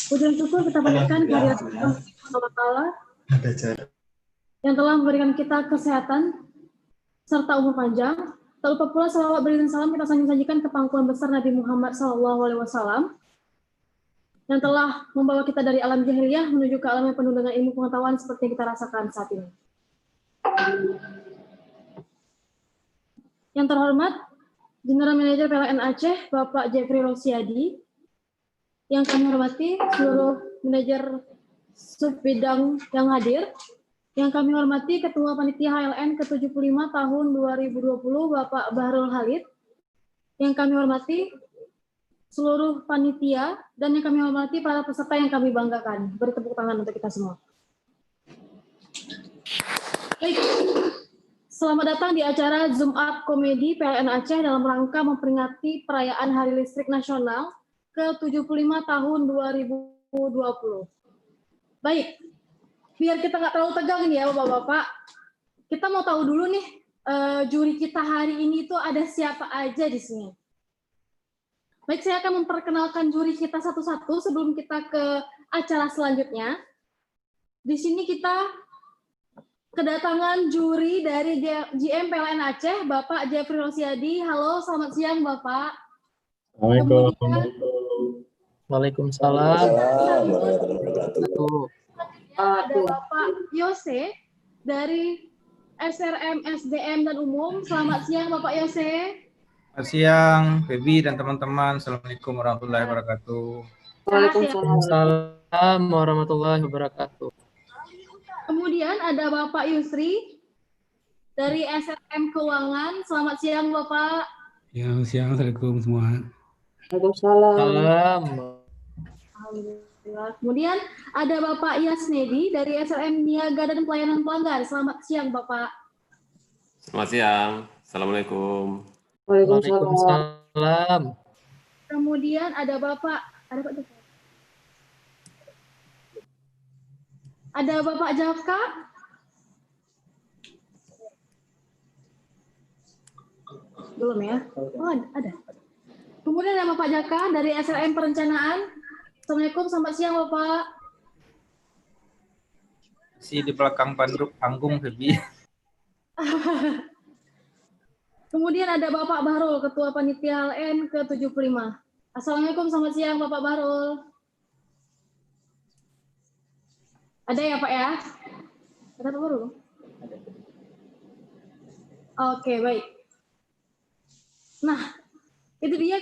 Puji dan syukur kita panjatkan kehadirat Allah Subhanahu wa Ta'ala yang telah memberikan kita kesehatan serta umur panjang. Tak lupa pula salawat beriring salam kita sajikan ke pangkuan besar Nabi Muhammad SAW yang telah membawa kita dari alam jahiliyah menuju ke alam yang penuh dengan ilmu pengetahuan seperti yang kita rasakan saat ini. Yang terhormat, General Manager PLN Aceh, Bapak Jeffrey Rosiadi. Yang kami hormati seluruh manajer subbidang yang hadir. Yang kami hormati Ketua Panitia HLN ke-75 tahun 2020, Bapak Bahrul Halid. Yang kami hormati seluruh panitia dan yang kami hormati para peserta yang kami banggakan. Beri tepuk tangan untuk kita semua. Baik. Selamat datang di acara Zoom Art Komedi PLN Aceh dalam rangka memperingati perayaan Hari Listrik Nasional ke-75 tahun 2020. Baik, biar kita nggak terlalu tegang nih ya Bapak-Bapak, kita mau tahu dulu nih juri kita hari ini itu ada siapa aja di sini. Baik, saya akan memperkenalkan juri kita satu-satu sebelum kita ke acara selanjutnya. Di sini kita kedatangan juri dari GM PLN Aceh, Bapak Jeffrey Rosiadi. Halo, selamat siang Bapak. Assalamualaikum. Waalaikumsalam. Ada Bapak Yose dari SRM SDM dan Umum. Selamat siang Bapak Yose. Selamat siang, Febi dan teman-teman. Assalamualaikum warahmatullahi wabarakatuh. Waalaikumsalam warahmatullahi wabarakatuh. Kemudian ada Bapak Yusri dari SRM Keuangan. Selamat siang Bapak. Ya, siang. Assalamualaikum semua. Waalaikumsalam. Alhamdulillah. Kemudian ada Bapak Yasnedi dari SRM Niaga dan Pelayanan Pelanggan. Selamat siang Bapak. Selamat siang. Assalamualaikum. Waalaikumsalam. Kemudian ada Bapak Jaka. Belum ya? Oh, ada. Kemudian ada Bapak Jaka dari SRM Perencanaan. Assalamualaikum, selamat siang Bapak. Si di belakang panggung, Febi. Kemudian ada Bapak Bahrul, Ketua Panitia HLN ke-75. Assalamualaikum, selamat siang Bapak Bahrul. Ada ya Pak ya? Ada Pak Bahrul? Oke, baik. Nah, itu dia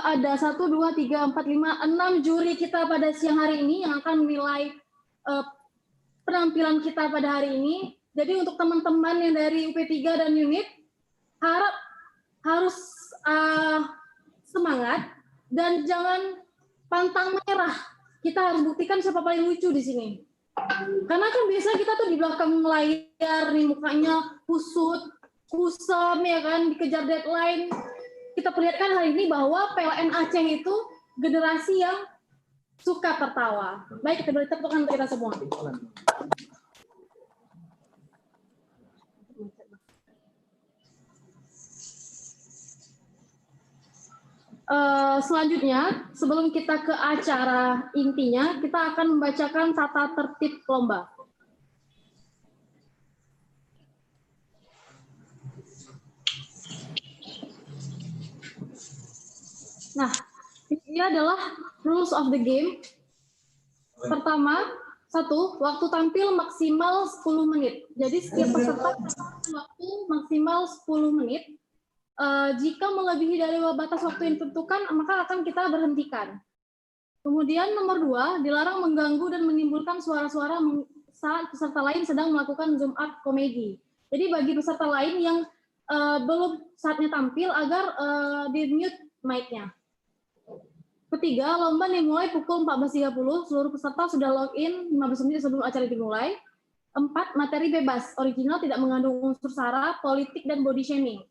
ada 1, 2, 3, 4, 5, 6 juri kita pada siang hari ini yang akan menilai penampilan kita pada hari ini. Jadi untuk teman-teman yang dari UP3 dan unit, harus semangat dan jangan pantang menyerah. Kita harus buktikan siapa paling lucu di sini. Karena kan biasa kita tuh di belakang layar nih mukanya kusut, kusam ya kan, dikejar deadline. Kita perlihatkan hari ini bahwa PLN Aceh itu generasi yang suka tertawa. Baik, kita beri tepuk tangan untuk kita semua. Selanjutnya, sebelum kita ke acara intinya, kita akan membacakan tata tertib lomba. Nah, ini adalah rules of the game. Pertama, 1, waktu tampil maksimal 10 menit. Jadi setiap peserta waktu maksimal 10 menit. Jika melebihi dari batas waktu yang ditentukan, maka akan kita berhentikan. Kemudian nomor 2, dilarang mengganggu dan menimbulkan suara-suara saat peserta lain sedang melakukan Zoom Art Komedi. Jadi bagi peserta lain yang belum saatnya tampil agar di-mute mic-nya. Ketiga, lomba dimulai pukul 14.30, seluruh peserta sudah login 15 menit sebelum acara dimulai. 4, materi bebas, original, tidak mengandung unsur sara, politik, dan body shaming.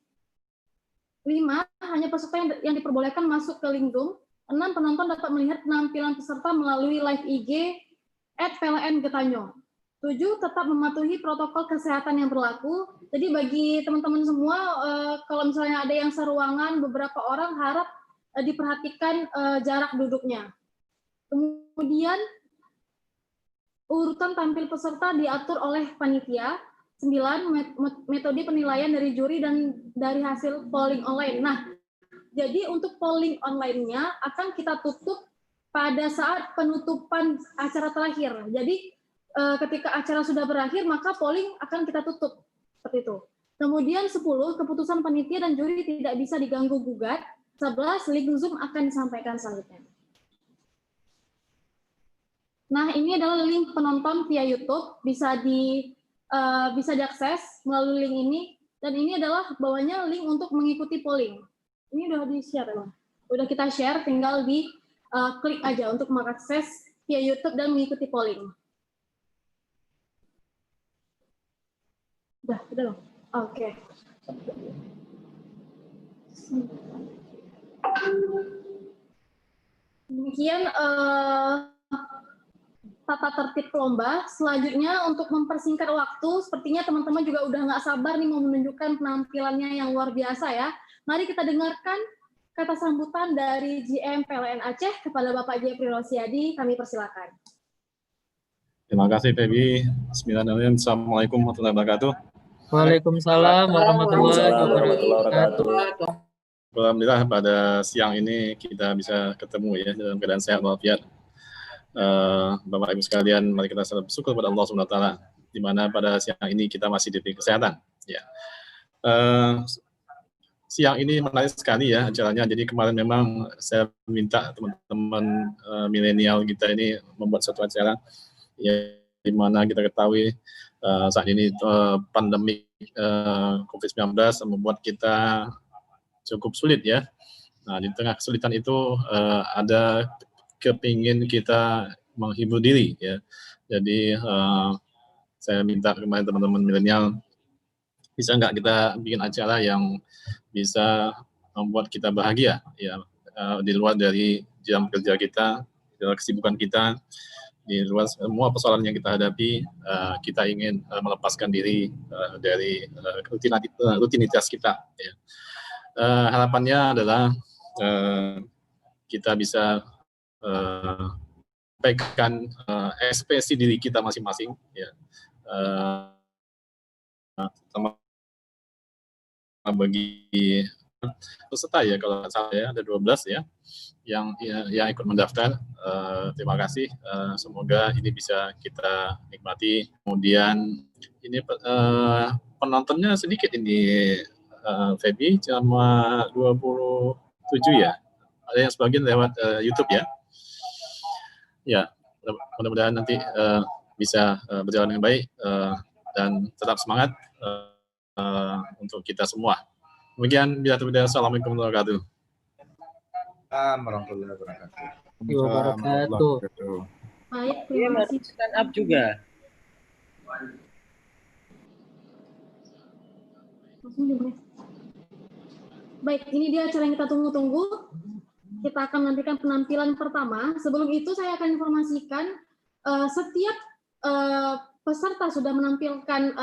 5, hanya peserta yang diperbolehkan masuk ke link Zoom. 6, penonton dapat melihat penampilan peserta melalui live IG @PLN-Getanyo. 7, tetap mematuhi protokol kesehatan yang berlaku. Jadi bagi teman-teman semua, kalau misalnya ada yang seruangan beberapa orang, harap diperhatikan jarak duduknya. Kemudian urutan tampil peserta diatur oleh panitia. 9, metode penilaian dari juri dan dari hasil polling online. Nah, jadi untuk polling online-nya akan kita tutup pada saat penutupan acara terakhir. Jadi ketika acara sudah berakhir, maka polling akan kita tutup. Seperti itu. Kemudian 10, keputusan panitia dan juri tidak bisa diganggu-gugat. 11, link Zoom akan disampaikan selanjutnya. Nah, ini adalah link penonton via YouTube, bisa diakses melalui link ini, dan ini adalah bawahnya link untuk mengikuti polling. Ini udah di-share, ya? Udah kita share, tinggal di klik aja untuk mengakses via YouTube dan mengikuti polling. Udah loh. Oke. Demikian tata tertib lomba. Selanjutnya untuk mempersingkat waktu, sepertinya teman-teman juga udah nggak sabar nih mau menunjukkan penampilannya yang luar biasa ya. Mari kita dengarkan kata sambutan dari GM PLN Aceh kepada Bapak Jeffrey Rosiadi. Kami persilakan. Terima kasih, Febi. Bismillahirrahmanirrahim. Assalamualaikum warahmatullahi wabarakatuh. Waalaikumsalam warahmatullahi wabarakatuh. Alhamdulillah pada siang ini kita bisa ketemu ya dalam keadaan sehat walafiat. Bapak Ibu sekalian, mari kita bersyukur kepada Allah SWT di mana pada siang ini kita masih diberi kesehatan. Ya. Siang ini menarik sekali ya acaranya. Jadi kemarin memang saya minta teman-teman milenial kita ini membuat satu acara ya, di mana kita ketahui saat ini pandemi COVID-19 membuat kita cukup sulit ya. Nah, di tengah kesulitan itu ada kepingin kita menghibur diri ya. Jadi saya minta kemarin teman-teman milenial, bisa nggak kita bikin acara yang bisa membuat kita bahagia ya, di luar dari jam kerja kita, di luar kesibukan kita, di luar semua persoalan yang kita hadapi, kita ingin melepaskan diri dari rutinitas kita ya. Harapannya adalah kita bisa pegang ekspresi diri kita masing-masing ya, sama bagi peserta ya, kalau salah ya ada 12 ya yang ikut mendaftar. Terima kasih, semoga ini bisa kita nikmati. Kemudian ini penontonnya sedikit ini, Febi, cuma 27 ya. Ada yang sebagian lewat YouTube ya. Ya, mudah-mudahan nanti bisa berjalan dengan baik dan tetap semangat untuk kita semua. Demikian, Assalamualaikum warahmatullahi Wabarakatuh. Baik, terima kasih. Stand up juga. Baik, ini dia acara yang kita tunggu-tunggu. Kita akan menantikan penampilan pertama. Sebelum itu saya akan informasikan setiap peserta sudah menampilkan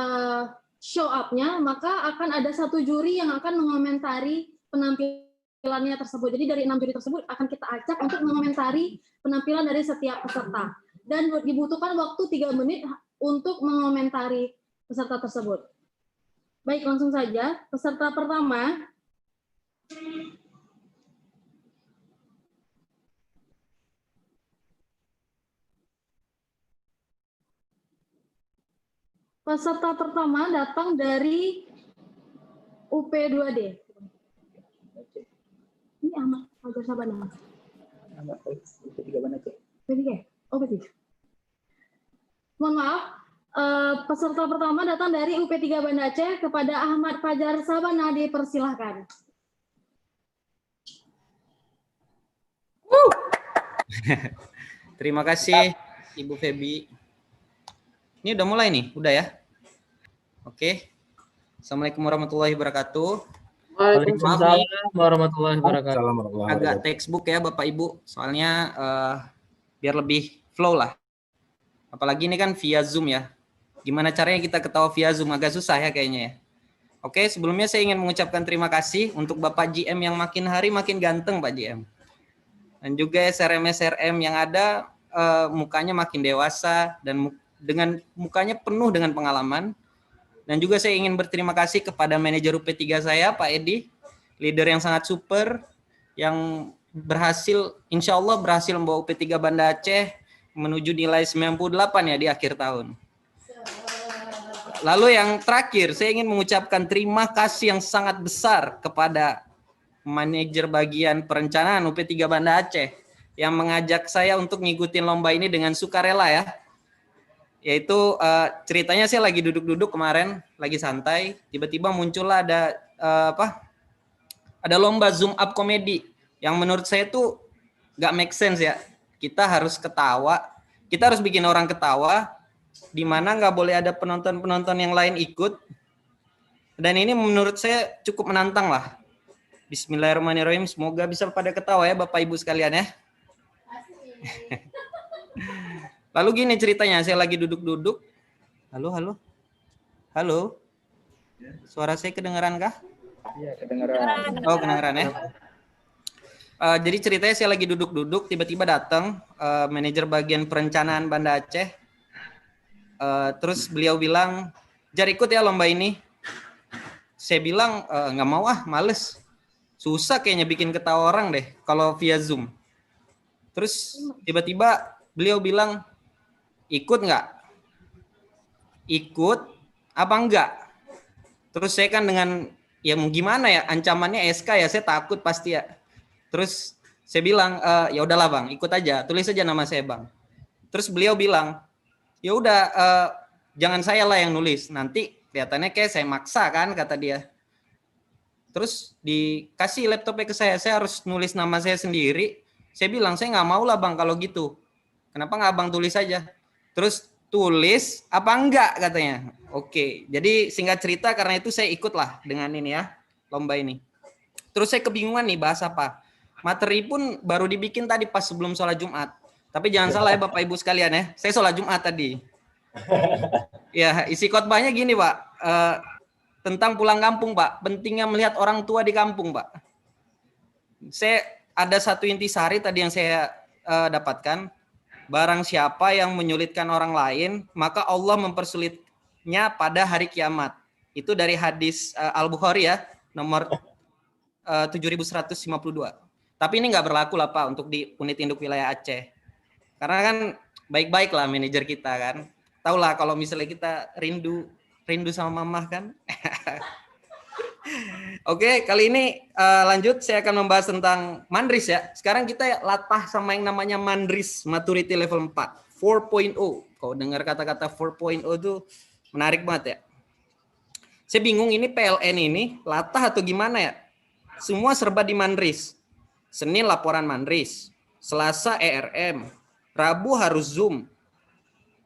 show up-nya, maka akan ada satu juri yang akan mengomentari penampilannya tersebut. Jadi dari 6 juri tersebut akan kita acak untuk mengomentari penampilan dari setiap peserta. Dan dibutuhkan waktu 3 menit untuk mengomentari peserta tersebut. Baik, langsung saja. Peserta pertama. Peserta pertama datang dari UP2D. Ini Ahmad Fajar Sabana. UP3 Banda Aceh. UP3? Oh, UP3. Mohon maaf, peserta pertama datang dari UP3 Banda Aceh. Kepada Ahmad Fajar Sabana dipersilahkan. Terima kasih Ibu Febi. Ini udah mulai nih, udah ya? Oke. Assalamualaikum warahmatullahi wabarakatuh. Waalaikumsalam warahmatullahi wabarakatuh. Agak textbook ya Bapak Ibu, soalnya biar lebih flow lah. Apalagi ini kan via Zoom ya. Gimana caranya kita ketawa via Zoom, agak susah ya kayaknya ya. Oke, sebelumnya saya ingin mengucapkan terima kasih untuk Bapak GM yang makin hari makin ganteng Pak GM. Dan juga SRM-SRM yang ada mukanya makin dewasa dan dengan mukanya penuh dengan pengalaman. Dan juga saya ingin berterima kasih kepada manajer UP3 saya, Pak Edi, leader yang sangat super, yang berhasil, insya Allah berhasil membawa UP3 Banda Aceh menuju nilai 98 ya di akhir tahun. Lalu yang terakhir, saya ingin mengucapkan terima kasih yang sangat besar kepada manajer bagian perencanaan UP3 Banda Aceh yang mengajak saya untuk ngikutin lomba ini dengan sukarela ya. Yaitu ceritanya saya lagi duduk-duduk kemarin, lagi santai, tiba-tiba muncullah ada lomba zoom up komedi yang menurut saya tuh gak make sense ya. Kita harus ketawa, kita harus bikin orang ketawa, di mana nggak boleh ada penonton-penonton yang lain ikut. Dan ini menurut saya cukup menantang lah. Bismillahirrahmanirrahim, semoga bisa pada ketawa ya Bapak Ibu sekalian ya. Lalu gini ceritanya, saya lagi duduk-duduk. Halo. Suara saya kedengeran kah? Iya, kedengeran. Oh, kedengeran ya. Jadi ceritanya saya lagi duduk-duduk, tiba-tiba datang manajer bagian perencanaan Banda Aceh. Terus beliau bilang, Jar ikut ya lomba ini. Saya bilang, nggak mau males. Susah kayaknya bikin ketawa orang deh kalau via Zoom. Terus tiba-tiba beliau bilang, ikut nggak? Ikut apa enggak? Terus saya kan dengan, ya mau gimana ya, ancamannya SK ya, saya takut pasti ya. Terus saya bilang, ya udahlah bang, ikut aja, tulis aja nama saya bang. Terus beliau bilang, ya udah jangan saya lah yang nulis, nanti kelihatannya kayak saya maksa kan, kata dia. Terus dikasih laptopnya ke saya harus nulis nama saya sendiri. Saya bilang, saya nggak mau lah bang kalau gitu. Kenapa nggak abang tulis aja? Terus tulis apa enggak katanya. Oke, jadi singkat cerita karena itu saya ikutlah dengan ini ya, lomba ini. Terus saya kebingungan nih bahas apa. Materi pun baru dibikin tadi pas sebelum sholat Jumat. Tapi jangan salah ya Bapak Ibu sekalian ya, saya sholat Jumat tadi. Ya, isi khotbahnya gini Pak, tentang pulang kampung Pak, pentingnya melihat orang tua di kampung Pak. Saya ada satu intisari tadi yang saya dapatkan, barang siapa yang menyulitkan orang lain, maka Allah mempersulitnya pada hari kiamat. Itu dari hadis Al-Bukhari ya, nomor 7152. Tapi ini nggak berlaku lah Pak untuk di unit induk wilayah Aceh. Karena kan baik-baik lah manajer kita kan. Tahu lah kalau misalnya kita rindu sama mamah kan. Oke, kali ini lanjut saya akan membahas tentang Mandris ya. Sekarang kita latah sama yang namanya Mandris Maturity Level 4, 4.0. Kalau dengar kata-kata 4.0 itu menarik banget ya. Saya bingung ini PLN ini latah atau gimana ya. Semua serba di Mandris. Senin laporan Mandris, Selasa ERM, Rabu harus Zoom.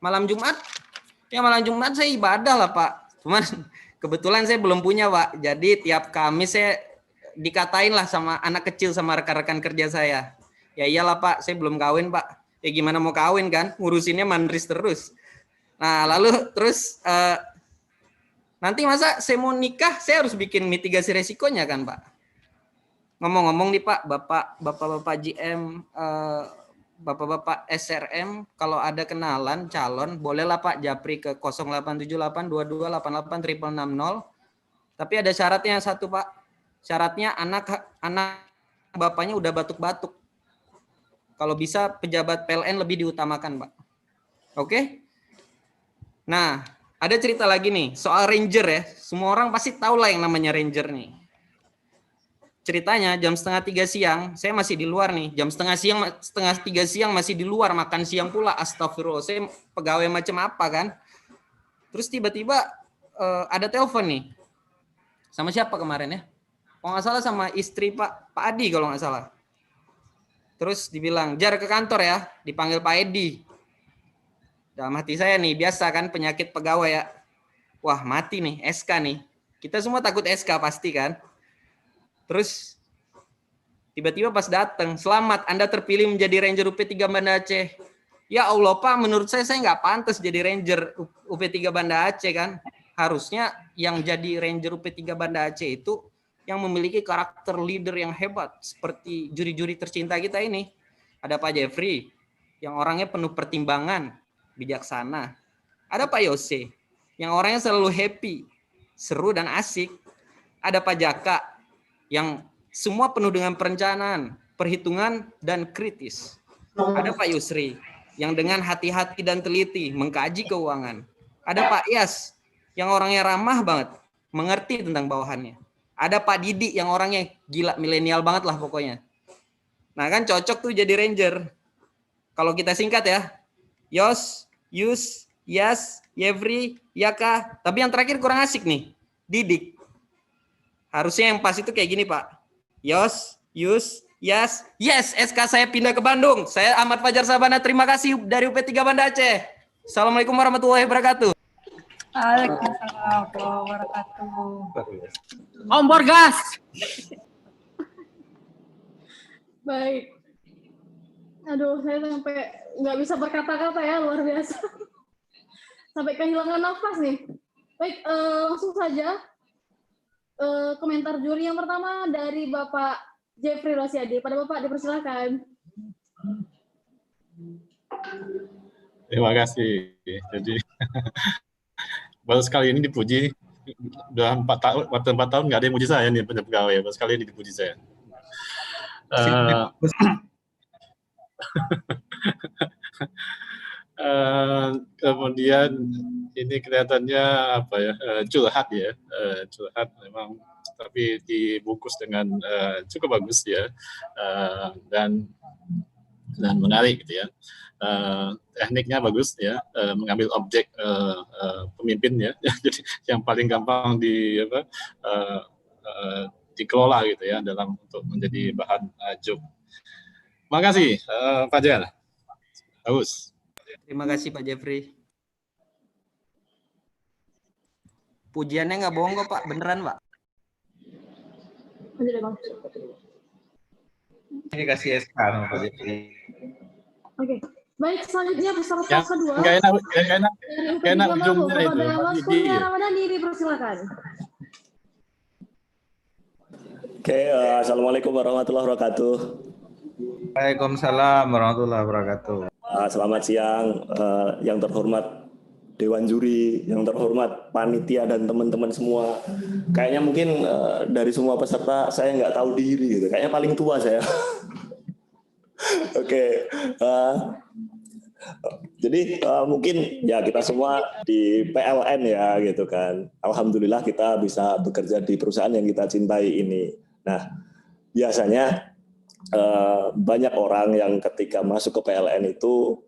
Malam Jumat, ya malam Jumat saya ibadah lah Pak. Cuman kebetulan saya belum punya Pak. Jadi tiap Kamis saya dikatain lah sama anak kecil sama rekan-rekan kerja saya. Ya iyalah Pak, saya belum kawin Pak. Ya gimana mau kawin kan, ngurusinnya Mandris terus. Nah lalu terus nanti masa saya mau nikah, saya harus bikin mitigasi resikonya kan Pak. Ngomong-ngomong nih Pak, Bapak GM, Bapak-Bapak SRM, kalau ada kenalan calon, bolehlah Pak japri ke 087822886060. Tapi ada syaratnya satu Pak. Syaratnya anak bapaknya udah batuk-batuk. Kalau bisa pejabat PLN lebih diutamakan Pak. Oke? Nah, ada cerita lagi nih soal ranger ya. Semua orang pasti tahu lah yang namanya ranger nih. Ceritanya jam 2:30 siang, saya masih di luar nih. Jam 2:30 siang masih di luar, makan siang pula. Astagfirullah, saya pegawai macam apa kan. Terus tiba-tiba ada telepon nih. Sama siapa kemarin ya? Kalau nggak salah sama istri Pak Adi kalau nggak salah. Terus dibilang, Jar ke kantor ya, dipanggil Pak Edi. Dalam hati saya nih, biasa kan penyakit pegawai ya. Wah mati nih, SK nih. Kita semua takut SK pasti kan. Terus tiba-tiba pas datang, selamat Anda terpilih menjadi Ranger UP3 Banda Aceh. Ya Allah Pak, menurut saya nggak pantas jadi Ranger UP3 Banda Aceh kan. Harusnya yang jadi Ranger UP3 Banda Aceh itu yang memiliki karakter leader yang hebat seperti juri-juri tercinta kita ini. Ada Pak Jeffrey yang orangnya penuh pertimbangan, bijaksana. Ada Pak Yose yang orangnya selalu happy, seru dan asik. Ada Pak Jaka yang semua penuh dengan perencanaan, perhitungan dan kritis. Ada Pak Yusri yang dengan hati-hati dan teliti mengkaji keuangan. Ada Pak Yas yang orangnya ramah banget, mengerti tentang bawahannya. Ada Pak Didi yang orangnya gila, milenial banget lah pokoknya. Nah kan cocok tuh jadi ranger. Kalau kita singkat ya, Yos, Yus, Yas, Yevri, Yaka. Tapi yang terakhir kurang asik nih, Didik. Harusnya yang pas itu kayak gini Pak. Yos, Yus, Yas, yes, SK saya pindah ke Bandung. Saya Ahmad Fajar Sabana, terima kasih dari UP3 Banda Aceh. Assalamualaikum warahmatullahi wabarakatuh. Waalaikumsalam warahmatullahi wabarakatuh. Kompor gas. Baik. Aduh, saya sampai nggak bisa berkata-kata ya, luar biasa. Sampai kehilangan nafas nih. Baik, langsung saja. Komentar juri yang pertama dari Bapak Jeffrey Rosiadi. Pada Bapak dipersilakan. Terima kasih. Jadi baru sekali ini dipuji. Udah 4 tahun nggak ada yang muji saya nih pegawai. Baru sekali ini dipuji saya. Kemudian ini kelihatannya apa ya, curhat ya, curhat memang, tapi dibungkus dengan cukup bagus ya, dan menarik gitu ya. Tekniknya bagus ya, mengambil objek pemimpin ya, jadi yang paling gampang dikelola gitu ya dalam untuk menjadi bahan joke. Terima kasih Pak Fajar. Bagus. Terima kasih Pak Jeffrey. Pujiannya nggak bohong kok Pak, beneran Pak. Ini kasih SK sama Pak Jeffrey. Oke. Baik, selanjutnya peserta Yang kedua. Nggak enak ujungnya itu. Kepada Mas Kurnia Ramadhani, dipersilakan. Oke, assalamualaikum warahmatullahi wabarakatuh. Waalaikumsalam warahmatullahi wabarakatuh. Selamat siang, yang terhormat Dewan Juri, yang terhormat panitia dan teman-teman semua. Kayaknya mungkin dari semua peserta saya nggak tahu diri gitu. Kayaknya paling tua saya. Oke, jadi mungkin ya kita semua di PLN ya gitu kan. Alhamdulillah kita bisa bekerja di perusahaan yang kita cintai ini. Nah, biasanya banyak orang yang ketika masuk ke PLN itu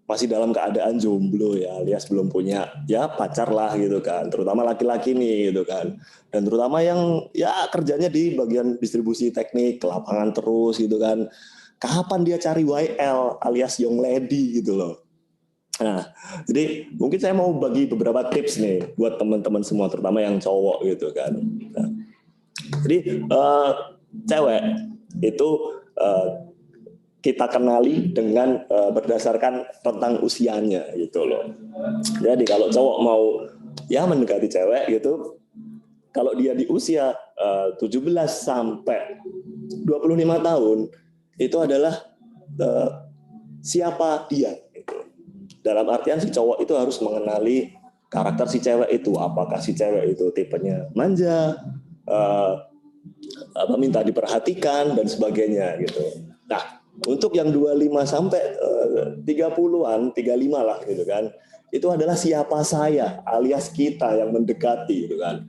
masih dalam keadaan jomblo ya, alias belum punya ya pacar lah gitu kan, terutama laki-laki nih gitu kan, dan terutama yang ya kerjanya di bagian distribusi teknik ke lapangan terus gitu kan, kapan dia cari YL alias young lady gitu loh. Nah, jadi mungkin saya mau bagi beberapa tips nih buat teman-teman semua, terutama yang cowok gitu kan. Nah, jadi cewek itu kita kenali dengan berdasarkan rentang usianya gitu loh. Jadi kalau cowok mau ya mendekati cewek gitu, kalau dia di usia 17 sampai 25 tahun itu adalah siapa dia gitu. Dalam artian si cowok itu harus mengenali karakter si cewek itu, apakah si cewek itu tipenya manja, minta diperhatikan dan sebagainya gitu. Nah, untuk yang 25 sampai 30-an, 35 lah gitu kan. Itu adalah siapa saya alias kita yang mendekati gitu kan.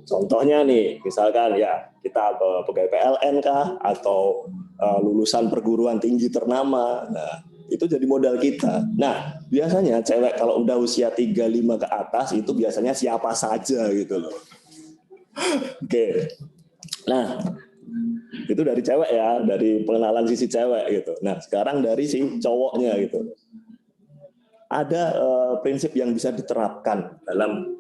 Contohnya nih, misalkan ya kita pegawai PLN kah atau lulusan perguruan tinggi ternama. Nah, itu jadi modal kita. Nah, biasanya cewek kalau udah usia 35 ke atas itu biasanya siapa saja gitu loh. Oke. Nah, itu dari cewek ya, dari pengenalan sisi cewek gitu. Nah, sekarang dari si cowoknya gitu. Ada prinsip yang bisa diterapkan dalam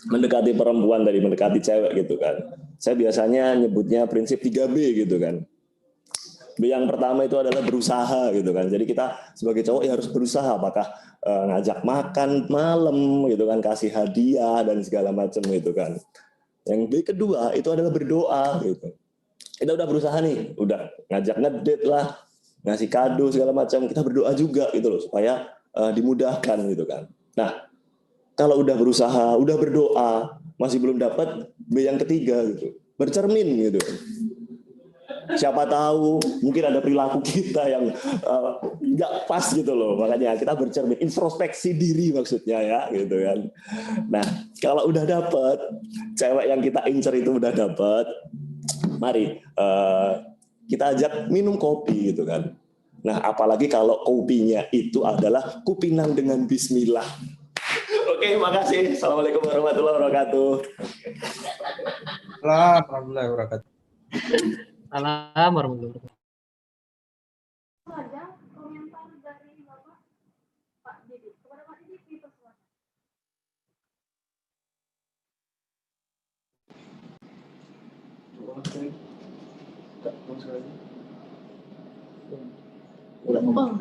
mendekati perempuan dari mendekati cewek gitu kan. Saya biasanya nyebutnya prinsip 3B gitu kan. B yang pertama itu adalah berusaha gitu kan. Jadi kita sebagai cowok ya harus berusaha, apakah ngajak makan malam gitu kan, kasih hadiah dan segala macam gitu kan. Yang B kedua itu adalah berdoa gitu. Kita udah berusaha nih, udah ngajak ngedate lah, ngasih kado segala macam, kita berdoa juga gitu loh supaya dimudahkan gitu kan. Nah, kalau udah berusaha, udah berdoa, masih belum dapat, B yang ketiga gitu, bercermin gitu. Siapa tahu mungkin ada perilaku kita yang nggak pas gitu loh, makanya kita bercermin, introspeksi diri maksudnya ya gitu kan. Nah, kalau udah dapet, cewek yang kita incer itu udah dapet, mari kita ajak minum kopi gitu kan. Nah, apalagi kalau kopinya itu adalah kupinang dengan bismillah. Oke, makasih. Assalamualaikum warahmatullahi wabarakatuh. Warahmatullahi wabarakatuh. Salam warahmatullahi wabarakatuh. Saja komentar dari Bapak Pak Didi. Kepada Pak Didi dipersilakan. Oh,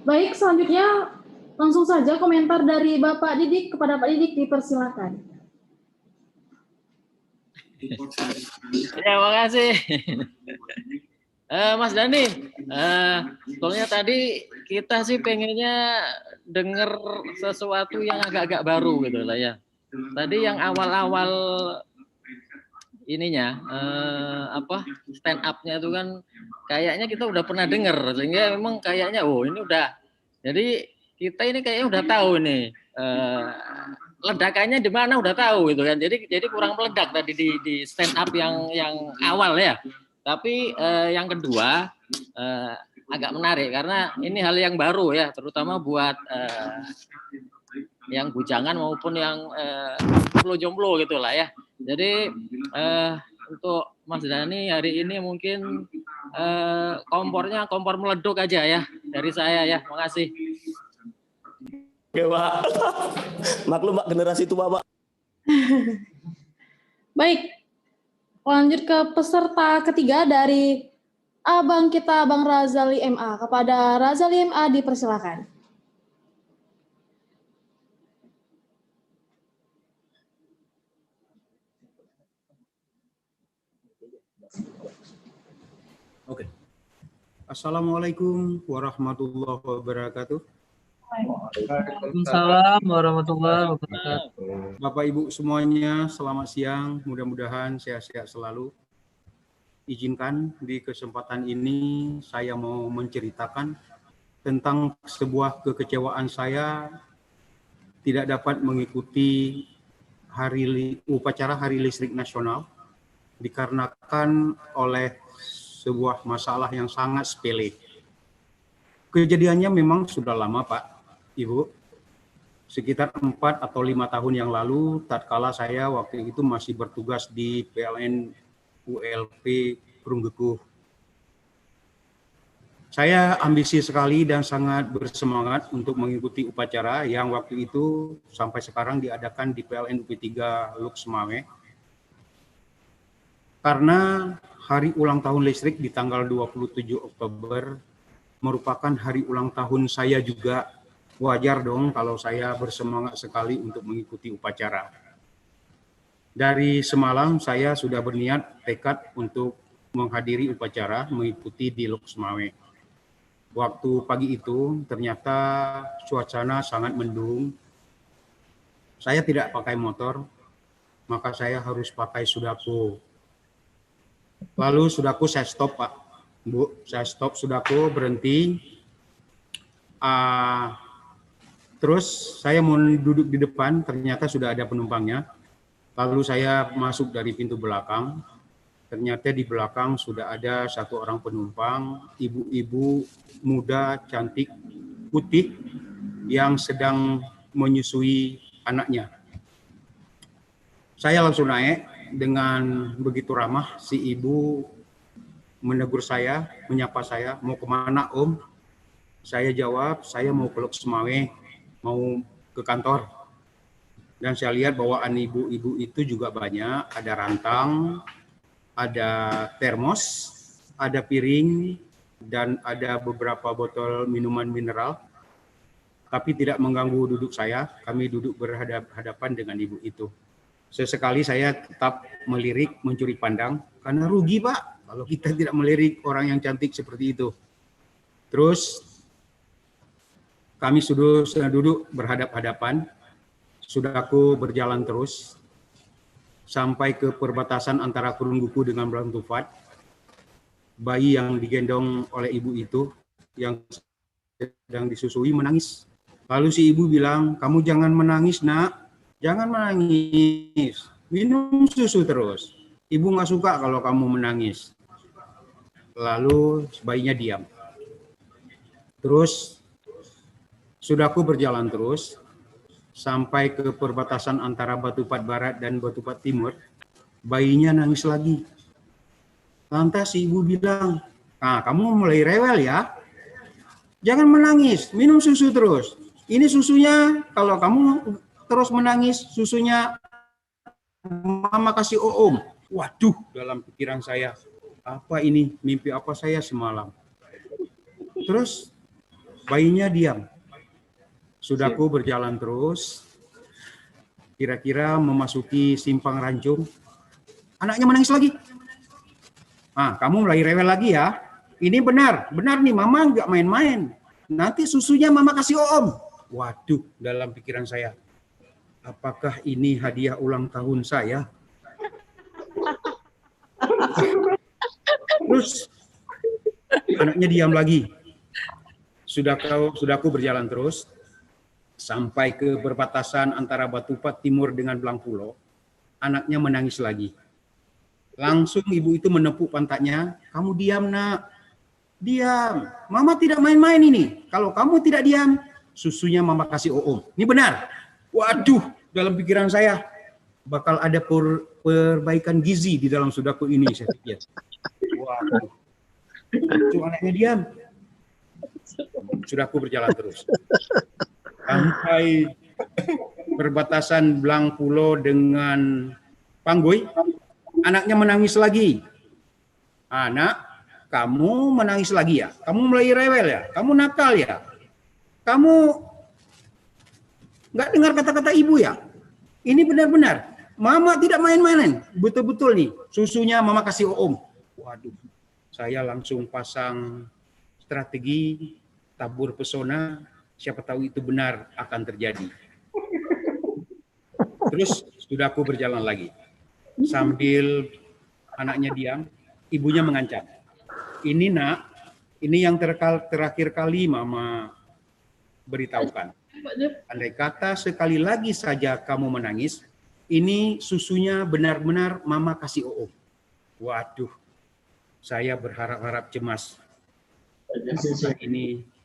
baik, selanjutnya langsung saja komentar dari Bapak Didik kepada Pak Didik dipersilakan. Ya, makasih. Mas Dani, sebetulnya tadi kita sih pengennya denger sesuatu yang agak-agak baru gitu lah ya. Tadi yang awal-awal ininya stand up-nya itu kan kayaknya kita udah pernah dengar, sehingga memang kayaknya ini udah, jadi kita ini kayaknya udah tahu nih ledakannya di mana udah tahu gitu kan, jadi kurang meledak tadi di stand up yang awal ya. Tapi yang kedua agak menarik karena ini hal yang baru ya, terutama buat yang bujangan maupun yang jomblo-jomblo gitu lah ya. Jadi untuk Mas Dani hari ini mungkin kompornya kompor meleduk aja ya dari saya ya. Makasih. Oke, Pak. Maklum Pak, generasi tua Pak. Baik, lanjut ke peserta ketiga dari abang kita, Bang Razali MA. Kepada Razali MA dipersilakan. Oke. Assalamualaikum warahmatullahi wabarakatuh. Waalaikumsalam warahmatullahi wabarakatuh. Bapak Ibu semuanya, selamat siang. Mudah-mudahan sehat-sehat selalu. Izinkan di kesempatan ini saya mau menceritakan tentang sebuah kekecewaan saya tidak dapat mengikuti upacara Hari Listrik Nasional dikarenakan oleh sebuah masalah yang sangat sepele. Kejadiannya memang sudah lama, Pak, Ibu. Sekitar 4 atau 5 tahun yang lalu, tatkala saya waktu itu masih bertugas di PLN ULP Perunggeku. Saya ambisi sekali dan sangat bersemangat untuk mengikuti upacara yang waktu itu sampai sekarang diadakan di PLN UP3 Lux Mawé. Karena hari ulang tahun listrik di tanggal 27 Oktober merupakan hari ulang tahun saya juga, wajar dong kalau saya bersemangat sekali untuk mengikuti upacara. Dari semalam saya sudah berniat tekad untuk menghadiri upacara, mengikuti di Lux Mawé. Waktu pagi itu ternyata suasana sangat mendung. Saya tidak pakai motor, maka saya harus pakai sudako. Lalu sudaku saya stop, Pak. Bu, saya stop sudaku, berhenti. Terus saya mau duduk di depan, ternyata sudah ada penumpangnya. Lalu saya masuk dari pintu belakang. Ternyata di belakang sudah ada satu orang penumpang, ibu-ibu muda, cantik, putih, yang sedang menyusui anaknya. Saya langsung naik. Dengan begitu ramah, si ibu menegur saya, menyapa saya, mau kemana Om? Saya jawab, saya mau ke Lux Mawé, mau ke kantor. Dan saya lihat bawaan ibu-ibu itu juga banyak, ada rantang, ada termos, ada piring, dan ada beberapa botol minuman mineral. Tapi tidak mengganggu duduk saya, kami duduk berhadapan dengan ibu itu. Sesekali saya tetap melirik, mencuri pandang, karena rugi Pak kalau kita tidak melirik orang yang cantik seperti itu. Terus kami sudah duduk berhadap-hadapan. Sudahku berjalan terus sampai ke perbatasan antara Perungguku dengan Belantufat. Bayi yang digendong oleh ibu itu yang sedang disusui menangis. Lalu si ibu bilang, "Kamu jangan menangis, nak. Jangan menangis. Minum susu terus. Ibu nggak suka kalau kamu menangis." Lalu bayinya diam. Terus sudahku berjalan terus sampai ke perbatasan antara Batupat Barat dan Batupat Timur. Bayinya nangis lagi. Lantas si ibu bilang, "Nah, kamu mulai rewel ya. Jangan menangis, minum susu terus. Ini susunya, kalau kamu terus menangis, susunya mama kasih oom." Waduh, dalam pikiran saya, apa ini? Mimpi apa saya semalam? Terus bayinya diam. Sudahku berjalan terus, kira-kira memasuki simpang Rancung. Anaknya menangis lagi. "Ah, kamu mulai rewel lagi ya. Ini benar nih, mama nggak main-main. Nanti susunya mama kasih oom." Waduh, dalam pikiran saya, apakah ini hadiah ulang tahun saya? Terus anaknya diam lagi. Sudahku berjalan terus sampai ke perbatasan antara Batupat Timur dengan Blangpulo. Anaknya menangis lagi. Langsung ibu itu menepuk pantatnya. "Kamu diam, nak. Diam. Mama tidak main-main ini. Kalau kamu tidak diam, susunya mama kasih oom." Ini benar. Waduh, dalam pikiran saya, bakal ada perbaikan gizi di dalam sudahku ini, saya pikir. Waduh. Itu anaknya diam. Sudahku berjalan terus. Sampai perbatasan Blangpulo dengan Panggoy, anaknya menangis lagi. "Anak, kamu menangis lagi ya? Kamu mulai rewel ya? Kamu nakal ya? Kamu nggak dengar kata-kata ibu ya? Ini benar-benar. Mama tidak main-mainin. Betul-betul nih, susunya mama kasih oom." Waduh, saya langsung pasang strategi tabur pesona. Siapa tahu itu benar akan terjadi. Terus sudahku berjalan lagi. Sambil anaknya diam, ibunya mengancam. "Ini nak, ini yang terakhir kali mama beritahukan. Andai kata sekali lagi saja kamu menangis, ini susunya benar-benar mama kasih oom." Waduh, saya berharap-harap cemas. Ini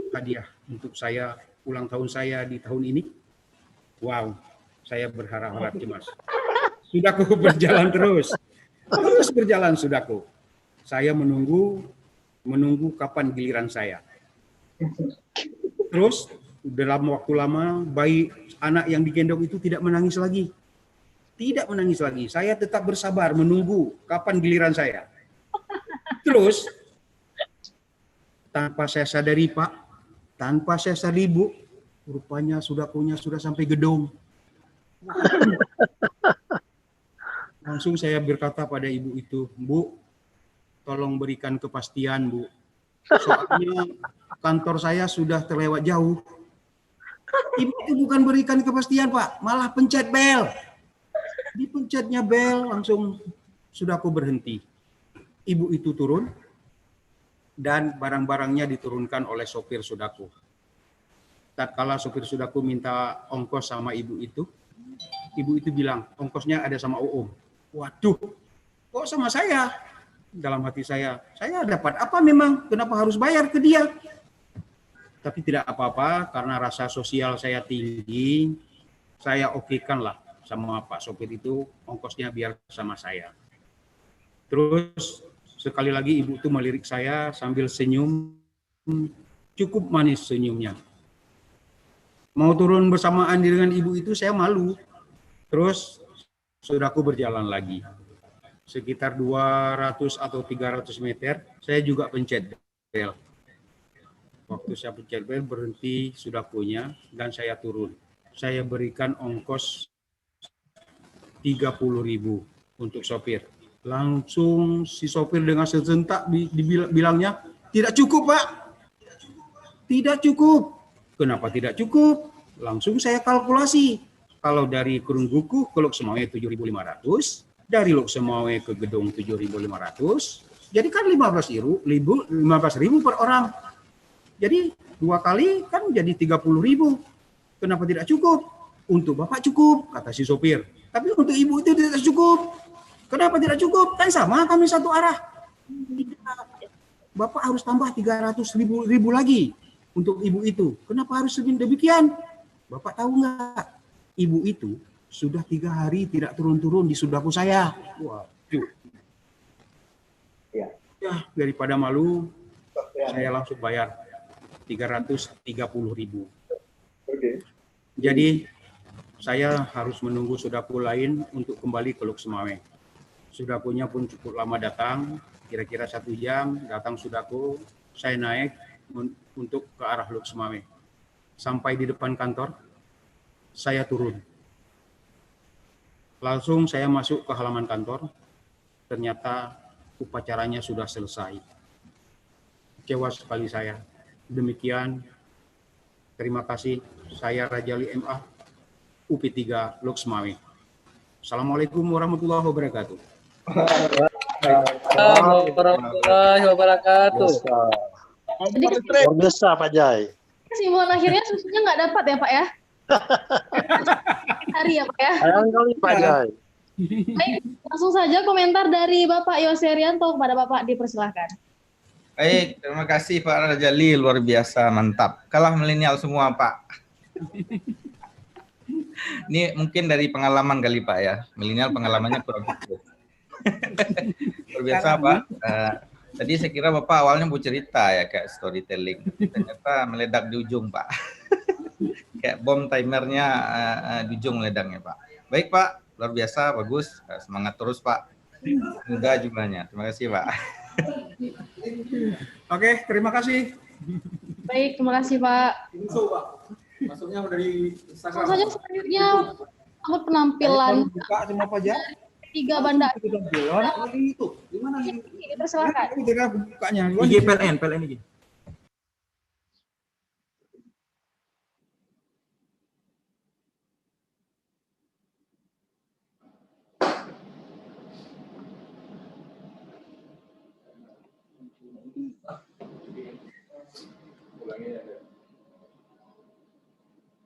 hadiah untuk saya, ulang tahun saya di tahun ini. Wow, saya berharap-harap cemas. Sudahku berjalan terus berjalan sudahku. Saya menunggu kapan giliran saya. Terus dalam waktu lama, anak yang digendong itu tidak menangis lagi. Tidak menangis lagi. Saya tetap bersabar menunggu kapan giliran saya. Terus tanpa saya sadari, Pak, tanpa saya sadari, Bu, rupanya sudah sampai gedung. Langsung saya berkata pada ibu itu, "Bu, tolong berikan kepastian, Bu. Soalnya kantor saya sudah terlewat jauh." Ibu itu bukan berikan kepastian, Pak, malah pencet bel. Dipencetnya bel, langsung sudahku berhenti. Ibu itu turun, dan barang-barangnya diturunkan oleh sopir sudahku. Tatkala sopir sudahku minta ongkos sama ibu itu bilang, "Ongkosnya ada sama oom." Waduh, kok sama saya? Dalam hati saya dapat apa memang? Kenapa harus bayar ke dia? Tapi tidak apa-apa, karena rasa sosial saya tinggi, saya okekan lah sama Pak sopir itu, ongkosnya biar sama saya. Terus sekali lagi ibu itu melirik saya sambil senyum, cukup manis senyumnya. Mau turun bersamaan dengan ibu itu saya malu. Terus sudahku berjalan lagi. Sekitar 200 atau 300 meter, saya juga pencet bel. Waktu saya pencet bel, berhenti sudah punya, dan saya turun. Saya berikan ongkos 30.000 untuk sopir. Langsung si sopir dengan serentak bilangnya, "Tidak cukup, Pak. Tidak cukup. Kenapa tidak cukup? Langsung saya kalkulasi. Kalau dari Kurung Buku ke Lok Semawe 7.500, dari Lok Semawe ke Gedung 7.500, jadi kan 15.000 per orang. Jadi 2 kali kan jadi 30.000. Kenapa tidak cukup? Untuk Bapak cukup, kata si sopir. Tapi untuk Ibu itu tidak cukup. Kenapa tidak cukup? Kan sama kami satu arah. Tidak. Bapak harus tambah 300.000 lagi untuk Ibu itu. Kenapa harus demikian? Bapak tahu nggak? Ibu itu sudah 3 hari tidak turun-turun di sudahku saya. Waduh. Ya, daripada malu, saya langsung bayar 330.000. Jadi saya harus menunggu sudahku lain untuk kembali ke Lok Semawe. Sudahkunya pun cukup lama datang, kira-kira 1 jam datang sudahku. Saya naik untuk ke arah Lok Semawe. Sampai di depan kantor, saya turun. Langsung saya masuk ke halaman kantor. Ternyata upacaranya sudah selesai. Kecewa sekali saya. Demikian, terima kasih. Saya Rajali MA, UP3 Lok Semawe. Assalamualaikum warahmatullahi wabarakatuh. Warahmatullahi wabarakatuh. Luar biasa Pak Jai. Kesimpulan akhirnya susunya nggak dapat ya Pak ya? Hari ya Pak ya? Sayang kali Pak Jai. Baik, langsung saja komentar dari Bapak Yose Rianto kepada Bapak, dipersilahkan. Baik, terima kasih Pak Rajali, luar biasa, mantap. Kalah milenial semua Pak. Ini mungkin dari pengalaman kali Pak ya, milenial pengalamannya kurang cukup. Luar biasa Pak. Tadi saya kira Bapak awalnya mau cerita ya kayak storytelling, ternyata meledak di ujung Pak. Kayak bom timernya di ujung meledaknya Pak. Baik Pak, luar biasa, bagus, semangat terus Pak. Semoga jumlahnya. Terima kasih Pak. Oke, terima kasih. Baik, terima kasih Pak. Masuknya dari Langsung saja selanjutnya untuk penampilan Buka semua pajak. 3 Banda. Itu, gimana ini? Silakan. Bukanya. IG PLN IG.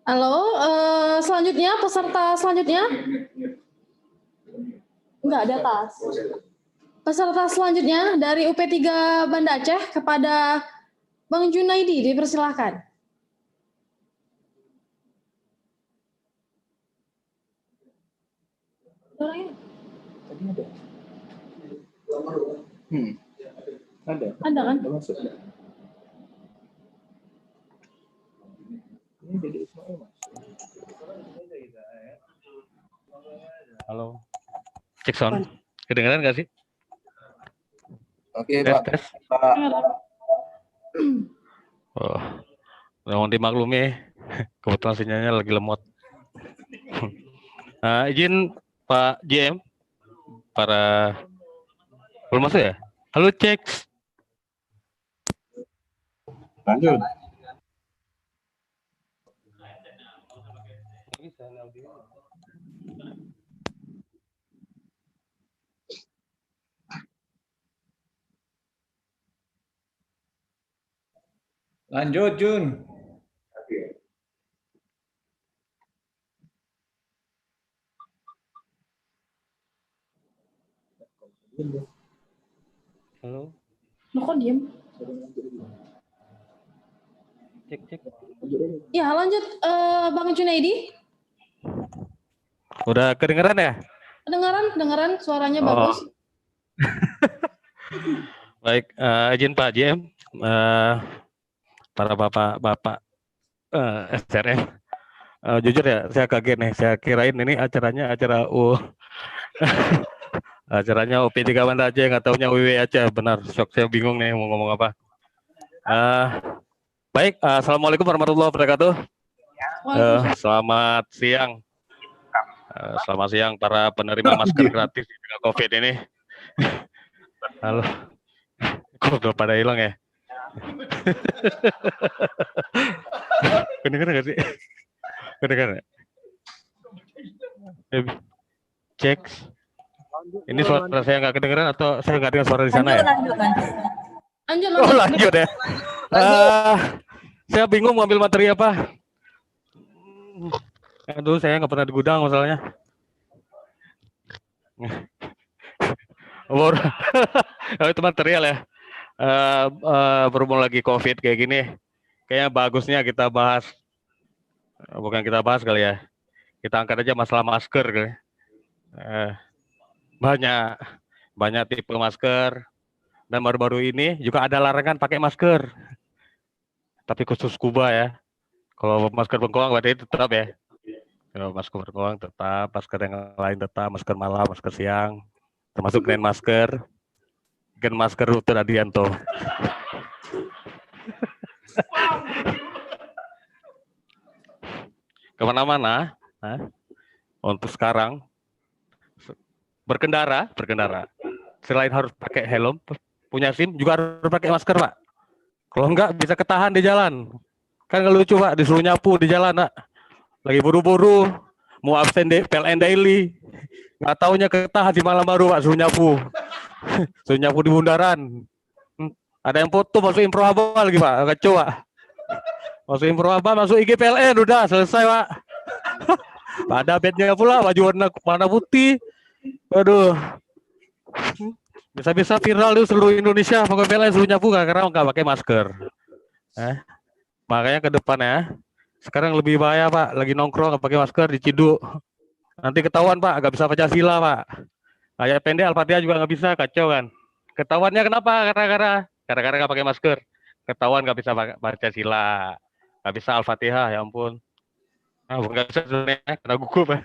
Halo, selanjutnya peserta selanjutnya enggak ada tas. Peserta selanjutnya dari UP3 Banda Aceh kepada Bang Junaidi, dipersilahkan. Ada kan? Halo. Cek sound. Kedengaran nggak sih? Oke, tes, Pak. tes. Oh, mohon dimaklumi, kebetulan sinyalnya lagi lemot. Izin Pak JM, para belum masuk ya? Halo cek. Lanjut. Lanjut Jun. Halo. Loh, kok diem? Cek. Ya, lanjut Bang Junaidi. Udah kedengeran ya? Kedengaran, suaranya bagus. Baik, izin Pak JM, para bapak-bapak SRM. Jujur ya, saya kaget nih. Saya kirain ini acaranya acara acaranya UP3 Banda Aceh, nggak taunya UW Aceh. Benar, shock, saya bingung nih mau ngomong apa. Baik, assalamualaikum warahmatullahi wabarakatuh. Selamat siang. Selamat siang para penerima masker gratis di tengah COVID ini. Halo. Kok udah pada hilang ya? Kedengeran nggak sih? Kedengeran nggak? Cek. Ini suara saya nggak kedengeran atau saya nggak dengar suara di sana ya? Lanjut. Oh lanjut ya. Saya bingung mau ambil materi apa. Aduh, saya nggak pernah di gudang masalahnya. Oh, itu material ya. Berhubung lagi COVID kayak gini, kayaknya bagusnya kita bahas, bukan kita bahas kali ya, kita angkat aja masalah masker kali. Banyak tipe masker, dan baru-baru ini juga ada larangan pakai masker, tapi khusus scuba ya. Kalau masker bengkoang berarti tetap ya. Kalau masker bengkoang tetap, masker yang lain tetap, masker malam, masker siang, termasuk gen masker Rute Radianto. Kemana-mana, untuk sekarang berkendara, selain harus pakai helm, punya SIM juga harus pakai masker, Pak. Kalau enggak bisa ketahan di jalan. Kan nggak lucu, Pak, disuruh nyapu di jalan, Pak. Lagi buru-buru, mau absen PLN daily, nggak taunya ketahan di malam baru, Pak, suruh nyapu. Suruh nyapu di bundaran. Ada yang foto masuk Improaba lagi, Pak, kacau, Pak. Masuk Improaba, masuk IG PLN, udah selesai, Pak. Ada bednya pula, baju warna putih. Waduh. Bisa-bisa viral di seluruh Indonesia, pakai PLN suruh nyapu karena nggak pakai masker. Makanya ke depan ya. Sekarang lebih bahaya, Pak. Lagi nongkrong nggak pakai masker diciduk. Nanti ketahuan, Pak. Nggak bisa Pancasila, Pak. Ayat pendek Al-Fatihah juga nggak bisa, kacau kan. Ketahuannya kenapa? Gara-gara nggak pakai masker. Ketahuan nggak bisa Pancasila. Nggak bisa Al-Fatihah, ya ampun. Nggak bisa sebenarnya, kena gugup ya.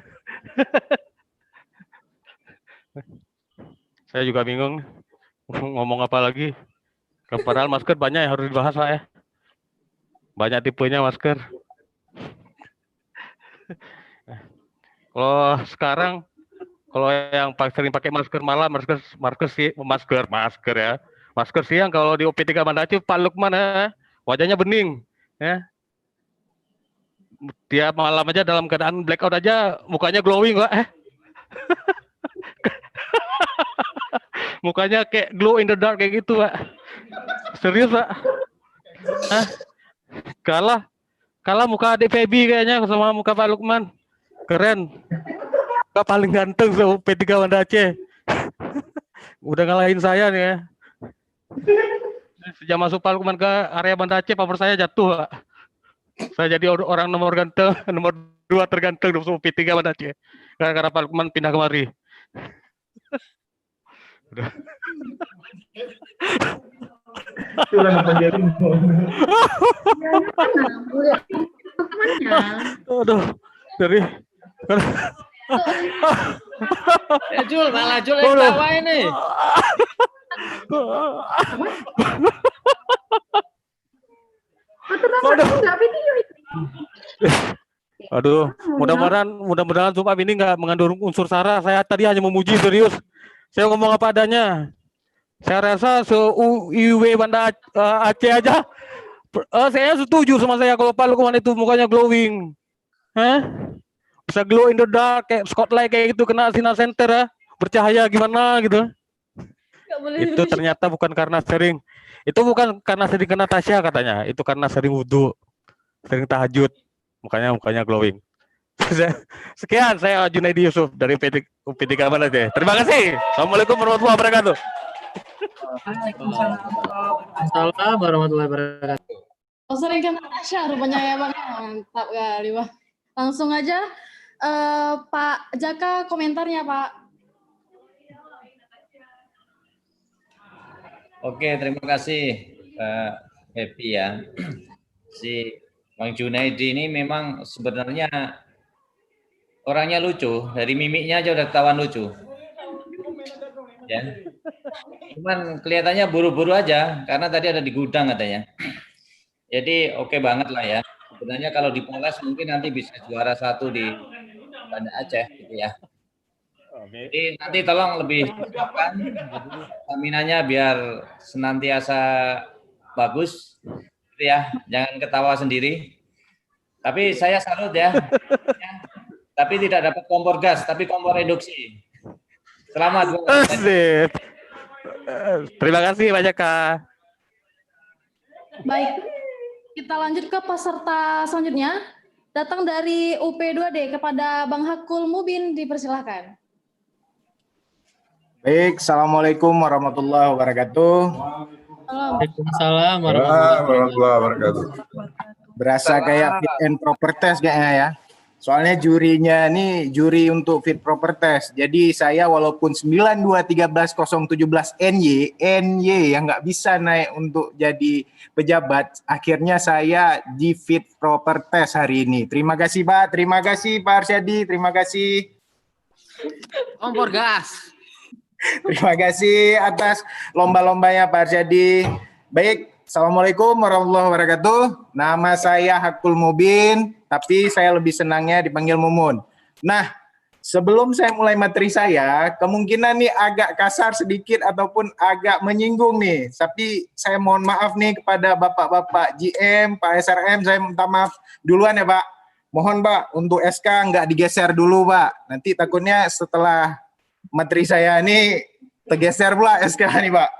Saya juga bingung ngomong apa lagi. Padahal masker banyak yang harus dibahas, Pak ya. Banyak tipenya masker. Kalau sekarang, kalau yang sering pakai masker malam, masker ya. Masker siang kalau di OP3 Mandaci, Pak Lukman ya, wajahnya bening, ya. Tiap malam aja dalam keadaan blackout aja, mukanya glowing, Pak. Mukanya kayak glow in the dark kayak gitu, Pak. Serius, Pak. Kalah muka adik Feby kayaknya sama muka Pak Lukman. Keren. Muka paling ganteng P3 Banda Aceh. Udah ngalahin saya nih ya. Sejak masuk Pak Lukman ke area Banda Aceh, paper saya jatuh, Pak. Saya jadi orang nomor 2 terganteng di P3 Banda Aceh. Gara-gara Pak Lukman pindah kemari. Udah. Aduh, dari Jul, malah Jul yang tawa ini. Aduh, mudah-mudahan sumpah ini nggak mengandung unsur sara. Saya tadi hanya memuji, serius. Saya ngomong apa adanya. Saya rasa se-UIW Banda Aceh aja, saya setuju sama saya kalau Pak Lukman itu mukanya glowing. Bisa glow in the dark, kayak spotlight kayak gitu, kena sinar center ya, bercahaya gimana gitu. Itu ternyata bukan karena sering kena tasya katanya, itu karena sering wudhu, sering tahajud, mukanya glowing. Sekian, saya Junaidi Yusuf dari P3 Banda Aceh. Terima kasih. Assalamualaikum warahmatullahi wabarakatuh. Assalamualaikum warahmatullahi wabarakatuh. Sering kena tasya rupanya ya, Bang. Mantap kali, Wah. Langsung aja Pak Jaka komentarnya, Pak. Oke, terima kasih Pak Happy ya. Si Bang Junaidi ini memang sebenarnya orangnya lucu, dari mimiknya aja udah ketahuan lucu. Ya. Cuman kelihatannya buru-buru aja, karena tadi ada di gudang katanya. Jadi oke banget lah ya. Sebenarnya kalau dipoles mungkin nanti bisa juara 1 di Banda Aceh gitu ya. Jadi nanti tolong lebih siapkan staminanya biar senantiasa bagus. Gitu ya, jangan ketawa sendiri. Tapi saya salut ya. Tapi tidak dapat kompor gas, tapi kompor reduksi. Selamat. Terima kasih banyak Kak. Baik, kita lanjut ke peserta selanjutnya. Datang dari UP2D kepada Bang Hakul Mubin, dipersilahkan. Baik, Assalamualaikum warahmatullahi wabarakatuh. Waalaikumsalam warahmatullahi wabarakatuh. Berasa kayak fit and proper test kayaknya ya. Soalnya jurinya nih juri untuk fit proper test. Jadi saya walaupun 9213017 NY yang nggak bisa naik untuk jadi pejabat, akhirnya saya di fit proper test hari ini. Terima kasih Pak, terima kasih Pak Arsyadi, terima kasih. Kompor gas. Terima kasih atas lomba-lombanya Pak Arsyadi. Baik, Assalamualaikum warahmatullahi wabarakatuh. Nama saya Hakul Mubin, tapi saya lebih senangnya dipanggil Mumun. Nah, sebelum saya mulai materi saya, kemungkinan nih agak kasar sedikit ataupun agak menyinggung nih. Tapi saya mohon maaf nih kepada Bapak-Bapak GM, Pak SRM, saya minta maaf duluan ya Pak. Mohon Pak, untuk SK nggak digeser dulu Pak. Nanti takutnya setelah materi saya ini tergeser pula SK nih Pak.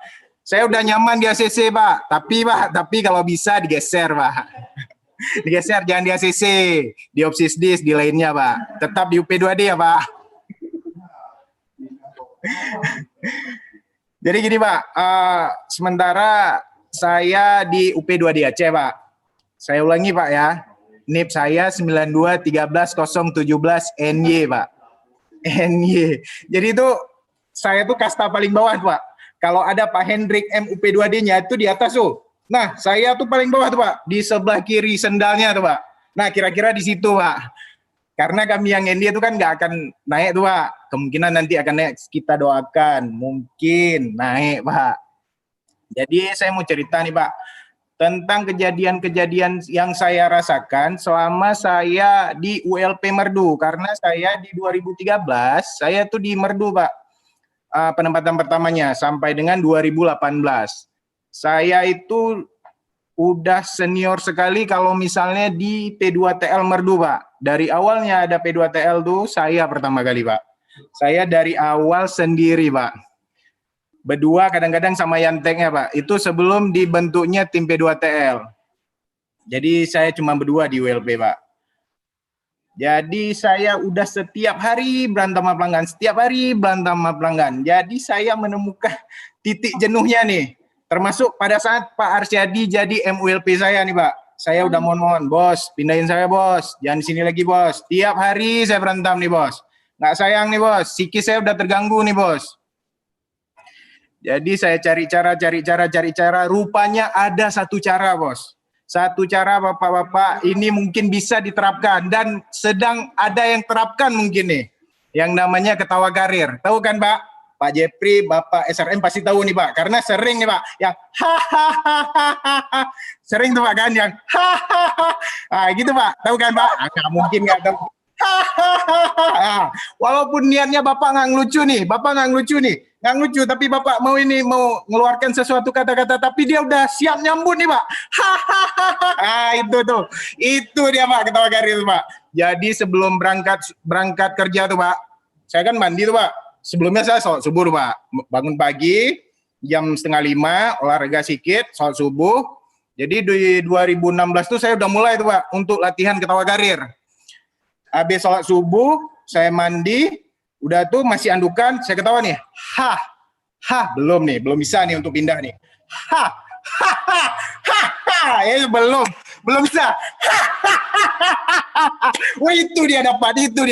Saya udah nyaman di ACC Pak, tapi kalau bisa digeser Pak. Digeser, jangan di ACC, di Opsisdis, di lainnya Pak. Tetap di UP2D ya Pak. Jadi gini Pak, sementara saya di UP2D Aceh Pak. Saya ulangi Pak ya, NIP saya 9213017 NY Pak. NY. Jadi itu saya tuh kasta paling bawah Pak. Kalau ada Pak Hendrik M UP2D-nya itu di atas tuh. Nah, saya tuh paling bawah tuh Pak, di sebelah kiri sendalnya tuh Pak. Nah, kira-kira di situ Pak. Karena kami yang ND itu kan nggak akan naik tuh Pak. Kemungkinan nanti akan naik, kita doakan. Mungkin naik Pak. Jadi saya mau cerita nih Pak, tentang kejadian-kejadian yang saya rasakan selama saya di ULP Merdu. Karena saya di 2013, saya tuh di Merdu Pak. Penempatan pertamanya sampai dengan 2018. Saya itu udah senior sekali kalau misalnya di P2TL Merdu Pak. Dari awalnya ada P2TL tuh saya pertama kali Pak. Saya dari awal sendiri Pak. Berdua kadang-kadang sama Yanteknya Pak. Itu sebelum dibentuknya tim P2TL. Jadi saya cuma berdua di ULP Pak. Jadi saya udah setiap hari berantem sama pelanggan, setiap hari berantem sama pelanggan. Jadi saya menemukan titik jenuhnya nih. Termasuk pada saat Pak Arsyadi jadi MULP saya nih Pak. Saya udah mohon-mohon, bos, pindahin saya bos, jangan sini lagi bos. Tiap hari saya berantem nih bos. Nggak sayang nih bos, psikis saya udah terganggu nih bos. Jadi saya cari cara. Rupanya ada satu cara bos. Satu cara Bapak-Bapak ini mungkin bisa diterapkan dan sedang ada yang terapkan mungkin nih. Yang namanya ketawa karir. Tahu kan Pak? Pak Jepri, Bapak SRM pasti tahu nih Pak. Karena sering nih Pak yang hahaha. Sering tuh Pak kan yang hahaha. Ah gitu Pak. Tahu kan Pak? Nggak mungkin nggak tahu. Hahaha. Walaupun niatnya Bapak nggak ngelucu nih, nggak ngelucu, tapi Bapak mau ngeluarkan sesuatu kata-kata, tapi dia udah siap nyambut nih Pak. Hahaha. Itu dia Pak ketawa karir Pak. Jadi sebelum berangkat kerja tuh Pak, saya kan mandi tuh Pak. Sebelumnya saya sholat subuh tuh Pak, bangun pagi jam 4:30, olahraga sedikit, sholat subuh. Jadi di 2016 tuh saya udah mulai tuh Pak untuk latihan ketawa karir. Habis sholat subuh, saya mandi, udah tuh masih andukan, saya ketawa nih, belum bisa nih untuk pindah nih, ya belum bisa, wah itu dia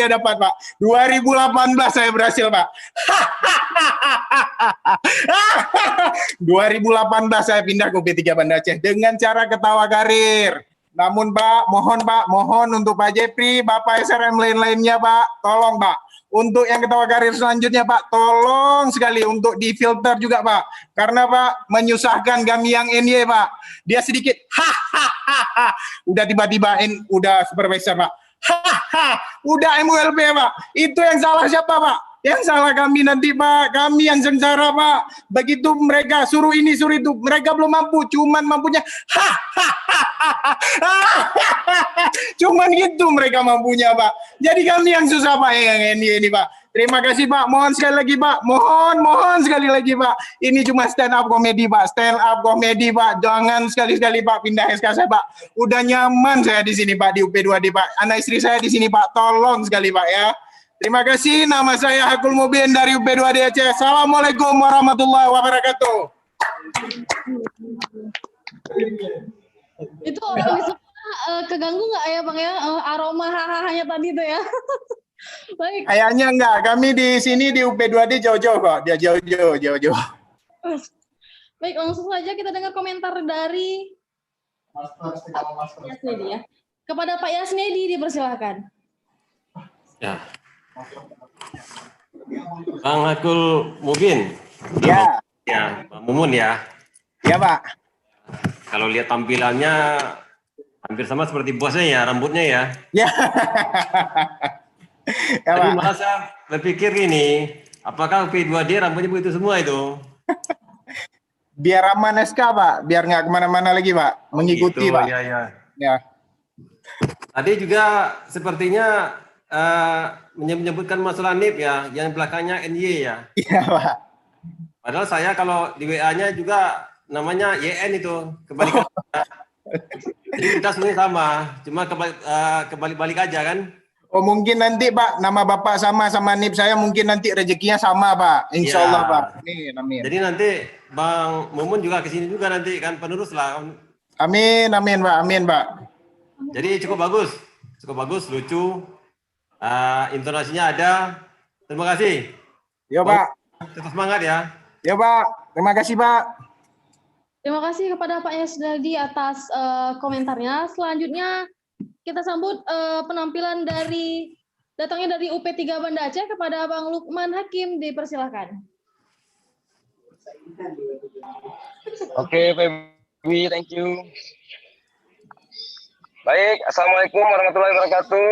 dapat Pak, 2018 saya berhasil Pak, 2018 saya pindah ke P3 Banda Aceh dengan cara ketawa karir. Namun Pak, mohon untuk Pak Jepri, Bapak SRM lain-lainnya Pak, tolong Pak. Untuk yang ketawa karir selanjutnya Pak, tolong sekali untuk difilter juga Pak. Karena Pak, menyusahkan kami yang NY Pak. Dia sedikit, udah tiba-tiba udah supervisor Pak. Udah MULP Pak. Itu yang salah siapa Pak? Yang salah kami nanti Pak, kami yang sengsara Pak. Begitu mereka suruh ini suruh itu, mereka belum mampu, cuman mampunya cuman gitu mereka mampunya Pak. Jadi kami yang susah Pak, yang ini Pak. Terima kasih Pak, mohon sekali lagi Pak, mohon sekali lagi Pak. Ini cuma stand up komedi Pak, stand up komedi Pak. Jangan sekali-sekali Pak pindah SK saya Pak. Udah nyaman saya di sini Pak, di UP2D Pak. Anak istri saya di sini Pak, tolong sekali Pak ya. Terima kasih, nama saya Hakul Mubin dari UP2D Aceh. Assalamualaikum warahmatullahi wabarakatuh. Itu orang di sebelah keganggu nggak ya Bang ya, aroma hahahanya tadi itu ya? Baik. Kayaknya enggak, kami di sini di UP2D jauh-jauh kok, dia jauh-jauh. Baik, langsung saja kita dengar komentar dari Yasnedi ya. Kepada Pak Yasnedi dipersilahkan. Ya. Bang Hakul Mubin. Ya. Ya, Pak Mumun ya. Ya Pak. Kalau lihat tampilannya hampir sama seperti bosnya ya, rambutnya ya. Ya. Ya, Tapi Pak. malah saya berpikir ini, apakah UP2D rambutnya begitu semua itu? Biar aman SK Pak, biar nggak kemana-mana lagi Pak, mengikuti Gitu, Pak. ya. Tadi juga sepertinya menyebutkan masalah NIP ya, yang belakangnya NY ya. Iya Pak. Padahal saya kalau di WA-nya juga namanya YN itu, kebalikan. Jadi kita sebenarnya sama, cuma kebalik-balik aja kan. Oh mungkin nanti Pak, nama Bapak sama NIP saya mungkin nanti rezekinya sama Pak, Insya Allah Ya. Pak. Amin. Jadi nanti Bang Mumun juga kesini juga nanti kan penerus lah. Amin Pak, amin Pak. Jadi cukup bagus, lucu. Intonasinya ada. Terima kasih. Yo Pak. Tetap semangat ya. Yo Pak. Terima kasih Pak. Terima kasih kepada Pak Yasnedi atas komentarnya. Selanjutnya kita sambut penampilan datangnya dari UP3 Banda Aceh kepada Bang Lukman Hakim, dipersilahkan. Oke, Feby, thank you. Baik, Assalamualaikum warahmatullahi wabarakatuh.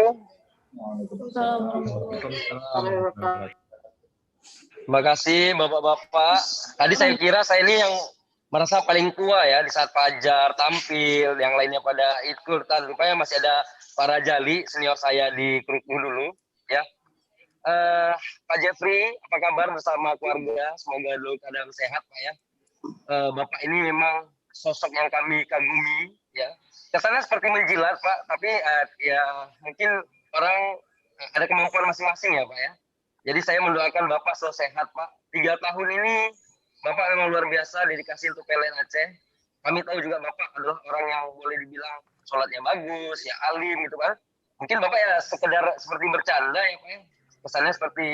Terima kasih Bapak-Bapak. Tadi saya kira saya ini yang merasa paling tua ya di saat Fajar tampil, yang lainnya pada ikutan. Rupanya masih ada para jali senior saya di kruku dulu ya. Pak Jeffrey, apa kabar bersama keluarga? Semoga dulu keadaan sehat Pak ya. Bapak ini memang sosok yang kami kagumi ya. Kesannya seperti menjilat Pak, tapi ya mungkin orang ada kemampuan masing-masing ya Pak ya. Jadi saya mendoakan Bapak selalu sehat Pak. 3 tahun ini Bapak memang luar biasa dedikasi untuk PLN Aceh. Kami tahu juga Bapak adalah orang yang boleh dibilang sholatnya bagus, ya alim gitu kan. Mungkin Bapak ya sekedar seperti bercanda ya Pak ya. Kesannya seperti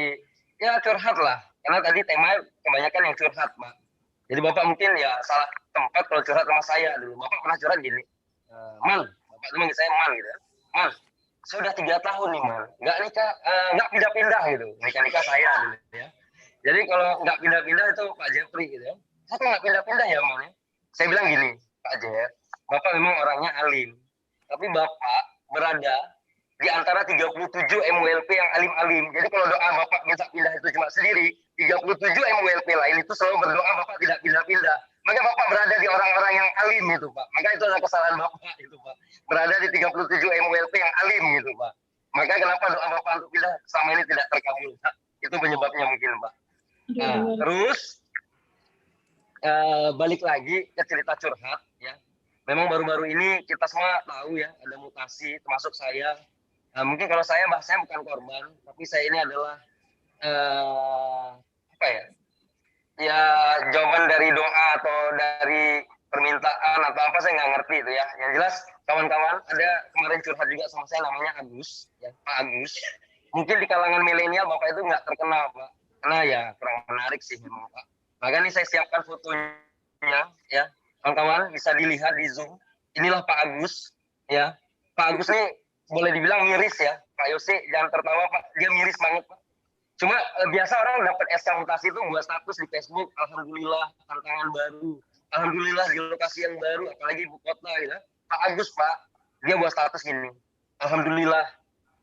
ya curhat lah. Karena tadi tema kebanyakan yang curhat Pak. Jadi Bapak mungkin ya salah tempat kalau curhat sama saya dulu. Bapak pernah curhat gini, Man, Bapak itu manggil saya Man gitu ya. Man, sudah 3 tahun nih Man, nggak nikah, nggak pindah-pindah gitu. Nikah saya dulu ya. Jadi kalau nggak pindah-pindah itu Pak Jeffrey gitu ya. Saya nggak pindah-pindah ya Man ya. Saya bilang gini, Pak Jeff, Bapak memang orangnya alim. Tapi Bapak berada di antara 37 MWLP yang alim-alim. Jadi kalau doa Bapak minta pindah itu cuma sendiri, 37 MWLP lain itu selalu berdoa Bapak tidak pindah-pindah. Maka Bapak berada di orang-orang yang alim itu Pak. Maka itu adalah kesalahan Bapak itu Pak. Berada di 37 MWLP yang alim gitu Pak. Maka kenapa doa Bapak untuk pindah selama ini tidak terkabul Pak. Itu penyebabnya mungkin Pak. Nah, terus balik lagi ke cerita curhat ya. Memang baru-baru ini kita semua tahu ya ada mutasi termasuk saya. Mungkin kalau saya bahasanya bukan korban, tapi saya ini adalah apa ya? Ya jawaban dari doa atau dari permintaan atau apa saya nggak ngerti itu ya. Yang jelas kawan-kawan ada kemarin curhat juga sama saya namanya Agus, ya Pak Agus. Mungkin di kalangan milenial Bapak itu nggak terkenal Pak, karena ya kurang menarik sih memang Pak. Maka ini saya siapkan fotonya ya, kawan-kawan bisa dilihat di Zoom. Inilah Pak Agus ya. Pak Agus ini boleh dibilang miris ya, Pak Yosi jangan tertawa Pak, dia miris banget Pak. Cuma biasa orang dapat SK mutasi itu buat status di Facebook, alhamdulillah tantangan baru, alhamdulillah di lokasi yang baru, apalagi ibu kota gitu. Pak Agus Pak, dia buat status gini, alhamdulillah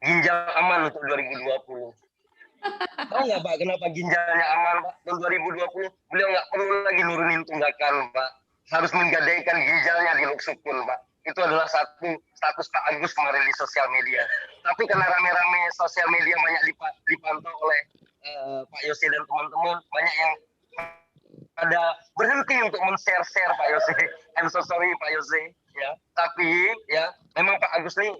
ginjal aman untuk 2020. Tahu nggak Pak kenapa ginjalnya aman Pak? Tahun 2020 beliau nggak perlu lagi nurunin tunggakan Pak. Harus menggadaikan ginjalnya di Luxukun Pak. Itu adalah satu status Pak Agus kemarin di sosial media. Tapi karena rame-rame sosial media banyak dipantau oleh Pak Yose dan teman-teman, banyak yang pada berhenti untuk men-share Pak Yose. I'm so sorry Pak Yose. Ya, tapi ya memang Pak Agus ini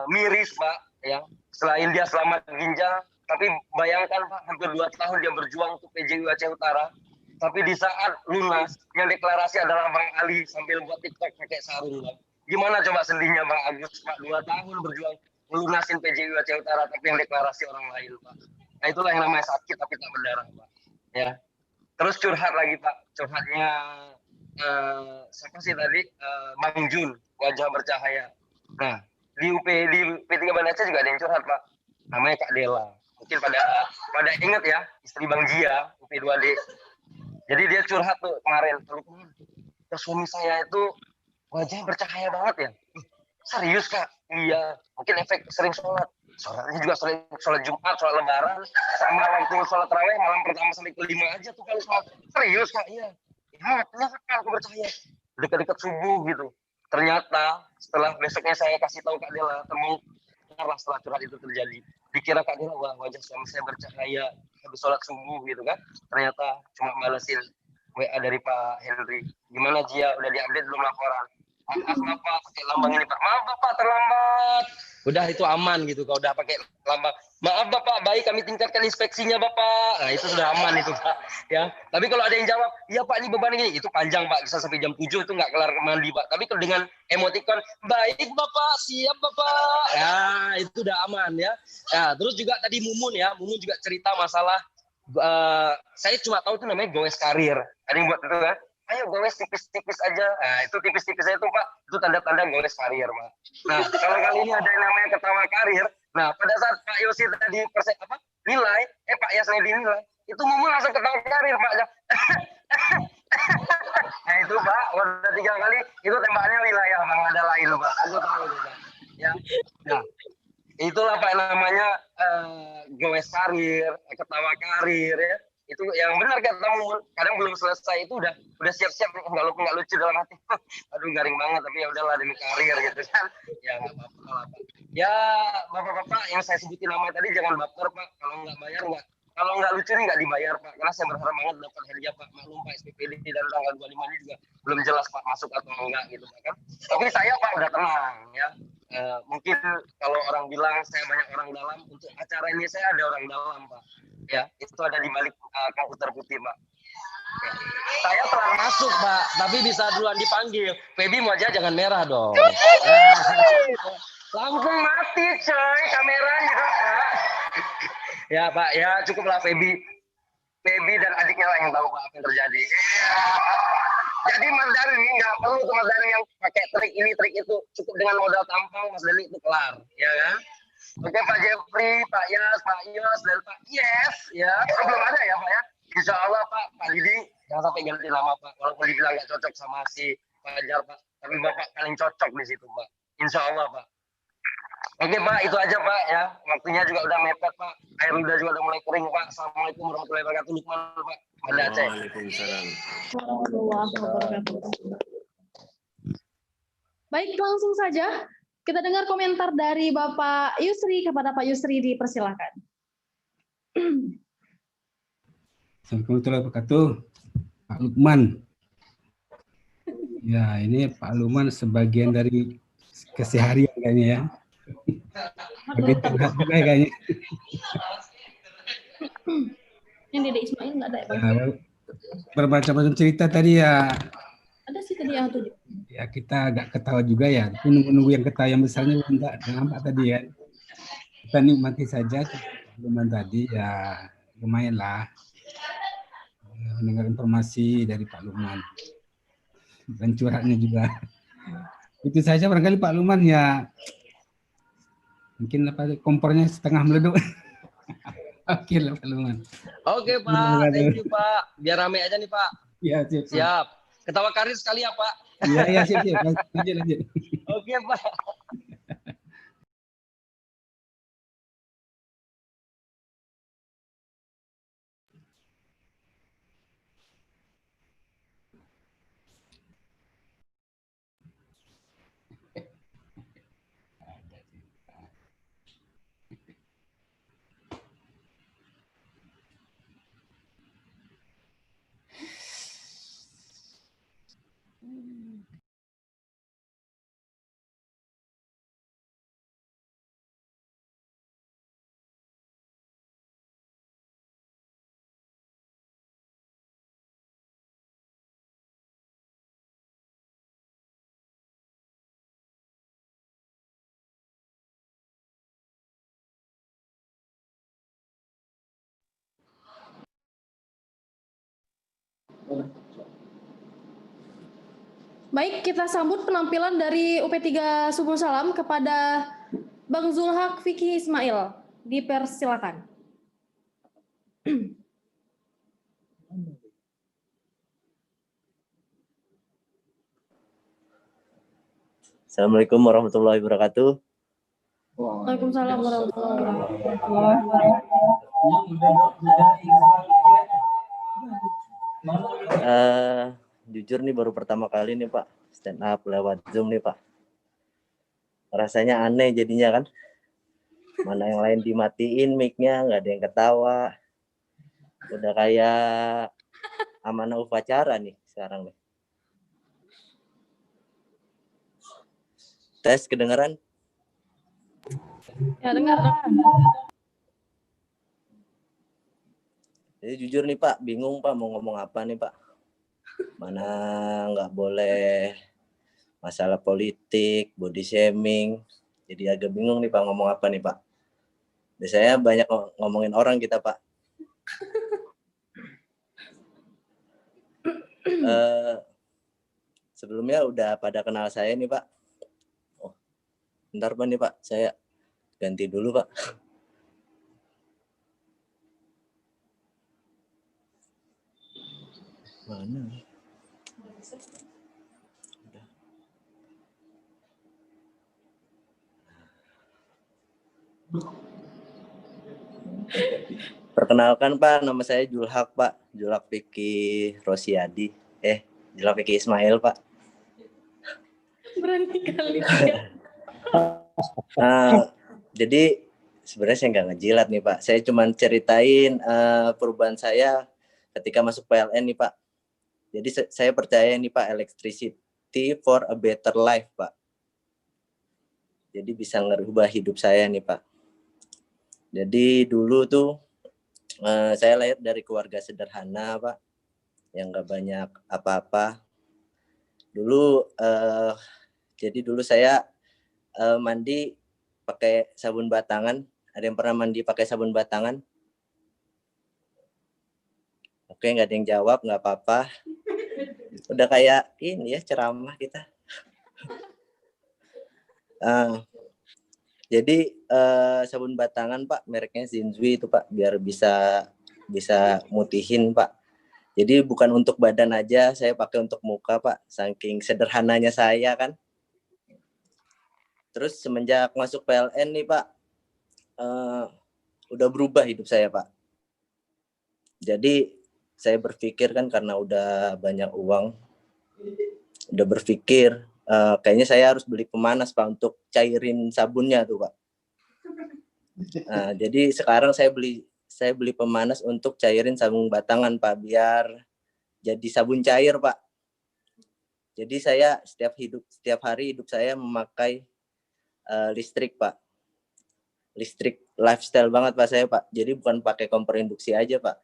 miris Pak. Ya, selain dia selamat ginjal, tapi bayangkan Pak, hampir 2 tahun dia berjuang untuk PJU Aceh Utara. Tapi di saat lunas, yang deklarasi adalah Bang Ali sambil buat TikTok pakai sarung Pak. Gimana coba sedihnya Bang Agus Pak, 2 tahun berjuang melunasin PJU Aceh Utara, tapi yang deklarasi orang lain Pak. Nah itulah yang namanya sakit tapi tak berdarah Pak. Ya. Terus curhat lagi Pak, curhatnya siapa sih tadi? Bang Jun, wajah bercahaya. Nah di P3 Banda Aceh juga ada yang curhat Pak, namanya Kak Dela. Mungkin pada ingat ya, istri Bang Jia, UP2D. Jadi dia curhat tuh kemarin, suami saya itu wajah bercahaya banget ya. Serius Kak? Iya, mungkin efek sering sholat. Sholatnya juga sholat Jumat, sholat Lebaran, sama waktu sholat tarawih malam pertama sampai kelima aja tuh kalau sholat. Serius Kak? Iya. Ya, ternyata Kak, aku percaya. Dekat-dekat subuh gitu. Ternyata setelah besoknya saya kasih tahu Kak Dela, terbongkarlah setelah curhat itu terjadi. Dikira Kak Dela, wah wajah suami saya bercahaya habis sholat subuh gitu kan. Ternyata cuma balesin WA dari Pak Henry. Gimana Jia, udah diupdate belum laporan? Maaf Bapak, pakai lambang ini Pak. Maaf Bapak, terlambat. Udah itu aman gitu kalau udah pakai lambang. Maaf Bapak, baik kami tingkatkan inspeksinya Bapak. Nah itu sudah aman itu Pak. Ya. Tapi kalau ada yang jawab, iya Pak ini beban ini, itu panjang Pak, bisa sampai jam 7 itu nggak kelar mandi Pak. Tapi kalau dengan emotikon, baik Bapak, siap Bapak. Ya itu udah aman ya. Ya terus juga tadi Mumun ya, Mumun juga cerita masalah. Saya cuma tahu itu namanya gowes karir. Ada yang buat itu kan? Ayo gowes tipis-tipis aja. Nah itu tipis-tipis aja itu Pak, itu tanda-tanda gowes karir Pak. Nah kalau kali ini ada yang namanya ketawa karir. Nah pada saat Pak Yosi tadi nilai, Pak Yasnedi nilai, itu Mumun langsung ketawa karir Pak. Nah itu Pak, udah 3 kali, itu tembaknya wilayah Bang, ada lain Pak. Aku tahu itu Pak. Ya. Nah itulah Pak namanya gowes karir, ketawa karir ya. Itu yang benar kata Mumun, kadang belum selesai itu udah siap-siap nggak lucu dalam hati. Aduh garing banget, tapi ya udahlah demi karir gitu kan. Ya nggak apa-apa lah Pak. Ya bapak-bapak yang saya sebutin nama tadi jangan baper Pak, kalau nggak bayar kalau nggak lucu nih nggak dibayar Pak, karena saya berharap banget dapat hadiah Pak. Maklum Pak, SPPD dan tanggal 25 ini juga belum jelas Pak masuk atau enggak gitu Pak kan. Tapi saya Pak udah tenang ya. Mungkin kalau orang bilang saya banyak orang dalam, untuk acara ini saya ada orang dalam Pak. Ya, itu ada di balik komputer putih Pak. Ya. Saya telah masuk Pak, tapi bisa duluan dipanggil. Feby wajah jangan merah dong. Langsung mati coy kameranya Pak. Ya Pak, ya cukuplah Feby dan adiknya lah yang tahu Pak apa yang terjadi. Jadi Mas Dhani ini nggak perlu tuh Mas Dhani yang pakai trik ini trik itu, cukup dengan modal tampang Mas Dhani itu kelar, ya kan? Oke Pak Jeffrey, Pak Yas, Pak Yos, dan Pak Yes, ya belum ada ya Pak ya. Insya Allah Pak Didi jangan sampai ganti nama Pak, walaupun dibilang nggak cocok sama si Fajar Pak, tapi Bapak paling cocok di situ Pak. Insya Allah Pak. Oke Pak, itu aja Pak ya. Waktunya juga udah mepet Pak. Air udah juga udah mulai kering Pak. Assalamualaikum warahmatullahi wabarakatuh. Lukman Pak. Banda Aceh. Waalaikumsalam. Warahmatullahi wabarakatuh. Baik, langsung saja kita dengar komentar dari Bapak Yusri kepada Pak Yusri, dipersilakan. Assalamualaikum warahmatullahi wabarakatuh. Pak Lukman. Ya, ini Pak Lukman sebagian dari keseharian kayaknya ya. Bagian curhat juga kayaknya. Yang Dede Ismail nggak ada ya Pak? Bermacam-macam cerita tadi ya. Ada sih tadi yang tujuh. Ya kita agak ketawa juga ya. Tapi nunggu yang ketawa yang besarnya enggak nampak tadi ya. Kita nikmati saja teman tadi ya, lumayan lah. Mendengar informasi dari Pak Lukman. Dan curhatnya juga. Itu saja barangkali Pak Lukman ya. Mungkin apa kompornya setengah meleduk. Oke lah Pak Lukman. Oke Pak, thank you Pak. Biar rame aja nih Pak. Iya siap. Siap. Ketawa karir sekali ya Pak. Iya siap. Lanjut. Oke Pak. Baik, kita sambut penampilan dari UP3 Subul Salam kepada Bang Zulhak Vicky Ismail. Dipersilakan. Assalamualaikum warahmatullahi wabarakatuh. Waalaikumsalam warahmatullahi wabarakatuh. Jujur nih baru pertama kali nih Pak stand up lewat Zoom nih Pak. Rasanya aneh jadinya kan. Mana yang lain dimatiin mic-nya, nggak ada yang ketawa. Udah kayak amanah upacara nih sekarang nih. Tes kedengaran? Ya, dengar. Jadi jujur nih Pak, bingung Pak mau ngomong apa nih Pak. Mana nggak boleh masalah politik, body shaming. Jadi agak bingung nih Pak ngomong apa nih Pak. Biasanya banyak ngomongin orang kita Pak. Sebelumnya udah pada kenal saya nih Pak. Oh, bentar Pak nih Pak, saya ganti dulu Pak. Mana? Perkenalkan Pak, nama saya Zulhak Pak, Zulhak Vicky Rosiadi. Zulhak Vicky Ismail Pak. Berani kali. Jadi sebenarnya saya nggak ngejilat nih Pak. Saya cuma ceritain perubahan saya ketika masuk PLN nih Pak. Jadi saya percaya nih Pak, electricity for a better life Pak. Jadi bisa ngerubah hidup saya nih Pak. Jadi dulu tuh saya lahir dari keluarga sederhana Pak, yang nggak banyak apa-apa. Jadi dulu saya mandi pakai sabun batangan. Ada yang pernah mandi pakai sabun batangan? Oke, nggak ada yang jawab, nggak apa-apa. Udah kayak ini ya ceramah kita. Jadi sabun batangan Pak, mereknya Zinzui itu Pak, biar bisa mutihin Pak. Jadi bukan untuk badan aja, saya pakai untuk muka Pak, saking sederhananya saya kan. Terus semenjak masuk PLN nih Pak, udah berubah hidup saya Pak. Jadi saya berpikir kan karena udah banyak uang, udah berpikir kayaknya saya harus beli pemanas Pak untuk cairin sabunnya tuh Pak. Jadi sekarang saya beli pemanas untuk cairin sabun batangan Pak, biar jadi sabun cair Pak. Jadi saya setiap hari hidup saya memakai listrik Pak. Listrik lifestyle banget Pak saya Pak. Jadi bukan pakai kompor induksi aja Pak.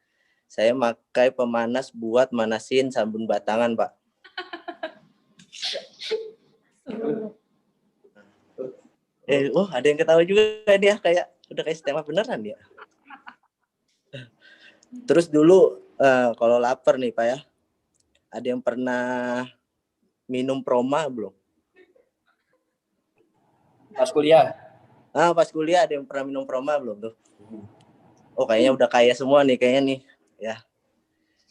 Saya pakai pemanas buat manasin sabun batangan Pak. Ada yang ketawa juga dia, kayak udah kayak stand up beneran ya. Terus dulu kalau lapar nih Pak ya, ada yang pernah minum Proma belum? Pas kuliah. Pas kuliah ada yang pernah minum Proma belum tuh? Oh kayaknya udah kaya semua nih kayaknya nih ya.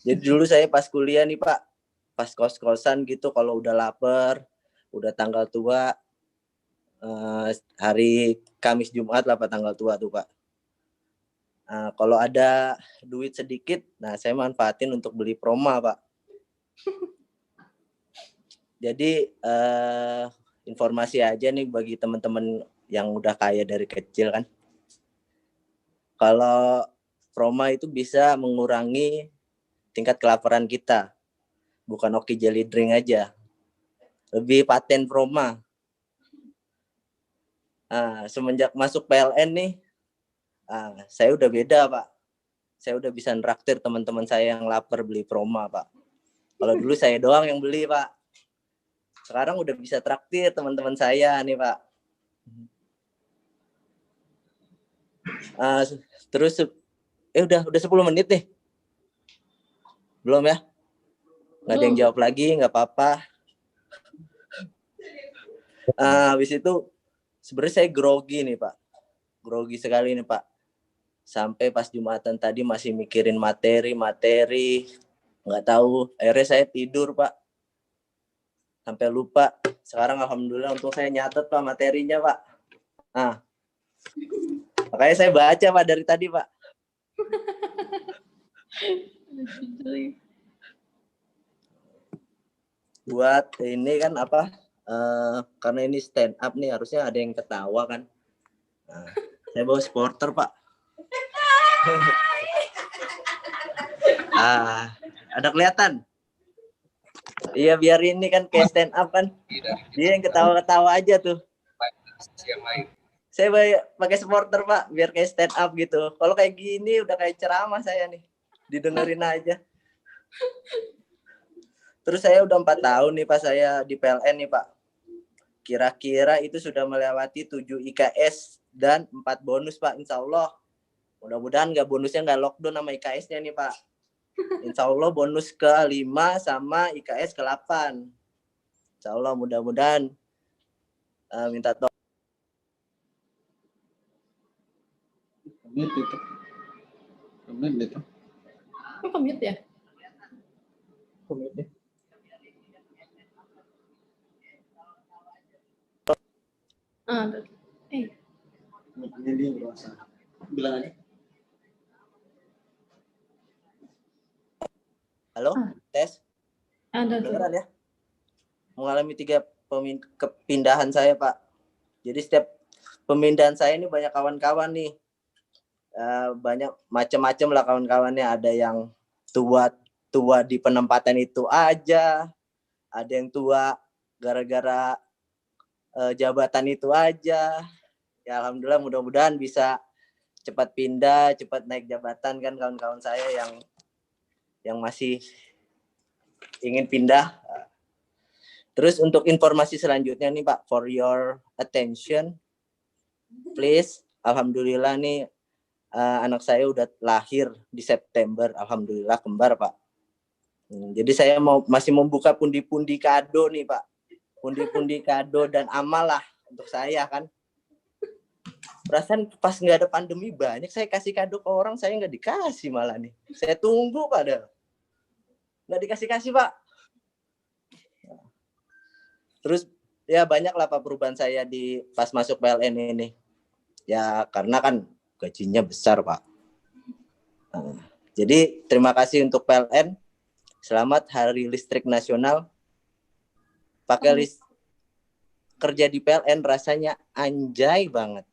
Jadi dulu saya pas kuliah nih Pak, pas kos-kosan gitu, kalau udah lapar, udah tanggal tua, hari Kamis Jumat lah Pak, tanggal tua tuh Pak. Kalau ada duit sedikit, nah saya manfaatin untuk beli Proma Pak. Jadi informasi aja nih bagi teman-teman yang udah kaya dari kecil kan. Kalau Proma itu bisa mengurangi tingkat kelaparan kita. Bukan Oki Jelly Drink aja. Lebih paten Proma. Semenjak masuk PLN nih, saya udah beda Pak. Saya udah bisa nraktir teman-teman saya yang lapar beli Proma Pak. Kalau dulu saya doang yang beli Pak. Sekarang udah bisa traktir teman-teman saya nih Pak. Terus udah 10 menit nih. Belum ya? Nggak ada yang jawab lagi, nggak apa-apa. Habis itu sebenarnya saya grogi nih Pak. Grogi sekali nih Pak. Sampai pas Jumatan tadi masih mikirin materi, nggak tahu. Akhirnya saya tidur Pak. Sampai lupa. Sekarang alhamdulillah untuk saya nyatet Pak materinya Pak. Nah, makanya saya baca Pak dari tadi Pak. Buat ini kan apa? Karena ini stand up nih harusnya ada yang ketawa kan. Nah, saya bawa supporter Pak. Ada kelihatan? Iya biar ini kan kayak stand up kan. Dia yang ketawa-ketawa aja tuh. Saya pakai supporter Pak biar kayak stand up gitu. Kalau kayak gini udah kayak ceramah saya nih. Didengerin aja. Terus saya udah 4 tahun nih Pak saya di PLN nih Pak. Kira-kira itu sudah melewati 7 IKS dan 4 bonus Pak, insya Allah. Mudah-mudahan bonusnya nggak lockdown sama IKS-nya nih Pak. Insya Allah bonus ke 5 sama IKS ke 8. Insya Allah mudah-mudahan minta tolong. Kok komit ya? Komit ya. Dia berasa. Bilang aja. Halo, tes. Dengeran ya? Mengalami 3 kepindahan saya Pak. Jadi setiap pemindahan saya ini banyak kawan-kawan nih. Banyak macam-macam lah kawan-kawannya. Ada yang tua di penempatan itu aja. Ada yang tua gara-gara jabatan itu aja. Ya alhamdulillah mudah-mudahan bisa cepat pindah, cepat naik jabatan kan kawan-kawan saya yang masih ingin pindah. Terus untuk informasi selanjutnya nih Pak, for your attention, please. Alhamdulillah nih anak saya udah lahir di September, alhamdulillah kembar Pak. Jadi saya masih membuka pundi-pundi kado nih Pak, pundi-pundi kado dan amal lah untuk saya kan. Perasaan pas nggak ada pandemi banyak saya kasih kado ke orang, saya nggak dikasih malah nih. Saya tunggu padahal nggak dikasih Pak. Terus ya banyak lah Pak perubahan saya di pas masuk PLN ini. Ya karena kan gajinya besar Pak. Jadi terima kasih untuk PLN. Selamat Hari Listrik Nasional. Pakai kerja di PLN rasanya anjay banget.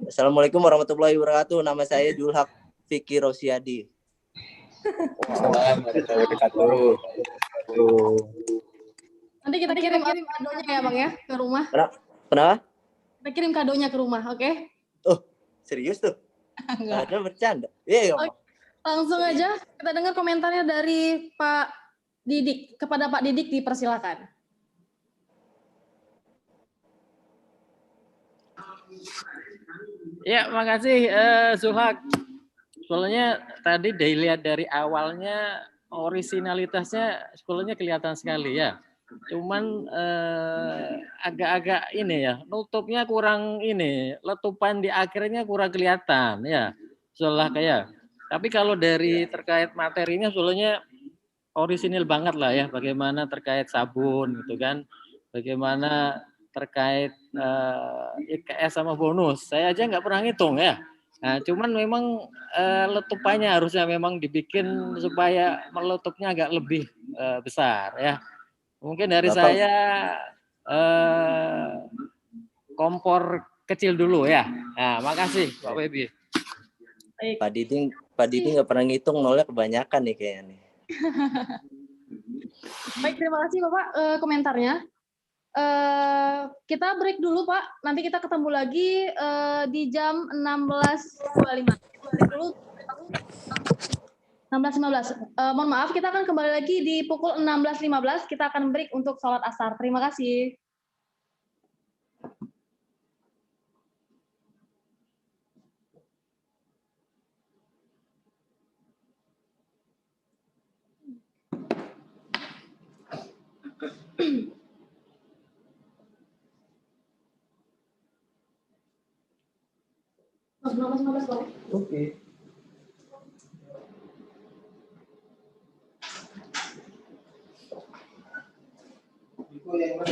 Assalamualaikum warahmatullahi wabarakatuh. Nama saya Julhak Fikri Rosiadi. Nanti kita kirim kadonya ya Bang ya ke rumah. Kenapa? Kita kirim kadonya ke rumah, oke? Oh, serius tuh? Ada bercanda. Iya, okay. Langsung aja kita dengar komentarnya dari Pak Didik. Kepada Pak Didik dipersilakan. Ya, makasih Suhak. Soalnya tadi dilihat dari awalnya orisinalitasnya sebetulnya kelihatan sekali ya. Cuman agak-agak ini ya, nutupnya kurang ini, letupan di akhirnya kurang kelihatan ya. Soalnya kayak. Tapi kalau dari terkait materinya sebetulnya orisinil banget lah ya. Bagaimana terkait sabun gitu kan. Bagaimana terkait IKS sama bonus. Saya aja nggak pernah ngitung ya. Nah, cuman memang letupannya harusnya memang dibikin supaya meletupnya agak lebih besar ya. Mungkin dari Bapak, saya kompor kecil dulu ya. Nah, makasih Pak Webi. Pak Didi nggak pernah ngitung, nolnya kebanyakan nih kayaknya nih. Baik, terima kasih Bapak komentarnya. Kita break dulu Pak, nanti kita ketemu lagi di jam 16.25. Break dulu 16.15. Mohon maaf, kita akan kembali lagi di pukul 16.15. Kita akan break untuk sholat asar. Terima kasih. Oke. Itu yang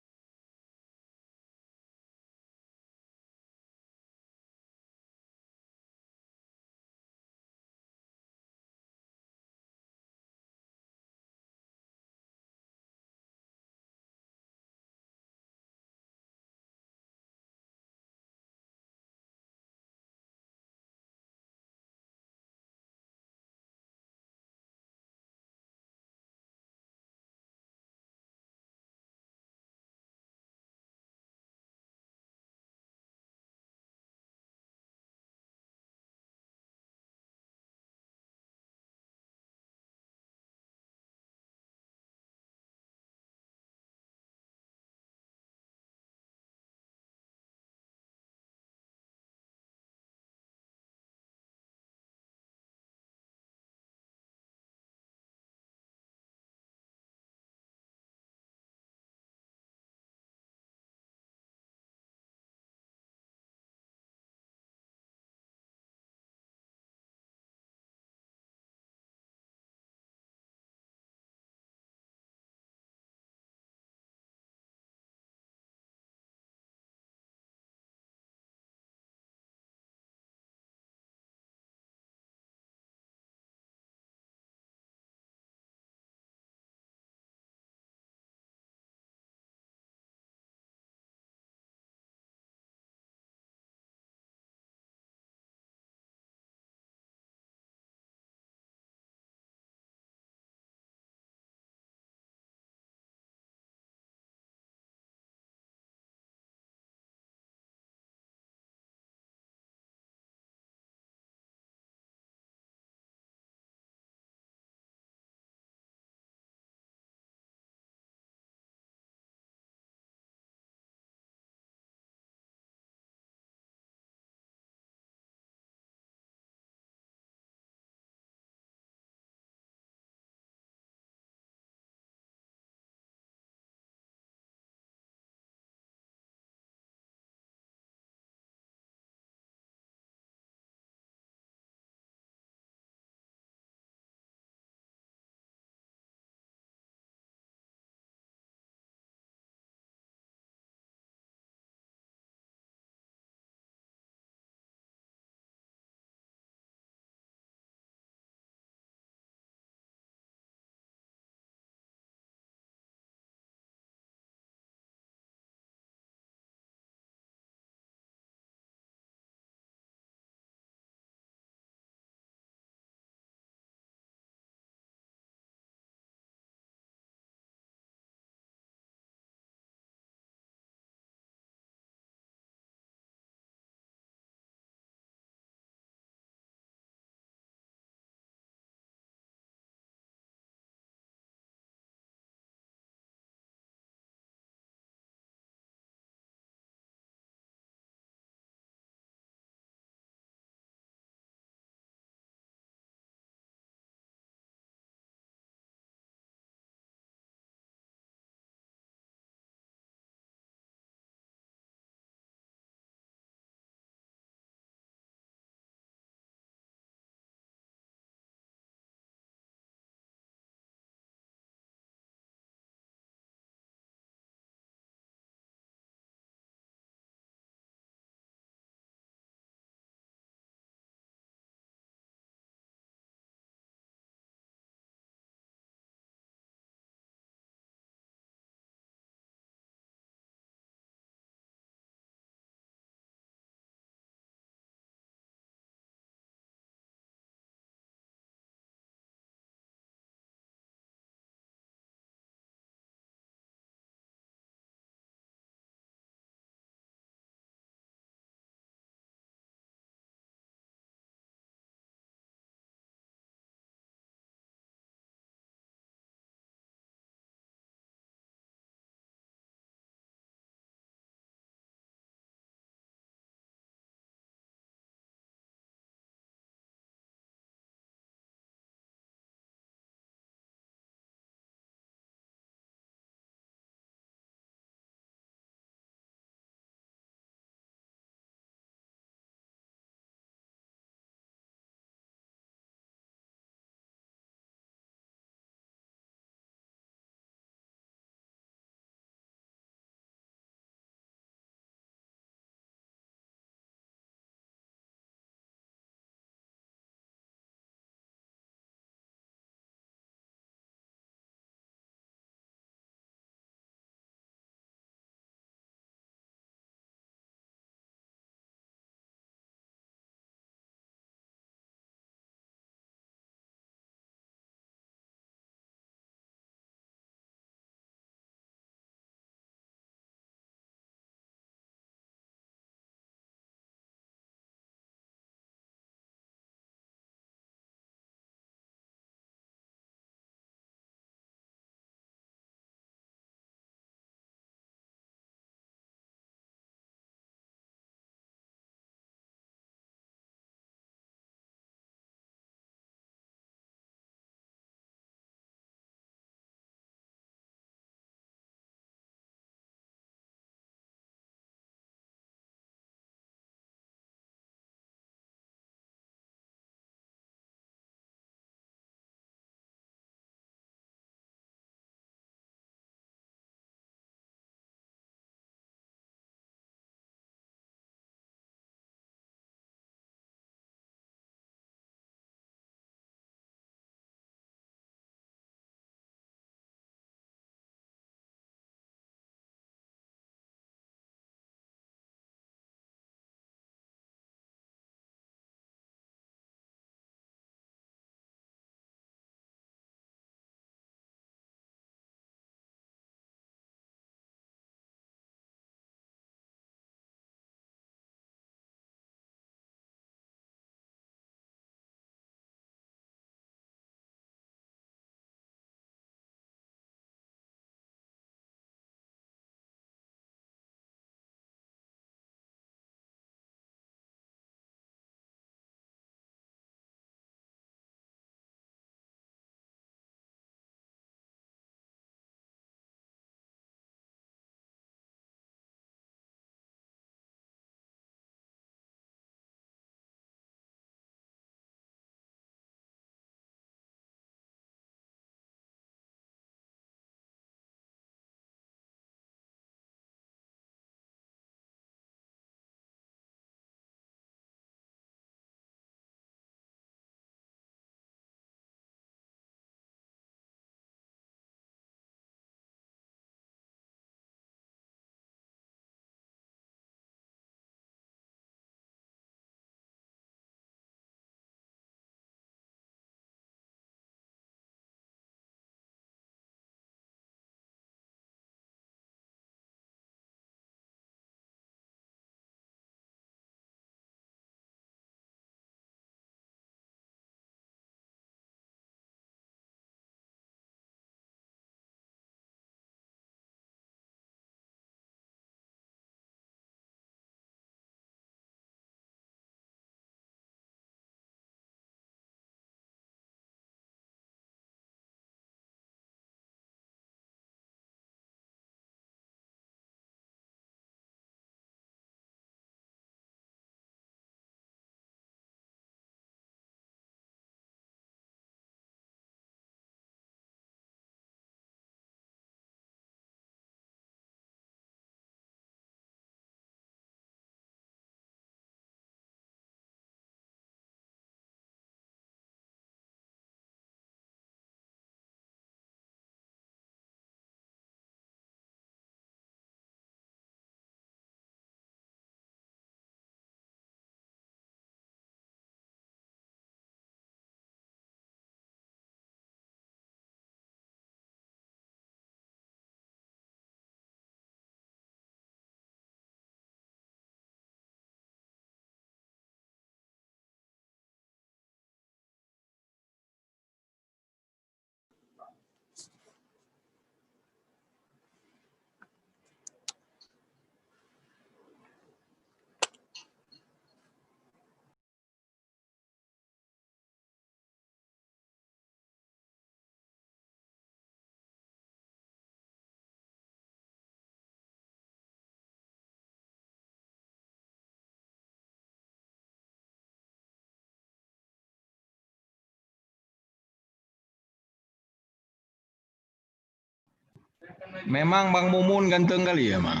Memang Bang Mumun ganteng kali ya, Bang.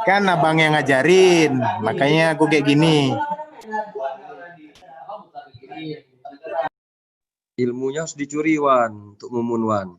Kan abang yang ngajarin, makanya aku kayak gini. Ilmunya harus dicuri, Wan, untuk Mumun, Wan.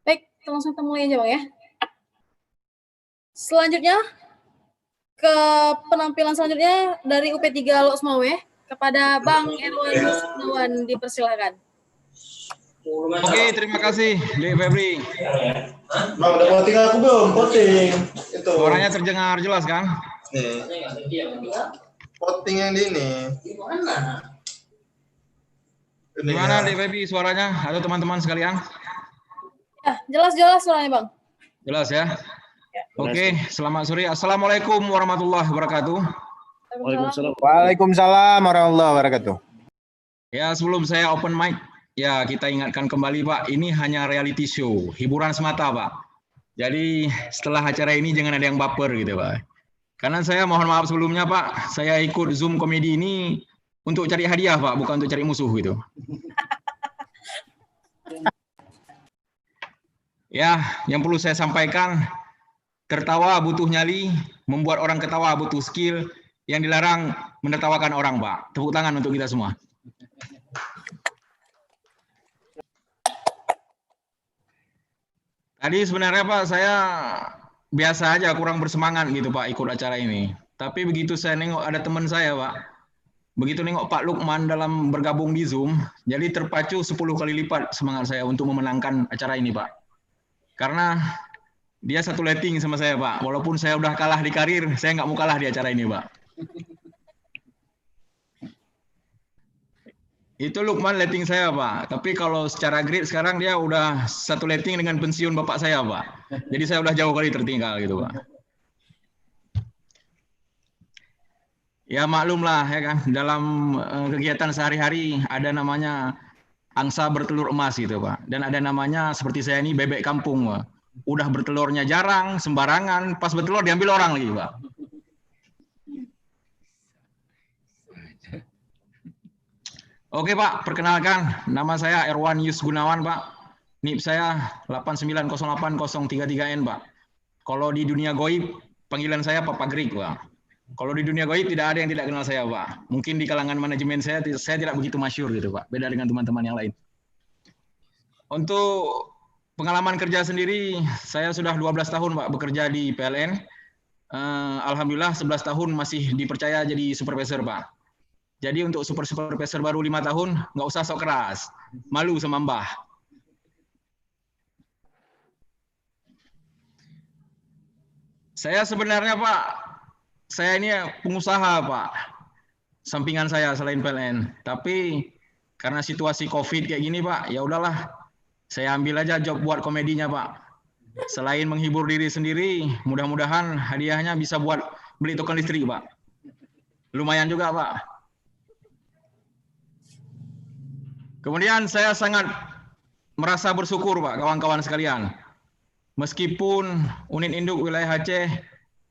Baik, kita langsung kita mulai aja Bang ya. Selanjutnya ke penampilan selanjutnya dari UP3 Loksmawe kepada Bang Erwan Yusnawan, dipersilakan. Oke, terima kasih Dek Febri. Bang, udah voting aku belum? Voting. Itu. Suaranya terdengar jelas kan? Nih. Voting yang di ini. Gimana Dek Febri suaranya? Halo teman-teman sekalian. Ya, jelas-jelas suaranya Bang. Jelas ya? Oke, selamat sore. Assalamualaikum warahmatullahi wabarakatuh. Waalaikumsalam warahmatullahi wabarakatuh. Ya, sebelum saya open mic, ya kita ingatkan kembali Pak, ini hanya reality show, hiburan semata Pak. Jadi setelah acara ini jangan ada yang baper gitu Pak. Karena saya mohon maaf sebelumnya Pak, saya ikut Zoom komedi ini untuk cari hadiah Pak, bukan untuk cari musuh gitu. Ya, yang perlu saya sampaikan, tertawa butuh nyali, membuat orang ketawa butuh skill, yang dilarang menertawakan orang Pak. Tepuk tangan untuk kita semua. Tadi sebenarnya Pak, saya biasa aja kurang bersemangat gitu Pak ikut acara ini. Tapi begitu saya nengok ada teman saya Pak, begitu nengok Pak Lukman dalam bergabung di Zoom, jadi terpacu 10 kali lipat semangat saya untuk memenangkan acara ini Pak. Karena dia satu letting sama saya Pak, walaupun saya udah kalah di karir, saya nggak mau kalah di acara ini Pak. Itu Lukman letting saya Pak, tapi kalau secara grade sekarang dia udah satu letting dengan pensiun bapak saya Pak. Jadi saya udah jauh kali tertinggal gitu Pak. Ya maklum lah ya kan, dalam kegiatan sehari-hari ada namanya angsa bertelur emas gitu Pak. Dan ada namanya seperti saya ini bebek kampung Pak. Udah bertelurnya jarang, sembarangan, pas bertelur diambil orang lagi Pak. Oke Pak, perkenalkan nama saya Erwan Yus Gunawan Pak. NIP saya 8908033N Pak. Kalau di dunia goib panggilan saya Papa Grig Pak. Kalau di dunia goib tidak ada yang tidak kenal saya Pak. Mungkin di kalangan manajemen saya tidak begitu masyhur gitu Pak. Beda dengan teman-teman yang lain. Untuk pengalaman kerja sendiri, saya sudah 12 tahun Pak bekerja di PLN. Alhamdulillah 11 tahun masih dipercaya jadi supervisor Pak. Jadi untuk supervisor baru 5 tahun, nggak usah sok keras. Malu sama Mbah. Saya sebenarnya Pak, saya ini pengusaha Pak. Sampingan saya selain PLN. Tapi karena situasi COVID kayak gini Pak, ya udahlah. Saya ambil aja job buat komedinya Pak. Selain menghibur diri sendiri, mudah-mudahan hadiahnya bisa buat beli token listrik Pak. Lumayan juga Pak. Kemudian saya sangat merasa bersyukur Pak, kawan-kawan sekalian. Meskipun unit induk wilayah Aceh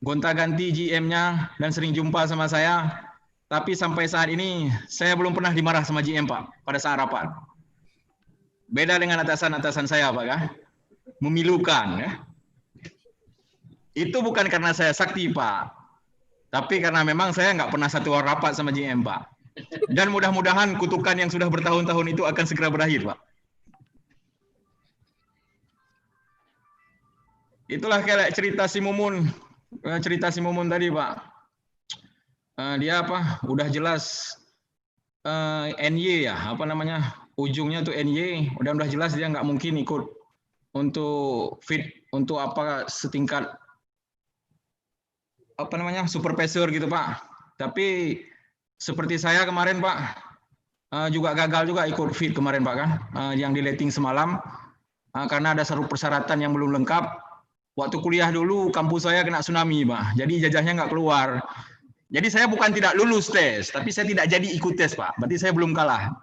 gonta-ganti GM-nya dan sering jumpa sama saya, tapi sampai saat ini saya belum pernah dimarah sama GM Pak pada saat rapat. Beda dengan atasan-atasan saya Pak ya. Memilukan ya. Itu bukan karena saya sakti Pak, tapi karena memang saya nggak pernah satu rapat sama GM Pak. Dan mudah-mudahan kutukan yang sudah bertahun-tahun itu akan segera berakhir Pak. Itulah kayak cerita si Mumun tadi Pak. Dia apa? Udah jelas NY ya, apa namanya? Ujungnya tuh NY, udah jelas dia nggak mungkin ikut untuk fit untuk apa setingkat apa namanya supervisor gitu Pak. Tapi seperti saya kemarin Pak juga gagal juga ikut fit kemarin Pak kan, yang di letting semalam karena ada persyaratan yang belum lengkap. Waktu kuliah dulu kampus saya kena tsunami Pak, jadi ijazahnya nggak keluar. Jadi saya bukan tidak lulus tes, tapi saya tidak jadi ikut tes Pak. Berarti saya belum kalah.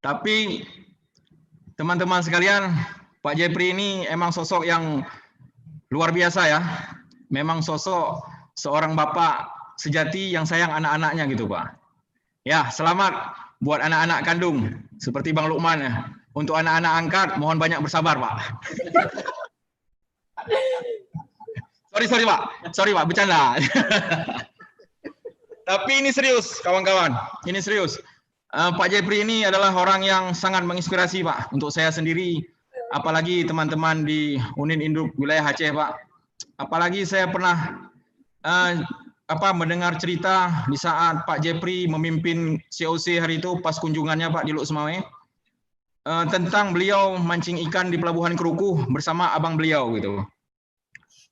Tapi teman-teman sekalian, Pak Jepri ini emang sosok yang luar biasa ya. Memang sosok seorang bapak sejati yang sayang anak-anaknya gitu Pak. Ya, selamat buat anak-anak kandung seperti Bang Lukman ya. Untuk anak-anak angkat mohon banyak bersabar Pak. Sorry Pak, bercanda. Tapi ini serius kawan-kawan, ini serius. Pak Jepri ini adalah orang yang sangat menginspirasi, Pak, untuk saya sendiri, apalagi teman-teman di Unit Induk Wilayah Aceh, Pak. Apalagi saya pernah mendengar cerita di saat Pak Jepri memimpin COC hari itu pas kunjungannya Pak di Luk Semawe, tentang beliau mancing ikan di Pelabuhan Kerukuh bersama abang beliau gitu.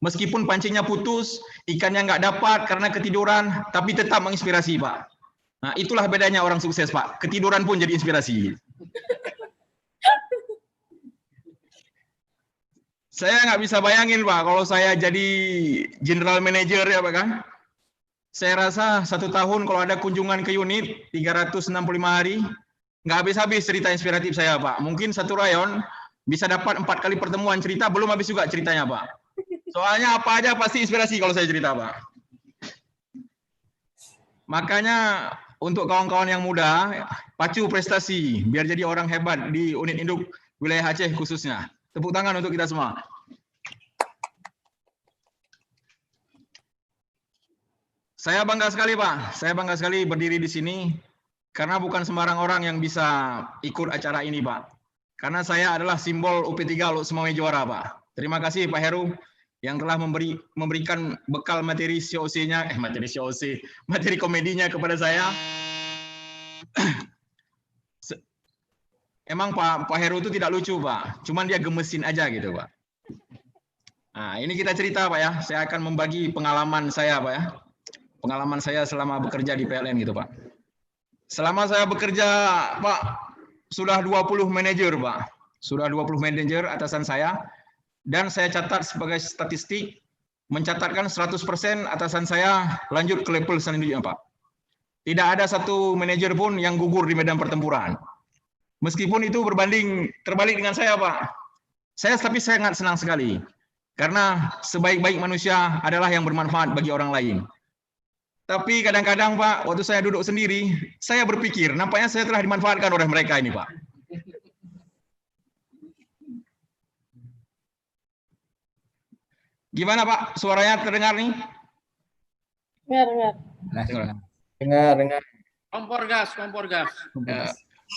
Meskipun pancingnya putus, ikannya nggak dapat karena ketiduran, tapi tetap menginspirasi, Pak. Nah, itulah bedanya orang sukses, Pak. Ketiduran pun jadi inspirasi. Saya nggak bisa bayangin, Pak, kalau saya jadi general manager ya, Pak, kan? Saya rasa 1 tahun kalau ada kunjungan ke unit 365 hari, nggak habis-habis cerita inspiratif saya, Pak. Mungkin satu rayon bisa dapat 4 kali pertemuan cerita, belum habis juga ceritanya, Pak. Soalnya apa aja pasti inspirasi kalau saya cerita, Pak. Makanya untuk kawan-kawan yang muda, pacu prestasi, biar jadi orang hebat di Unit Induk Wilayah Aceh khususnya. Tepuk tangan untuk kita semua. Saya bangga sekali, Pak. Saya bangga sekali berdiri di sini, karena bukan sembarang orang yang bisa ikut acara ini, Pak. Karena saya adalah simbol UP3 Luk Semawe juara, Pak. Terima kasih, Pak Heru, yang telah memberikan bekal materi COC-nya, materi komedinya kepada saya. Emang Pak Heru itu tidak lucu, Pak. Cuman dia gemesin aja gitu, Pak. Nah, ini kita cerita, Pak ya. Saya akan membagi pengalaman saya, Pak ya. Pengalaman saya selama bekerja di PLN gitu, Pak. Selama saya bekerja, Pak, sudah 20 manajer, Pak. Sudah 20 manajer atasan saya. Dan saya catat sebagai statistik, mencatatkan 100% atasan saya lanjut ke level selanjutnya, Pak. Tidak ada satu manajer pun yang gugur di medan pertempuran. Meskipun itu terbalik dengan saya, Pak. Tapi saya sangat senang sekali. Karena sebaik-baik manusia adalah yang bermanfaat bagi orang lain. Tapi kadang-kadang, Pak, waktu saya duduk sendiri, saya berpikir, nampaknya saya telah dimanfaatkan oleh mereka ini, Pak. Gimana, Pak? Suaranya terdengar nih? Dengar. Kompor gas.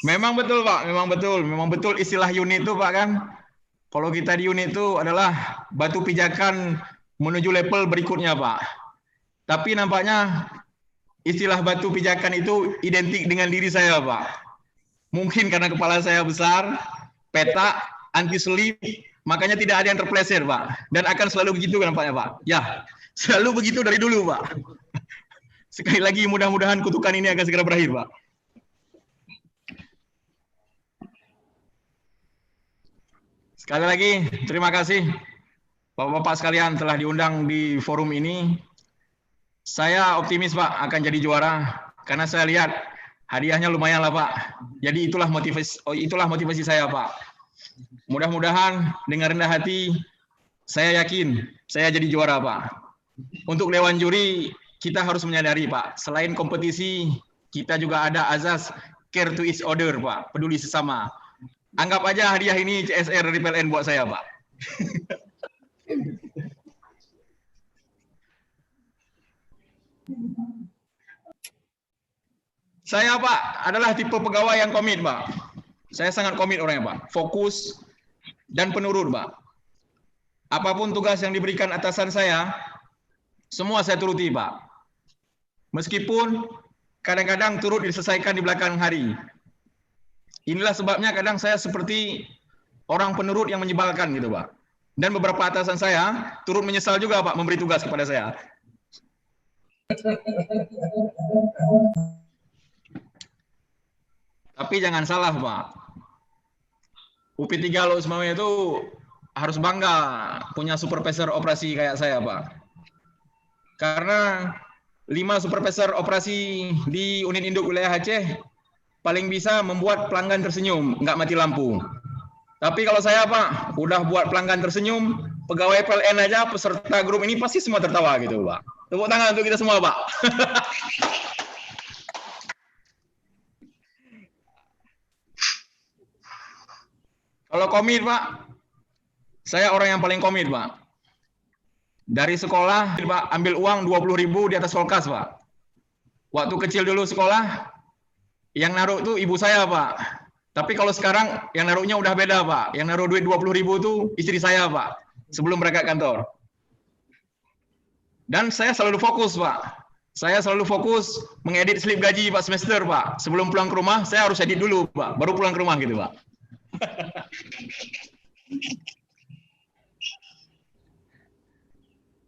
Memang betul, Pak. Memang betul istilah unit itu, Pak, kan. Kalau kita di unit itu adalah batu pijakan menuju level berikutnya, Pak. Tapi nampaknya istilah batu pijakan itu identik dengan diri saya, Pak. Mungkin karena kepala saya besar, petak, anti selip, makanya tidak ada yang terpleset, Pak. Dan akan selalu begitu nampaknya, Pak. Ya, selalu begitu dari dulu, Pak. Sekali lagi mudah-mudahan kutukan ini akan segera berakhir, Pak. Sekali lagi, terima kasih Bapak-Bapak sekalian telah diundang di forum ini. Saya optimis, Pak, akan jadi juara. Karena saya lihat hadiahnya lumayan lah, Pak. Jadi itulah motivasi saya, Pak. Mudah-mudahan dengan rendah hati, saya yakin saya jadi juara, Pak. Untuk Dewan Juri, kita harus menyadari, Pak, selain kompetisi, kita juga ada azas care to each other, Pak, peduli sesama. Anggap aja hadiah ini CSR dari PLN buat saya, Pak. Saya, Pak, adalah tipe pegawai yang komit, Pak. Saya sangat komit orangnya, Pak. Fokus dan penurut, Pak. Apapun tugas yang diberikan atasan saya, semua saya turuti, Pak. Meskipun kadang-kadang turut diselesaikan di belakang hari. Inilah sebabnya kadang saya seperti orang penurut yang menyebalkan gitu, Pak. Dan beberapa atasan saya turut menyesal juga, Pak, memberi tugas kepada saya. Tapi jangan salah, Pak. UP3 Luk Semawe itu harus bangga punya supervisor operasi kayak saya, Pak. Karena 5 supervisor operasi di unit induk wilayah Aceh paling bisa membuat pelanggan tersenyum, nggak mati lampu. Tapi kalau saya, Pak, udah buat pelanggan tersenyum, pegawai PLN aja, peserta grup ini pasti semua tertawa gitu, Pak. Tepuk tangan untuk kita semua, Pak. Kalau komit, Pak, saya orang yang paling komit, Pak. Dari sekolah, Pak, ambil uang 20.000 di atas kulkas, Pak. Waktu kecil dulu sekolah, Yang naruh tuh ibu saya, Pak. Tapi kalau sekarang yang naruhnya udah beda, Pak. Yang naruh duit 20.000 tuh istri saya, Pak. Sebelum berangkat kantor. Dan saya selalu fokus, Pak. Saya selalu fokus mengedit slip gaji Pak semester, Pak. Sebelum pulang ke rumah, saya harus edit dulu, Pak. Baru pulang ke rumah gitu, Pak.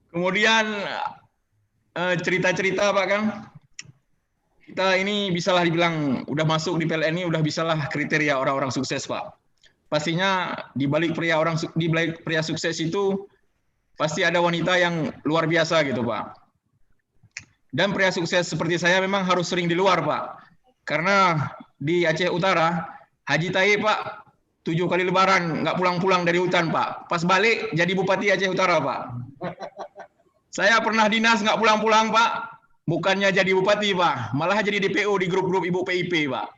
Kemudian cerita-cerita, Pak, kan. Kita ini bisalah dibilang udah masuk di PLN ini udah bisalah kriteria orang-orang sukses, Pak. Pastinya di balik pria sukses itu pasti ada wanita yang luar biasa gitu, Pak. Dan pria sukses seperti saya memang harus sering di luar, Pak. Karena di Aceh Utara, Haji Taib, Pak, 7 kali lebaran nggak pulang-pulang dari hutan, Pak. Pas balik jadi Bupati Aceh Utara, Pak. Saya pernah dinas nggak pulang-pulang, Pak. Bukannya jadi bupati, Pak, malah jadi DPO di grup-grup ibu PIP, Pak.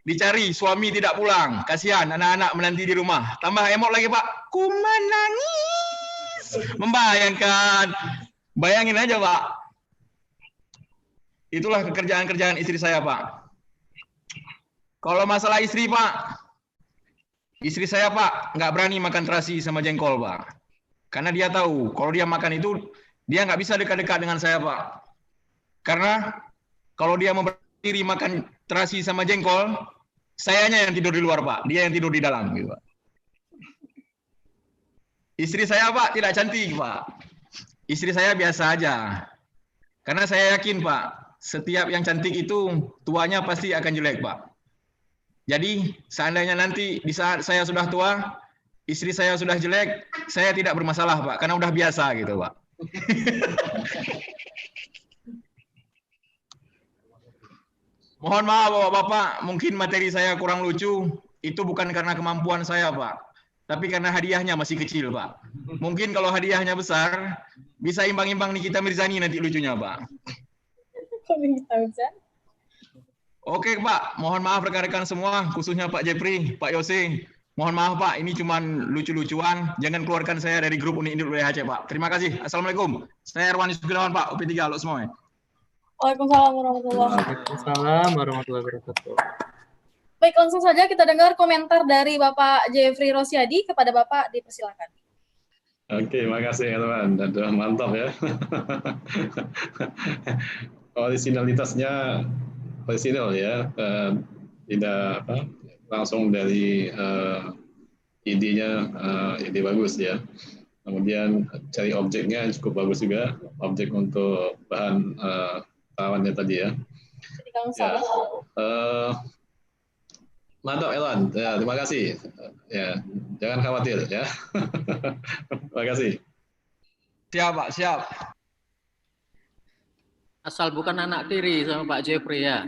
Dicari suami tidak pulang, kasihan anak-anak menanti di rumah. Tambah emot lagi, Pak. Ku menangis. Membayangkan. Bayangin aja, Pak. Itulah kerjaan-kerjaan istri saya, Pak. Kalau masalah istri, Pak, istri saya, Pak, nggak berani makan terasi sama jengkol, Pak. Karena dia tahu, kalau dia makan itu, dia nggak bisa dekat-dekat dengan saya, Pak. Karena kalau dia mau berdiri makan terasi sama jengkol, sayanya yang tidur di luar, Pak. Dia yang tidur di dalam, gitu, Pak. Istri saya, Pak, tidak cantik, Pak. Istri saya biasa aja. Karena saya yakin, Pak, setiap yang cantik itu tuanya pasti akan jelek, Pak. Jadi, seandainya nanti di saat saya sudah tua, istri saya sudah jelek, saya tidak bermasalah, Pak. Karena udah biasa, gitu, Pak. Mohon maaf Bapak-Bapak, mungkin materi saya kurang lucu, itu bukan karena kemampuan saya, Pak. Tapi karena hadiahnya masih kecil, Pak. Mungkin kalau hadiahnya besar, bisa imbang-imbang Nikita Mirzani nanti lucunya, Pak. Oke, Pak. Mohon maaf rekan-rekan semua, khususnya Pak Jepri, Pak Yose. Mohon maaf, Pak. Ini cuma lucu-lucuan. Jangan keluarkan saya dari grup Uni Induk Aceh, Pak. Terima kasih. Assalamualaikum. Saya Erwan Yusgunawan, Pak. UP3. Halo semua. Waalaikumsalam warahmatullahi wabarakatuh. Waalaikumsalam warahmatullahi wabarakatuh. Baik, langsung saja kita dengar komentar dari Bapak Jeffrey Rosyadi. Kepada Bapak, dipersilakan. Oke, makasih Erwan. Aduh, mantap ya. Originalitasnya original ya, tidak langsung dari idenya, ide bagus ya. Kemudian cari objeknya cukup bagus juga, objek untuk bahan tawannya tadi ya. Ya. Mantap Elwan, ya, terima kasih. Ya, jangan khawatir ya. Terima kasih. Siap, Pak, siap. Asal bukan anak tiri sama Pak Jeffrey ya.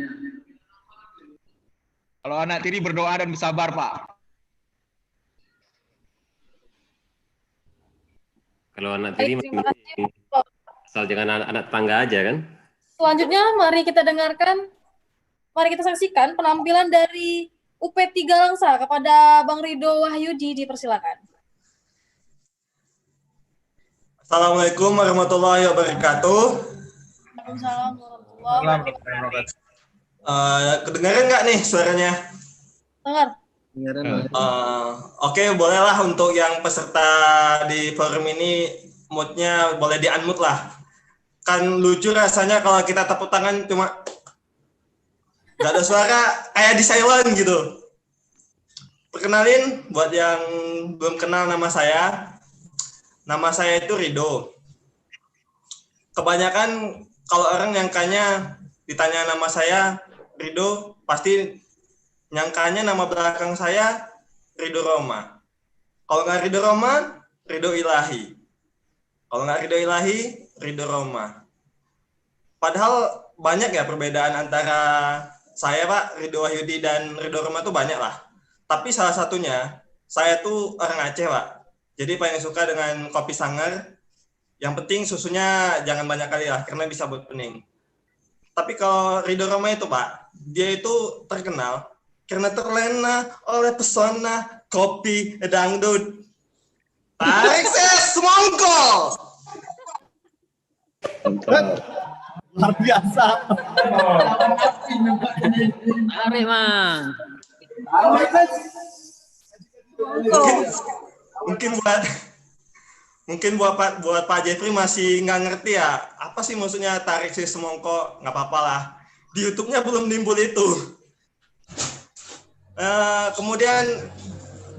Kalau anak tiri berdoa dan bersabar, Pak. Kalau anak tiri asal jangan anak tangga aja kan. Selanjutnya, mari kita dengarkan, mari kita saksikan penampilan dari UP3 Langsa kepada Bang Rido Wahyudi, dipersilakan. Assalamualaikum warahmatullahi wabarakatuh. Waalaikumsalam warahmatullahi wabarakatuh. Kedengaran nggak nih suaranya? Dengar. Oke, bolehlah untuk yang peserta di forum ini moodnya boleh di-unmute lah. Kan lucu rasanya kalau kita tepuk tangan cuma nggak ada suara, kayak di silent gitu. Perkenalin buat yang belum kenal nama saya itu Rido. Kebanyakan kalau orang nyangkanya ditanya nama saya Rido, pasti nyangkanya nama belakang saya Rido Roma. Kalau nggak Rido Roma, Rido Ilahi. Kalau nggak Rido Ilahi, Rido Roma. Padahal banyak ya perbedaan antara saya, Pak, Rido Wahyudi dan Rido Roma tuh banyak lah. Tapi salah satunya, saya tuh orang Aceh, Pak. Jadi paling suka dengan kopi sangar. Yang penting susunya jangan banyak kali lah, karena bisa buat pening. Tapi kalau Rido Roma itu, Pak, dia itu terkenal karena terlena oleh pesona kopi dangdut. Tarik ses semongkol. Luar biasa. Tarik, Mang. Mungkin buat Pak Jeffrey masih nggak ngerti ya, apa sih maksudnya tarik si semongko. Nggak apa-apa lah, di YouTube-nya belum timbul itu. Kemudian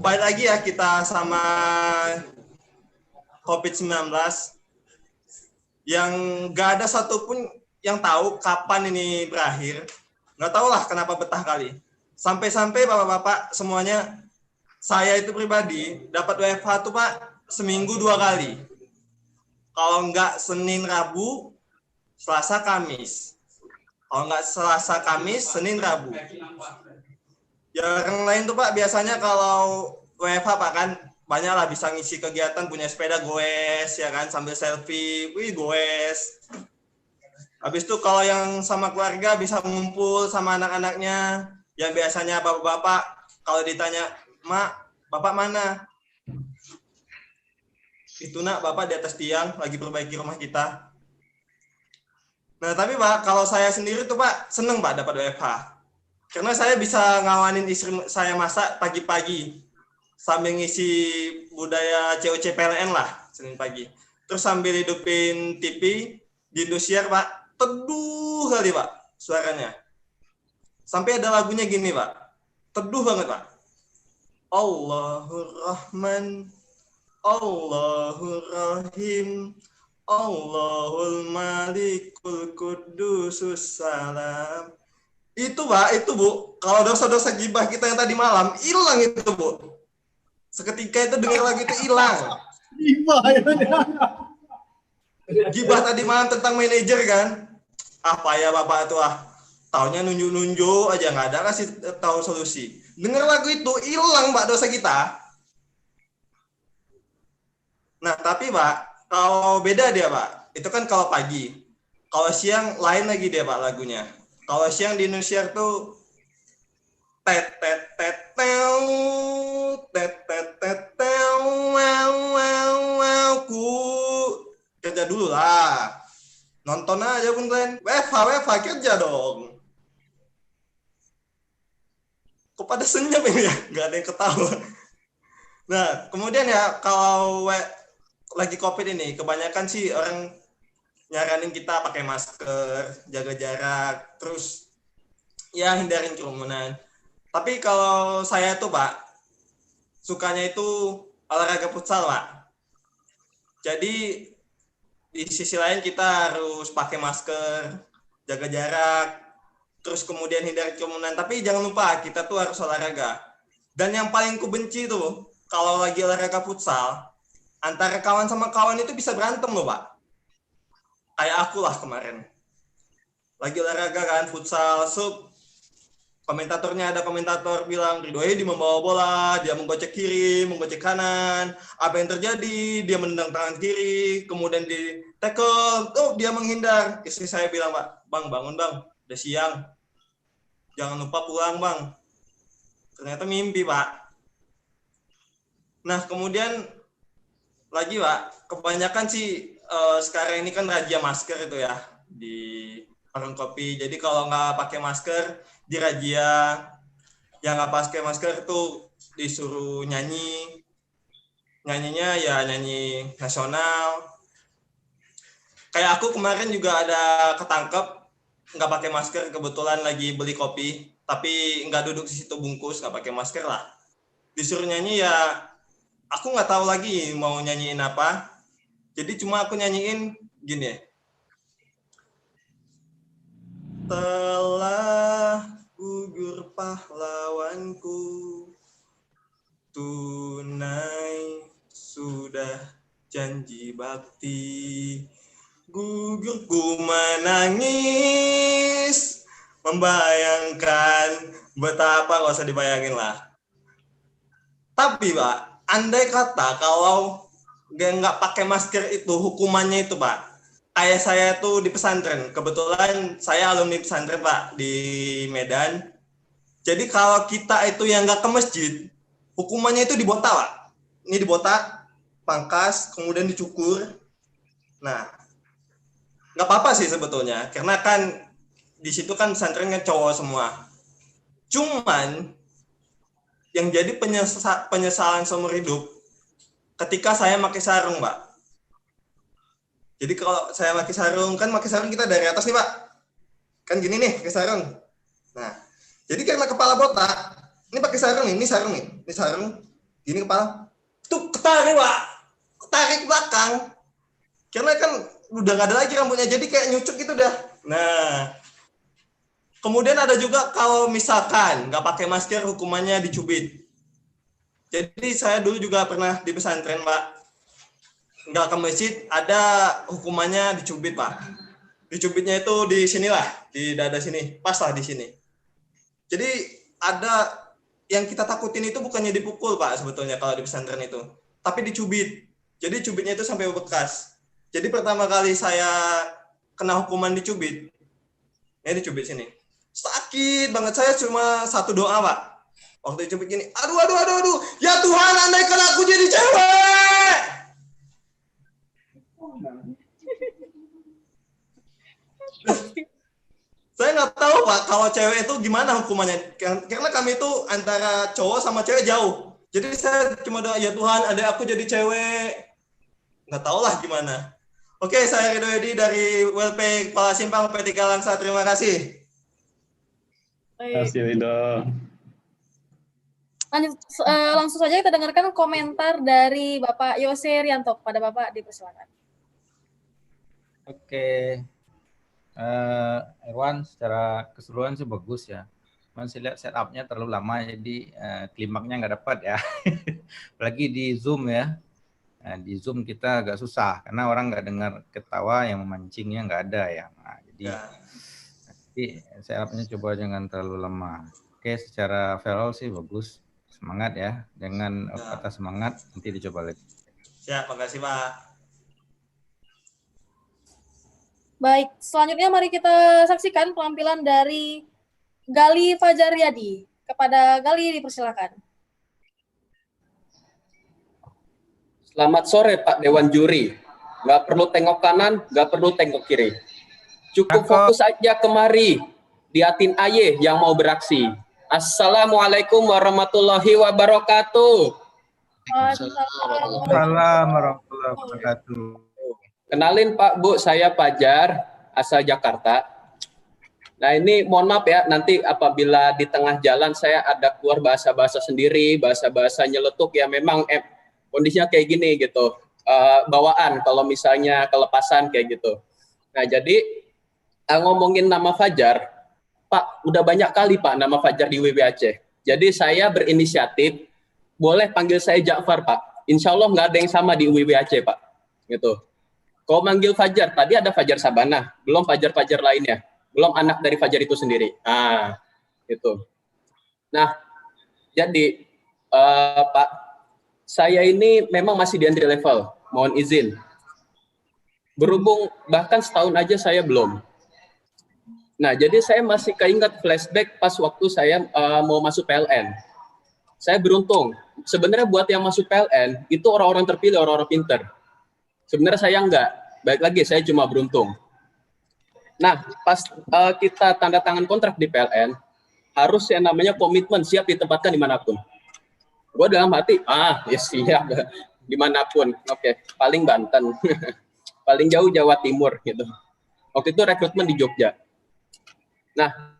balik lagi ya kita sama COVID-19 yang nggak ada satupun yang tahu kapan ini berakhir. Nggak tahu lah kenapa betah kali. Sampai-sampai bapak-bapak semuanya, saya itu pribadi dapat WFH tuh Pak seminggu 2 kali. Kalau nggak Senin, Rabu, Selasa, Kamis. Kalau nggak Selasa, Kamis, Senin, Rabu. Yang lain tuh Pak biasanya kalau WFH Pak kan banyak lah bisa ngisi kegiatan, punya sepeda goes ya kan sambil selfie, wih goes. Habis itu kalau yang sama keluarga bisa ngumpul sama anak-anaknya, yang biasanya bapak-bapak kalau ditanya, "Mak, bapak mana?" Itu nak, bapak di atas tiang lagi perbaiki rumah kita. Nah tapi Pak, kalau saya sendiri tuh Pak seneng Pak dapat WFH. Karena saya bisa ngawanin istri saya masak pagi-pagi sambil ngisi budaya COC PLN lah Senin pagi. Terus sambil hidupin TV di Indosiar Pak, teduh kali Pak suaranya. Sampai ada lagunya gini Pak, teduh banget Pak. Allahur Rahman, Allahur Rahim, Allahul Malikul Qudusus Salam. Itu Pak, itu Bu, kalau dosa-dosa gibah kita yang tadi malam hilang itu Bu. Seketika itu dengar lagu itu hilang. Gibah tadi malam tentang manajer kan, apa ya Bapak tuh taunya nunjuk-nunjuk aja, nggak ada kasih tahu solusi. Dengar lagu itu hilang Pak dosa kita. Nah tapi Pak, kalau beda dia Pak, itu kan kalau pagi. Kalau siang lain lagi dia Pak lagunya. Kalau siang di Indonesia tuh tet tet tet teu tet tet tet teu wow wow wow ku kerja dulu lah. Nonton aja pun kalian. WFH kerja dong. Kok pada senyum ini ya? Nggak ada yang ketawa. Nah, kemudian ya kalau lagi COVID ini, kebanyakan sih orang nyaranin kita pakai masker, jaga jarak, terus ya hindarin kerumunan. Tapi kalau saya tuh Pak, sukanya itu olahraga futsal Pak. Jadi di sisi lain kita harus pakai masker, jaga jarak, terus kemudian hindari kerumunan. Tapi jangan lupa kita tuh harus olahraga. Dan yang paling ku benci tuh kalau lagi olahraga futsal, antara kawan sama kawan itu bisa berantem loh Pak. Kayak aku lah kemarin. Lagi olahraga kan futsal, komentatornya ada komentator bilang Ridho Edi membawa bola, dia menggocek kiri, menggocek kanan. Apa yang terjadi? Dia menendang tangan kiri, kemudian di tackle, dia menghindar. Istri saya bilang, Pak, "Bang, bangun Bang, udah siang. Jangan lupa pulang Bang." Ternyata mimpi Pak. Nah kemudian lagi Pak, kebanyakan sih sekarang ini kan razia masker itu ya di warung kopi. Jadi kalau nggak pakai masker dirazia, yang nggak pakai masker itu disuruh nyanyi, nyanyinya ya nyanyi nasional. Kayak aku kemarin juga ada ketangkep nggak pakai masker, kebetulan lagi beli kopi, tapi nggak duduk di situ bungkus, nggak pakai masker lah. Disuruh nyanyi ya, aku nggak tahu lagi mau nyanyiin apa. Jadi cuma aku nyanyiin gini. Telah gugur pahlawanku, tunai sudah janji bakti, gugurku menangis, membayangkan betapa, nggak usah dibayangin lah. Tapi Pak, andai kata kalau nggak pakai masker itu hukumannya itu Pak, kayak saya tuh di pesantren, kebetulan saya alumni pesantren Pak di Medan. Jadi kalau kita itu yang nggak ke masjid, hukumannya itu dibotak Pak. Ini dibotak, pangkas, kemudian dicukur. Nah, nggak apa-apa sih sebetulnya, karena kan di situ kan pesantrennya cowok semua. Cuman yang jadi penyesalan seumur hidup ketika saya pakai sarung, Pak. Jadi kalau saya pakai sarung, kan pakai sarung kita dari atas nih, Pak. Kan gini nih pakai sarung. Nah, jadi karena kepala botak, ini pakai sarung nih, ini sarung, gini kepala. Tuh ketarik, Pak. Tarik belakang. Karena kan udah nggak ada lagi rambutnya, jadi kayak nyucuk gitu dah. Nah, kemudian ada juga kalau misalkan nggak pakai masker, hukumannya dicubit. Jadi saya dulu juga pernah di pesantren, Pak. Nggak ke masjid, ada hukumannya dicubit, Pak. Dicubitnya itu di sinilah, di dada sini, pas lah di sini. Jadi ada yang kita takutin itu bukannya dipukul, Pak, sebetulnya kalau di pesantren itu, tapi dicubit. Jadi cubitnya itu sampai bekas. Jadi pertama kali saya kena hukuman dicubit, ya dicubit sini. Sakit banget, saya cuma satu doa, Pak. Waktu dicubit gini, aduh, ya Tuhan, andaikan aku jadi cewek. Saya nggak tahu, Pak, kalau cewek itu gimana hukumannya. Karena kami itu antara cowok sama cewek jauh. Jadi saya cuma doa, ya Tuhan, andai aku jadi cewek. Nggak tahu lah gimana. Oke, saya Ridho Edi dari WLP Kepala Simpang P3 Langsa. Terima kasih. Terima kasih, Ridho. Lanjut, langsung saja kita dengarkan komentar dari Bapak Yose Rianto. Pada Bapak, dipersilakan. Oke. Irwan, secara keseluruhan sih bagus ya. Cuman saya lihat setupnya terlalu lama, jadi klimaknya nggak dapat ya. Apalagi di Zoom ya. Nah, di Zoom kita agak susah karena orang nggak dengar ketawa, yang memancingnya nggak ada ya. Nah, jadi setupnya coba jangan terlalu lama. Oke, secara overall sih bagus. Semangat ya. Dengan kata semangat nanti dicoba lagi. Ya, makasih, Pak. Baik, selanjutnya mari kita saksikan penampilan dari Gali Fajar Riyadi. Kepada Gali dipersilakan. Selamat sore Pak Dewan Juri. Nggak perlu tengok kanan, nggak perlu tengok kiri. Cukup fokus aja kemari. Liatin aye yang mau beraksi. Assalamualaikum warahmatullahi wabarakatuh. Assalamualaikum warahmatullahi wabarakatuh. Kenalin Pak, Bu, saya Fajar, asal Jakarta. Nah ini mohon maaf ya, nanti apabila di tengah jalan saya ada keluar bahasa-bahasa sendiri, bahasa-bahasa nyeletuk ya memang kondisinya kayak gini gitu, bawaan kalau misalnya kelepasan kayak gitu. Nah jadi ngomongin nama Fajar, Pak udah banyak kali Pak nama Fajar di WWAC. Jadi saya berinisiatif, boleh panggil saya Ja'far Pak. Insya Allah nggak ada yang sama di WWAC Pak. Gitu. Kalau manggil Fajar, tadi ada Fajar Sabana, belum Fajar-Fajar lainnya, belum anak dari Fajar itu sendiri. Ah, gitu. Nah jadi Pak, saya ini memang masih di entry level, mohon izin. Berhubung bahkan setahun aja saya belum. Nah, jadi saya masih keinget flashback pas waktu saya mau masuk PLN. Saya beruntung. Sebenarnya buat yang masuk PLN, itu orang-orang terpilih, orang-orang pinter. Sebenarnya saya enggak. Baik lagi, saya cuma beruntung. Nah, pas kita tanda tangan kontrak di PLN, harus yang namanya komitmen siap ditempatkan dimanapun. Gue dalam hati, ya siap, dimanapun. Oke, paling Banten, paling jauh Jawa Timur gitu. Waktu itu rekrutmen di Jogja. Nah,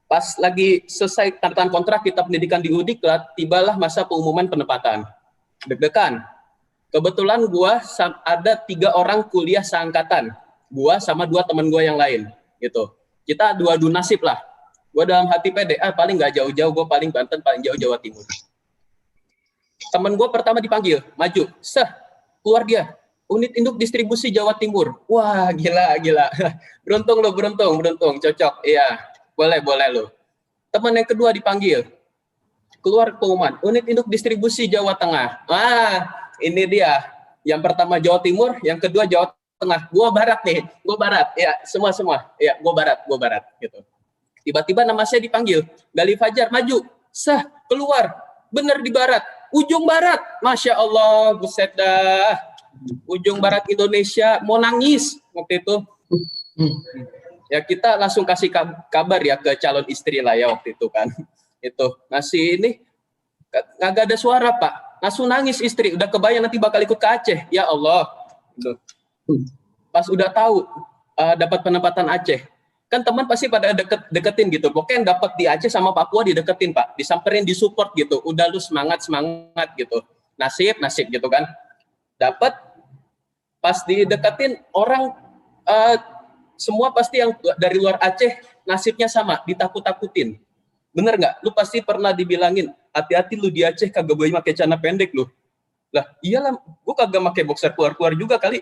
pas lagi selesai tanda tangan kontrak kita pendidikan di Udiklat, tibalah masa pengumuman penempatan. Deg-degan. Kebetulan gue ada 3 orang kuliah seangkatan. Gue sama 2 teman gue yang lain, gitu. Kita adu nasib lah. Gue dalam hati pede, paling nggak jauh-jauh, gue paling Banten, paling jauh Jawa Timur. Temen gue pertama dipanggil, maju, keluar dia, unit induk distribusi Jawa Timur. Wah, gila. Beruntung lo, beruntung, cocok. Iya, boleh lo. Teman yang kedua dipanggil, keluar pengumuman, unit induk distribusi Jawa Tengah. Ini dia. Yang pertama Jawa Timur, yang kedua Jawa Tengah. Gua Barat nih, gua Barat. Ya, semua. Ya, gua Barat gitu. Tiba-tiba nama saya dipanggil, Gali Fajar, maju. Keluar. Bener di Barat. Ujung Barat. Masya Allah, buset dah. Ujung Barat Indonesia, mau nangis waktu itu. Ya kita langsung kasih kabar ya ke calon istri lah ya waktu itu kan. Itu masih ini nggak ada suara Pak, langsung nangis istri, udah kebayang nanti bakal ikut ke Aceh. Ya Allah, pas udah tahu dapat penempatan Aceh, kan teman pasti pada deketin gitu. Pokoknya yang dapat di Aceh sama Papua dideketin Pak, disamperin, disupport gitu. Udah lu semangat gitu. Nasib gitu kan. Dapat pas dideketin orang semua pasti yang dari luar Aceh nasibnya sama, ditakut-takutin. Bener nggak? Lu pasti pernah dibilangin, hati-hati lu di Aceh kagak boleh pakai celana pendek lu. Lah iyalah, gua kagak pakai boxer keluar-keluar juga kali.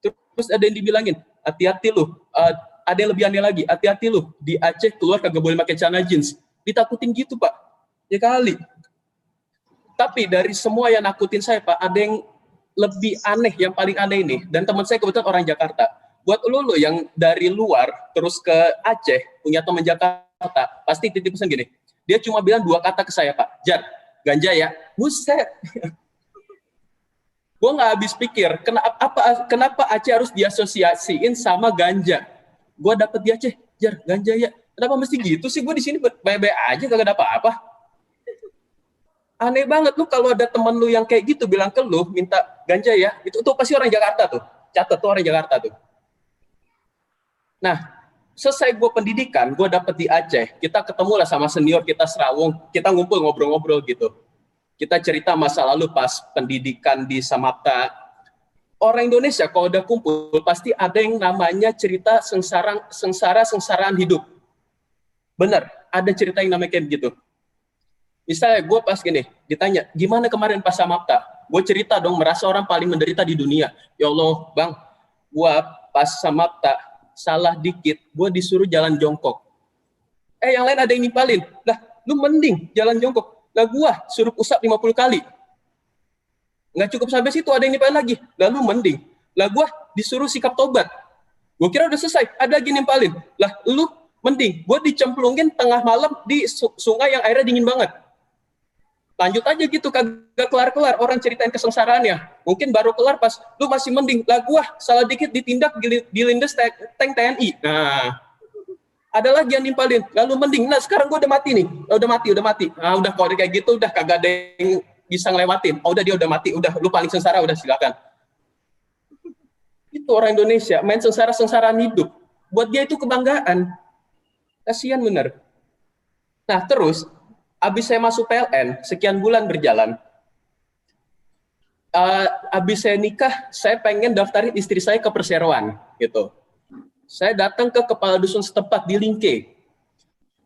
Terus ada yang dibilangin, hati-hati lu, ada yang lebih aneh lagi, hati-hati lu di Aceh keluar kagak boleh pakai celana jeans. Ditakutin gitu Pak, ya kali. Tapi dari semua yang nakutin saya Pak, ada yang lebih aneh, yang paling aneh ini, dan teman saya kebetulan orang Jakarta. Buat lu yang dari luar terus ke Aceh punya teman Jakarta, pasti titip pesan gini. Dia cuma bilang 2 kata ke saya Pak, Jar, ganja ya. Buset. Gue nggak habis pikir, kenapa Aceh harus diasosiasiin sama ganja? Gue dapet di Aceh, Jar, ganja ya. Kenapa mesti gitu sih? Gue di sini baik-baik aja, kagak ada apa-apa. Aneh banget lu kalau ada temen lu yang kayak gitu bilang ke lu minta ganja ya, itu tuh pasti orang Jakarta tuh. Catat tuh orang Jakarta tuh. Nah, selesai gue pendidikan, gue dapet di Aceh, kita ketemu lah sama senior kita serawung, kita ngumpul ngobrol-ngobrol gitu. Kita cerita masa lalu pas pendidikan di Samapta. Orang Indonesia kalau udah kumpul, pasti ada yang namanya cerita sengsara-sengsaraan hidup. Bener, ada cerita yang namanya kayak gitu. Misalnya gue pas gini, ditanya, gimana kemarin pas Samapta? Gue cerita dong, merasa orang paling menderita di dunia. Ya Allah, Bang, gue pas Samapta, salah dikit, gue disuruh jalan jongkok. Yang lain ada yang nimpalin. Lah, lu mending jalan jongkok. Lah, gue suruh pusat 50 kali. Nggak cukup sampai situ, ada yang nimpalin lagi. Lalu mending. Lah, gue disuruh sikap tobat. Gue kira udah selesai, ada lagi nimpalin. Lah, lu mending. Gue dicemplungin tengah malam di sungai yang airnya dingin banget. Lanjut aja gitu, kagak kelar-kelar. Orang ceritain kesengsaraannya. Mungkin baru kelar pas lu masih mending. Lah gua salah dikit ditindak di lindes tank TNI. Nah, ada lagi yang nimpalin. Lalu mending. Nah sekarang gua udah mati nih. Udah mati. Nah udah kalau kayak gitu udah kagak ada yang bisa ngelewatin. Oh udah dia udah mati. Udah lu paling sengsara, udah silakan. Itu orang Indonesia main sengsara-sengsaraan hidup. Buat dia itu kebanggaan. Kasihan bener. Nah terus abis saya masuk PLN, sekian bulan berjalan, abis saya nikah, saya pengen daftarin istri saya ke perseroan, gitu. Saya datang ke kepala dusun setempat di Lingke.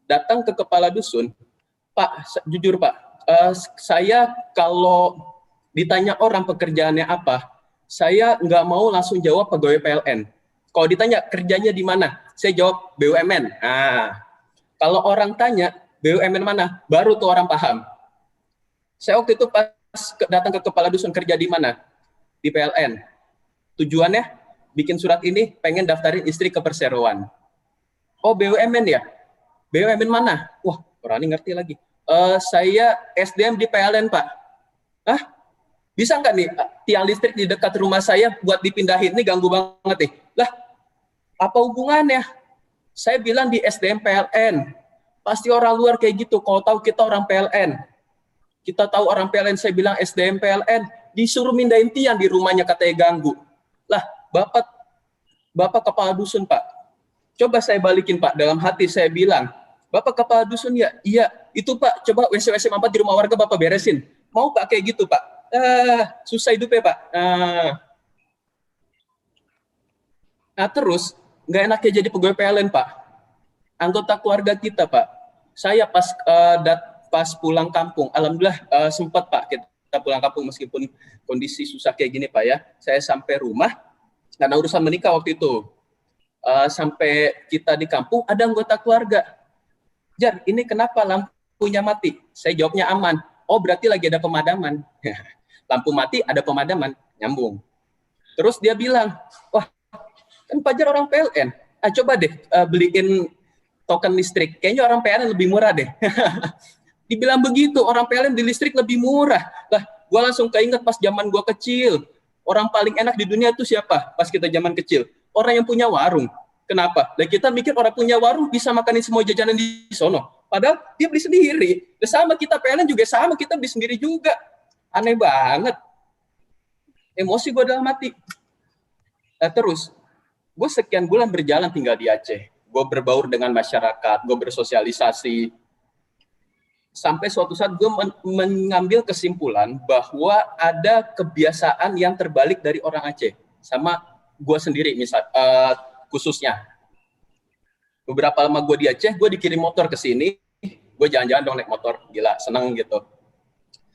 Datang ke kepala dusun, Pak, jujur Pak, saya kalau ditanya orang pekerjaannya apa, saya nggak mau langsung jawab pegawai PLN. Kalau ditanya kerjanya di mana, saya jawab BUMN. Nah, kalau orang tanya, BUMN mana? Baru tuh orang paham. Saya waktu itu pas datang ke kepala dusun kerja di mana? Di PLN. Tujuannya bikin surat ini pengen daftarin istri ke perseroan. Oh BUMN ya? BUMN mana? Wah orang ini ngerti lagi. Saya SDM di PLN Pak. Hah? Bisa nggak nih tiang listrik di dekat rumah saya buat dipindahin? Ini ganggu banget nih. Lah apa hubungannya? Saya bilang di SDM PLN. Pasti orang luar kayak gitu, kalau tahu kita orang PLN. Kita tahu orang PLN, saya bilang SDM PLN, disuruh mindahin tiang di rumahnya katanya ganggu. Lah, Bapak kepala dusun, Pak. Coba saya balikin, Pak. Dalam hati saya bilang, Bapak kepala dusun ya? Iya, itu Pak, coba WC mampet di rumah warga Bapak beresin. Mau Pak kayak gitu, Pak? Susah hidupnya, Pak. Nah, terus, nggak enaknya jadi pegawai PLN, Pak. Anggota keluarga kita Pak, saya pas pulang kampung, alhamdulillah sempat Pak kita pulang kampung meskipun kondisi susah kayak gini Pak ya. Saya sampai rumah karena urusan menikah waktu itu. Sampai kita di kampung ada anggota keluarga. Jar, ini kenapa lampunya mati? Saya jawabnya aman. Oh berarti lagi ada pemadaman. Lampu mati ada pemadaman, nyambung. Terus dia bilang, wah kan Pak Jar orang PLN. Coba deh beliin token listrik, kayaknya orang PLN lebih murah deh. Dibilang begitu, orang PLN di listrik lebih murah. Lah, gue langsung keinget pas zaman gue kecil. Orang paling enak di dunia itu siapa? Pas kita zaman kecil. orang yang punya warung. Kenapa? Dan kita mikir orang punya warung bisa makanin semua jajanan di sono. Padahal dia beli sendiri. Dan sama kita PLN juga sama, kita beli sendiri juga. Aneh banget. Emosi gue dalam hati. Nah, terus, gue sekian bulan berjalan tinggal di Aceh. Gue berbaur dengan masyarakat, gue bersosialisasi. Sampai suatu saat gue mengambil kesimpulan bahwa ada kebiasaan yang terbalik dari orang Aceh. Sama gue sendiri, khususnya. Beberapa lama gue di Aceh, gue dikirim motor ke sini, gue jalan-jalan dong naik motor, gila, seneng gitu.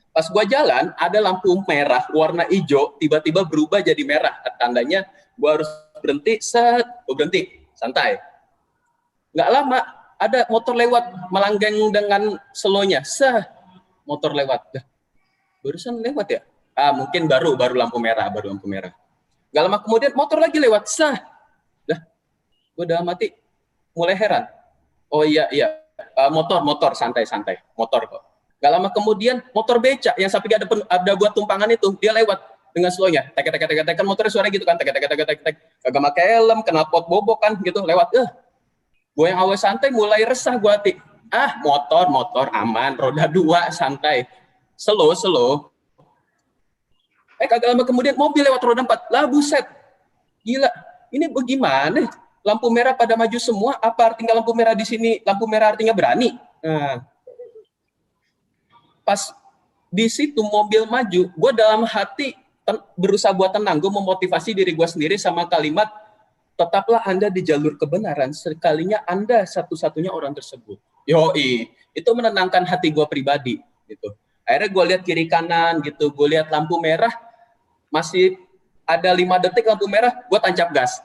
Pas gue jalan, ada lampu merah, warna hijau, tiba-tiba berubah jadi merah. Tandanya gue harus berhenti, gue berhenti, santai. Nggak lama, ada motor lewat, melanggeng dengan slow-nya, motor lewat. Barusan lewat ya? Mungkin baru lampu merah, Nggak lama kemudian motor lagi lewat, gue udah mati, mulai heran. Oh iya, motor santai, motor kok. Gak lama kemudian motor becak yang sampai ada buat tumpangan itu, dia lewat dengan slow-nya, tek kan motornya suara gitu kan, tek, kagak pakai helm, kena pot bobok kan gitu, lewat. Gue yang awal santai mulai resah gue hati. Motor aman, roda 2 santai, slow. Kagak lama kemudian mobil lewat roda 4, lah buset, gila, ini bagaimana? Lampu merah pada maju semua, apa artinya lampu merah di sini? Lampu merah artinya berani. Nah, pas di situ mobil maju, gue dalam hati berusaha buat tenang, gue memotivasi diri gue sendiri sama kalimat, tetaplah Anda di jalur kebenaran, sekalinya Anda satu-satunya orang tersebut. Yoi, itu menenangkan hati gue pribadi. Gitu. Akhirnya gue lihat kiri kanan, gitu, gue lihat lampu merah, masih ada 5 detik lampu merah, gue tancap gas.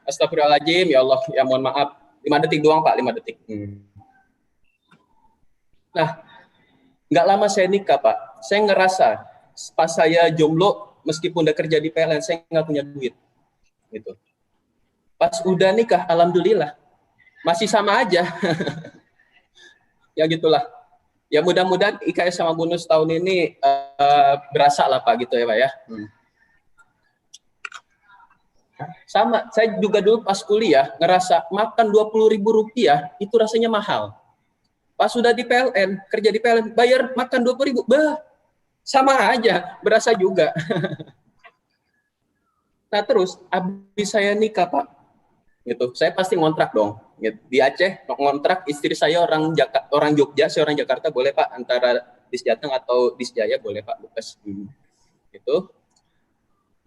Astagfirullahaladzim, ya Allah, ya mohon maaf. 5 detik doang Pak, 5 detik. Nah, nggak lama saya nikah Pak. Saya ngerasa pas saya jomblo, meskipun udah kerja di PLN, saya nggak punya duit. Gitu. Pas udah nikah, alhamdulillah, masih sama aja. Ya gitulah. Ya mudah-mudahan IKS sama bonus tahun ini berasa lah Pak, gitu ya Pak ya. Sama, saya juga dulu pas kuliah ngerasa makan Rp20.000 itu rasanya mahal. Pas sudah di PLN, kerja di PLN, bayar makan 20.000, sama aja, berasa juga. Nah terus, abis saya nikah Pak, gitu, saya pasti ngontrak dong. Gitu. Di Aceh ngontrak, istri saya orang Jogja, saya orang Jakarta, boleh Pak, antara di Jateng atau di Jaya boleh Pak, Bukes. Gitu.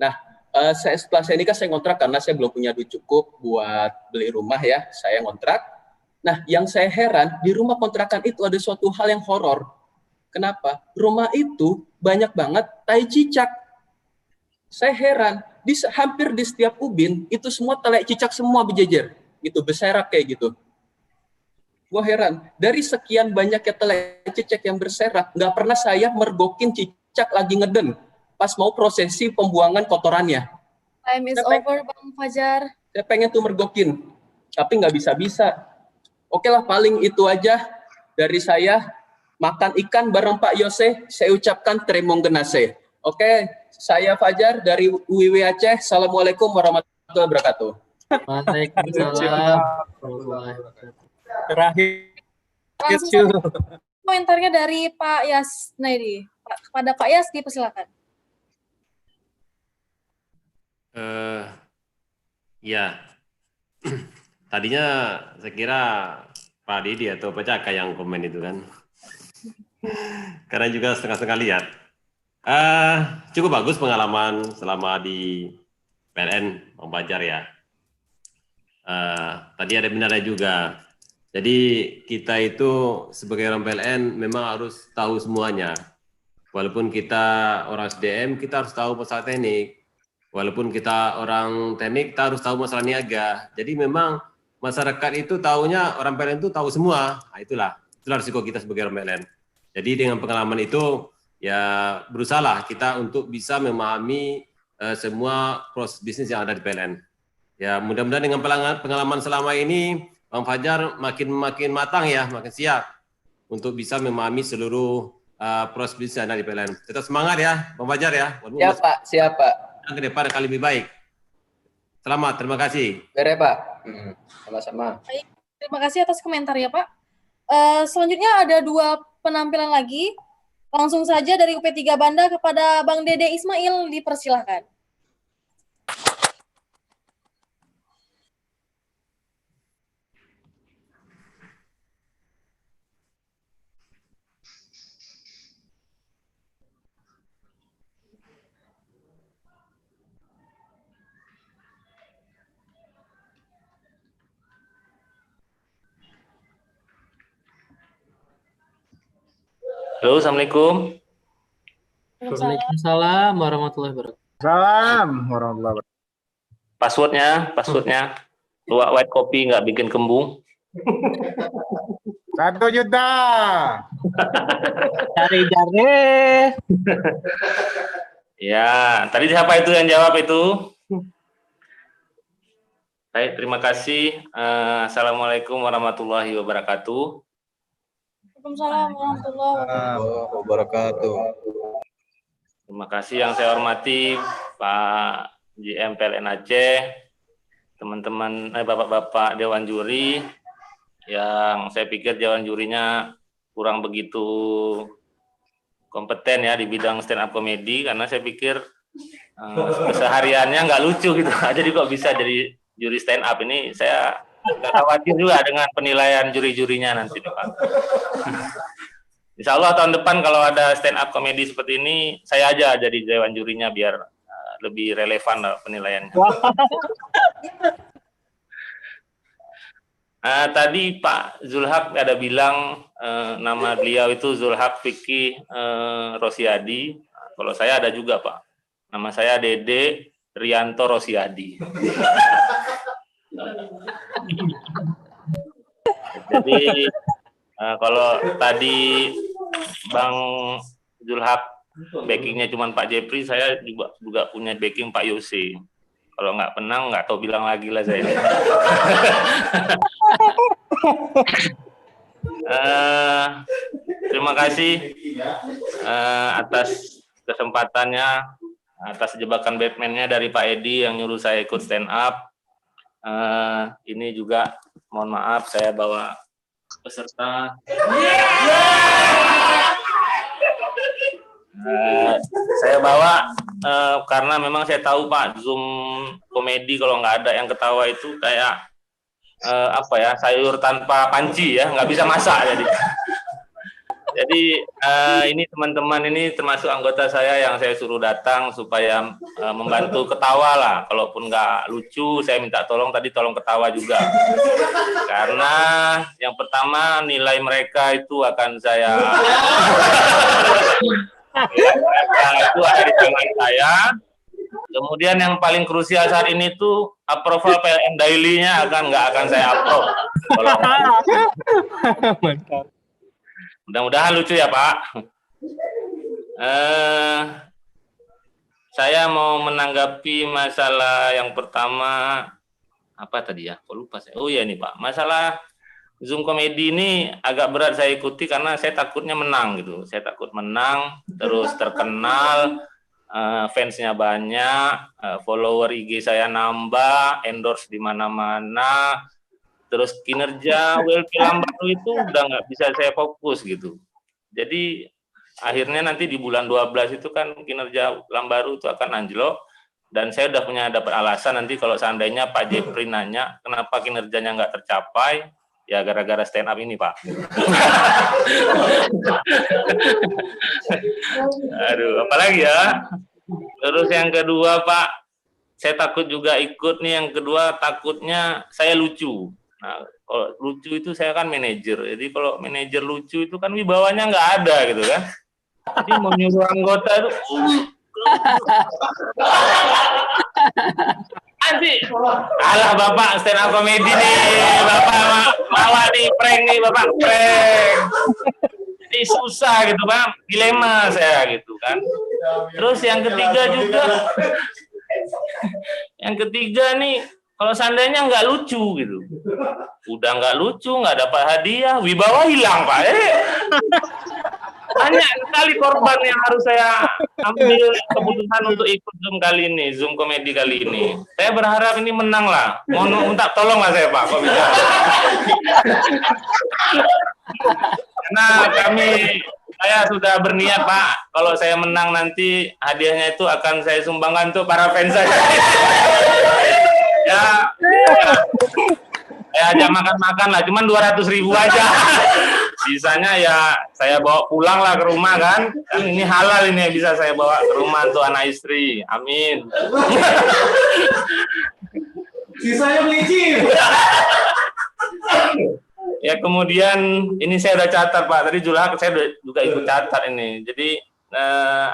Nah. Setelah saya nikah, saya ngontrak karena saya belum punya duit cukup buat beli rumah ya, saya ngontrak. Nah, yang saya heran, di rumah kontrakan itu ada suatu hal yang horor. Kenapa? Rumah itu banyak banget tai cicak. Saya heran, hampir di setiap ubin, itu semua tai cicak semua berjejer, gitu, berserak kayak gitu. Gue heran, dari sekian banyaknya tai cicak yang berserak, nggak pernah saya mergokin cicak lagi ngeden. Pas mau prosesi pembuangan kotorannya. Time is over, Bang Fajar. Saya pengen tuh mergokin, tapi nggak bisa-bisa. Oke lah, paling itu aja dari saya. Makan ikan bareng Pak Yose, saya ucapkan terima kasih. Oke, saya Fajar dari UIW Aceh. Assalamualaikum warahmatullahi wabarakatuh. Waalaikumsalam. Terakhir. Komentarnya dari Pak Yasnaidi. Pada Pak Yas, dipersilakan. Ya, tadinya saya kira Pak Didi atau Pak Caka yang komen itu kan, karena juga setengah-setengah lihat. Cukup bagus pengalaman selama di PLN, Bang Fajar ya. Tadi ada benarnya juga. Jadi kita itu sebagai orang PLN memang harus tahu semuanya. Walaupun kita orang SDM, kita harus tahu masalah teknik. Walaupun kita orang teknik, kita harus tahu masalah niaga. Jadi memang masyarakat itu taunya orang PLN itu tahu semua. Nah, itulah risiko kita sebagai orang PLN. Jadi dengan pengalaman itu ya berusahalah kita untuk bisa memahami semua proses bisnis yang ada di PLN. Ya mudah-mudahan dengan pengalaman selama ini Bang Fajar makin matang ya, makin siap untuk bisa memahami seluruh proses bisnis yang ada di PLN. Tetap semangat ya Bang Fajar ya. Siap Pak, siap Pak. Yang ke depan akan lebih baik. Selamat, terima kasih. Bere Pak. Sama-sama. Baik, terima kasih atas komentar ya Pak. Selanjutnya ada 2 penampilan lagi. Langsung saja dari UP3 Banda kepada Bang Dede Ismail, dipersilahkan. Halo, Assalamualaikum. Waalaikumsalam warahmatullahi wabarakatuh. Salam warahmatullahi wabarakatuh. Passwordnya. Luak white copy nggak bikin kembung. 1 juta. Cari-cari. Ya, tadi siapa itu yang jawab itu? Baik, terima kasih. Assalamualaikum warahmatullahi wabarakatuh. Waalaikumsalam warahmatullahi wabarakatuh. Terima kasih yang saya hormati Pak GM PLN Aceh, teman-teman, bapak-bapak Dewan Juri, yang saya pikir Dewan Jurinya kurang begitu kompeten ya di bidang stand up comedy, karena saya pikir kesehariannya nggak lucu gitu. Jadi kok bisa jadi juri stand up ini, saya agak khawatir juga dengan penilaian juri-jurinya nanti Pak. Insya Allah tahun depan kalau ada stand up komedi seperti ini, saya aja jadi dewan jurinya biar lebih relevan penilaiannya. Tadi Pak Zulhak ada bilang nama beliau itu Zulhak Fikri Rosiadi. Kalau saya ada juga Pak, nama saya Dede Rianto Rosiadi. Jadi kalau tadi Bang Zulhak backingnya cuma Pak Jepri, saya juga punya backing Pak Yose. Kalau nggak penang nggak tahu bilang lagi lah saya. Terima kasih atas kesempatannya, atas jebakan Batman-nya dari Pak Edi yang nyuruh saya ikut stand up. Ini juga mohon maaf saya bawa peserta. Saya bawa karena memang saya tahu Pak, Zoom komedi kalau nggak ada yang ketawa itu kayak apa ya, sayur tanpa panci ya, nggak bisa masak jadi ini teman-teman ini termasuk anggota saya yang saya suruh datang supaya membantu ketawa lah. Kalaupun nggak lucu, saya minta tolong ketawa juga. Karena yang pertama nilai mereka itu akan saya itu ada di tangan saya. Kemudian yang paling krusial saat ini tuh approval PLN daily-nya nggak akan saya upload. Mantap. Mudah-mudahan lucu ya Pak. Saya mau menanggapi masalah yang pertama, apa tadi ya? Kok lupa saya. Oh iya nih Pak, masalah Zoom komedi ini agak berat saya ikuti karena saya takutnya menang gitu. Saya takut menang, terus terkenal, fansnya banyak, follower IG saya nambah, endorse di mana-mana. Terus kinerja WLP Lambaru itu udah nggak bisa saya fokus gitu. Jadi akhirnya nanti di bulan 12 itu kan kinerja Lambaru itu akan anjlok, dan saya udah dapat alasan nanti kalau seandainya Pak Jepri nanya kenapa kinerjanya nggak tercapai, ya gara-gara stand up ini Pak. Aduh, apalagi ya. Terus yang kedua Pak, saya takut juga ikut nih, yang kedua takutnya saya lucu. Nah, kalau lucu itu saya kan manajer, jadi kalau manajer lucu itu kan wibawanya nggak ada gitu kan. Jadi mau nyuruh anggota itu, nanti, alah Bapak stand up comedy nih, Bapak malah nih prank nih Bapak prank. Jadi susah gitu Pak, dilema saya gitu kan. Terus yang ketiga nih, kalau seandainya nggak lucu gitu, udah nggak lucu, nggak dapat hadiah, wibawa hilang Pak. Banyak sekali korban yang harus saya ambil keputusan untuk ikut Zoom kali ini, Zoom komedi kali ini. Saya berharap ini menang lah. Mohon minta tolong lah saya Pak, kok bisa. Karena saya sudah berniat Pak, kalau saya menang nanti hadiahnya itu akan saya sumbangkan untuk para fans saya. Ya, saya ajak makan-makan lah, cuman 200.000 aja. Sisanya ya saya bawa pulang lah ke rumah kan ini halal ini bisa saya bawa ke rumah untuk anak istri. Amin. Sisanya beli chip. Ya kemudian ini saya udah catat Pak, tadi Julhak saya juga ikut catat ini. Jadi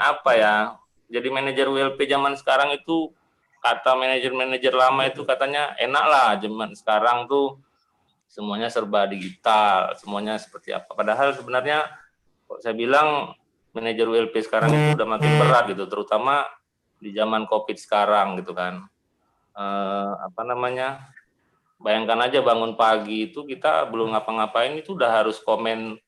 apa ya? Jadi manajer WLP zaman sekarang itu kata manajer-manajer lama itu katanya enak lah, zaman sekarang tuh semuanya serba digital, semuanya seperti apa. Padahal sebenarnya kok saya bilang manajer WLP sekarang itu udah makin berat gitu, terutama di zaman COVID sekarang gitu kan. Apa namanya? Bayangkan aja bangun pagi itu kita belum ngapa-ngapain itu udah harus komen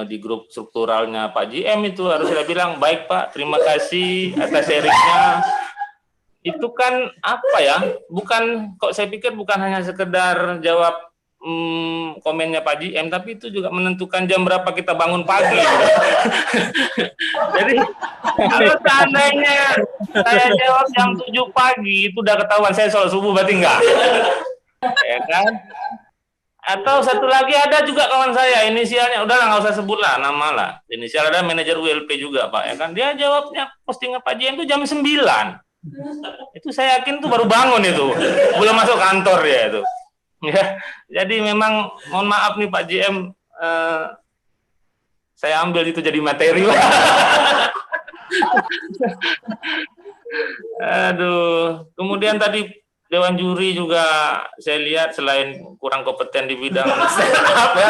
di grup strukturalnya Pak JM itu harus saya bilang baik Pak, terima kasih atas sharingnya. Itu kan apa ya? Bukan kok saya pikir bukan hanya sekedar jawab komennya Pak JM, tapi itu juga menentukan jam berapa kita bangun pagi. Jadi kalau seandainya saya jawab jam 7 pagi itu udah ketahuan saya sholat subuh, berarti enggak? Ya kan? Atau satu lagi ada juga kawan saya inisialnya, udahlah nggak usah sebut lah nama lah. Inisial ada manajer WLP juga Pak, ya kan? Dia jawabnya postingan Pak JM itu jam 9. Itu saya yakin tuh baru bangun itu, belum masuk kantor ya itu. Ya, jadi memang mohon maaf nih Pak JM, saya ambil itu jadi materi. Aduh, kemudian tadi Dewan Juri juga saya lihat selain kurang kompeten di bidang stand-up ya,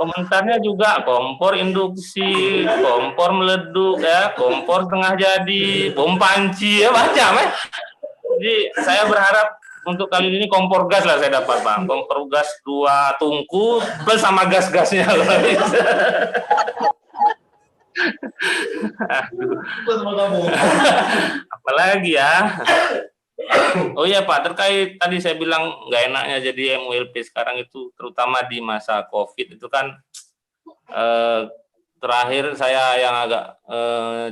komentarnya juga kompor induksi, kompor meleduk ya, kompor setengah jadi, bom panci ya macam ya. Jadi saya berharap untuk kali ini kompor gas lah saya dapat Bang, kompor gas 2 tungku plus sama gas-gasnya. Apalagi ya. Oh iya Pak, terkait tadi saya bilang nggak enaknya jadi MWLP sekarang itu, terutama di masa COVID itu kan terakhir saya yang agak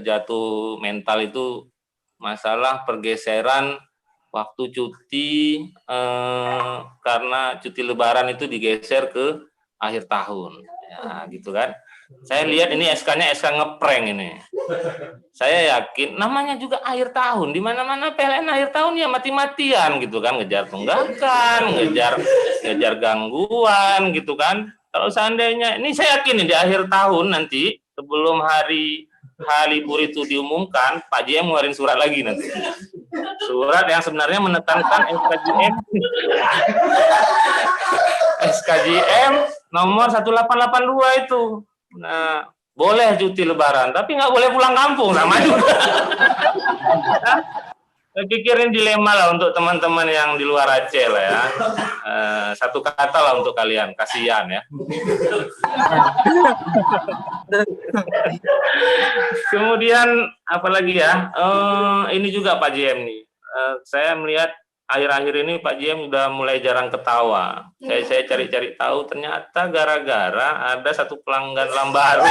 jatuh mental itu masalah pergeseran waktu cuti karena cuti Lebaran itu digeser ke akhir tahun, ya gitu kan. Saya lihat ini SK-nya SK ngeprank ini. Saya yakin namanya juga akhir tahun, di mana-mana PLN akhir tahun ya mati-matian gitu kan, ngejar tunggakan, ngejar gangguan gitu kan. Kalau seandainya ini saya yakin nih, di akhir tahun nanti sebelum hari libur itu diumumkan, Pak JM ngeluarin surat lagi nanti. Surat yang sebenarnya menekankan SKJM nomor 1882 itu. Nah, boleh cuti Lebaran, tapi nggak boleh pulang kampung, sama juga. Saya pikirin dilema lah untuk teman-teman yang di luar Aceh lah ya. Satu kata lah untuk kalian, kasihan ya. Kemudian apalagi ya, ini juga Pak JM nih. Saya melihat akhir-akhir ini Pak JM udah mulai jarang ketawa. Saya cari-cari tahu, ternyata gara-gara ada satu pelanggan Lambaru.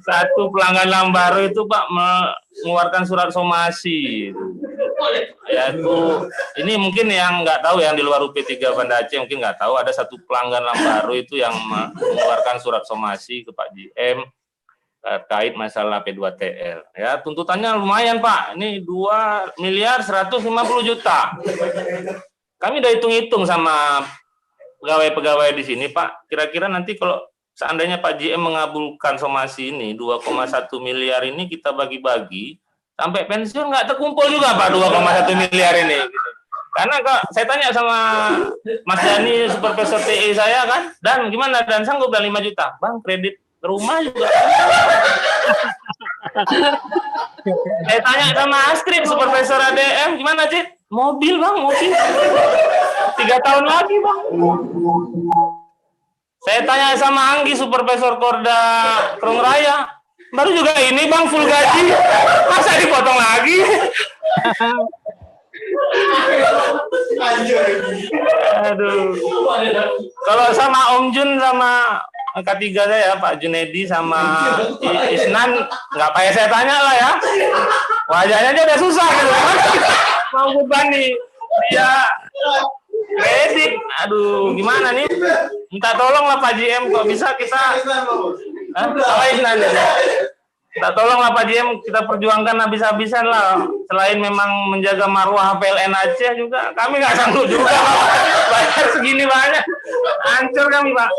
Satu pelanggan Lambaru itu Pak mengeluarkan surat somasi. Yaitu ini mungkin yang nggak tahu, yang di luar UP3 Banda Aceh mungkin nggak tahu, ada satu pelanggan Lambaru itu yang mengeluarkan surat somasi ke Pak JM terkait masalah P2TL. Ya, tuntutannya lumayan Pak. Ini 2.150.000.000. Kami udah hitung-hitung sama pegawai-pegawai di sini Pak. Kira-kira nanti kalau seandainya Pak JM mengabulkan somasi ini 2,1 miliar ini kita bagi-bagi sampai pensiun nggak terkumpul juga Pak 2,1 miliar ini. Karena kok saya tanya sama Mas Dani, supervisor TI saya kan, dan gimana, dan sanggup dan 5 juta. Bang, kredit rumah juga. Saya tanya sama Astrid, supervisor ADM, gimana Cid? Mobil Bang, mobil. 3 tahun lagi Bang. Saya tanya sama Anggi, Supervisor Korda Kerung Raya. Baru juga ini Bang full gaji. Masa dipotong lagi? Aduh. Kalau sama Om Jun sama K3 saya Pak Junedi sama Isnan nggak payah saya tanya lah ya. Wajahnya aja udah susah gitu. Mau beban nih dia kredit. Aduh, gimana nih? Minta tolong lah Pak GM, kok bisa kita apa Isnan ya? Minta tolong lah Pak GM, kita perjuangkan habis-habisan lah. Selain memang menjaga marwah PLN Aceh juga, kami nggak sanggup juga bayar segini banyak. Hancur kami Pak.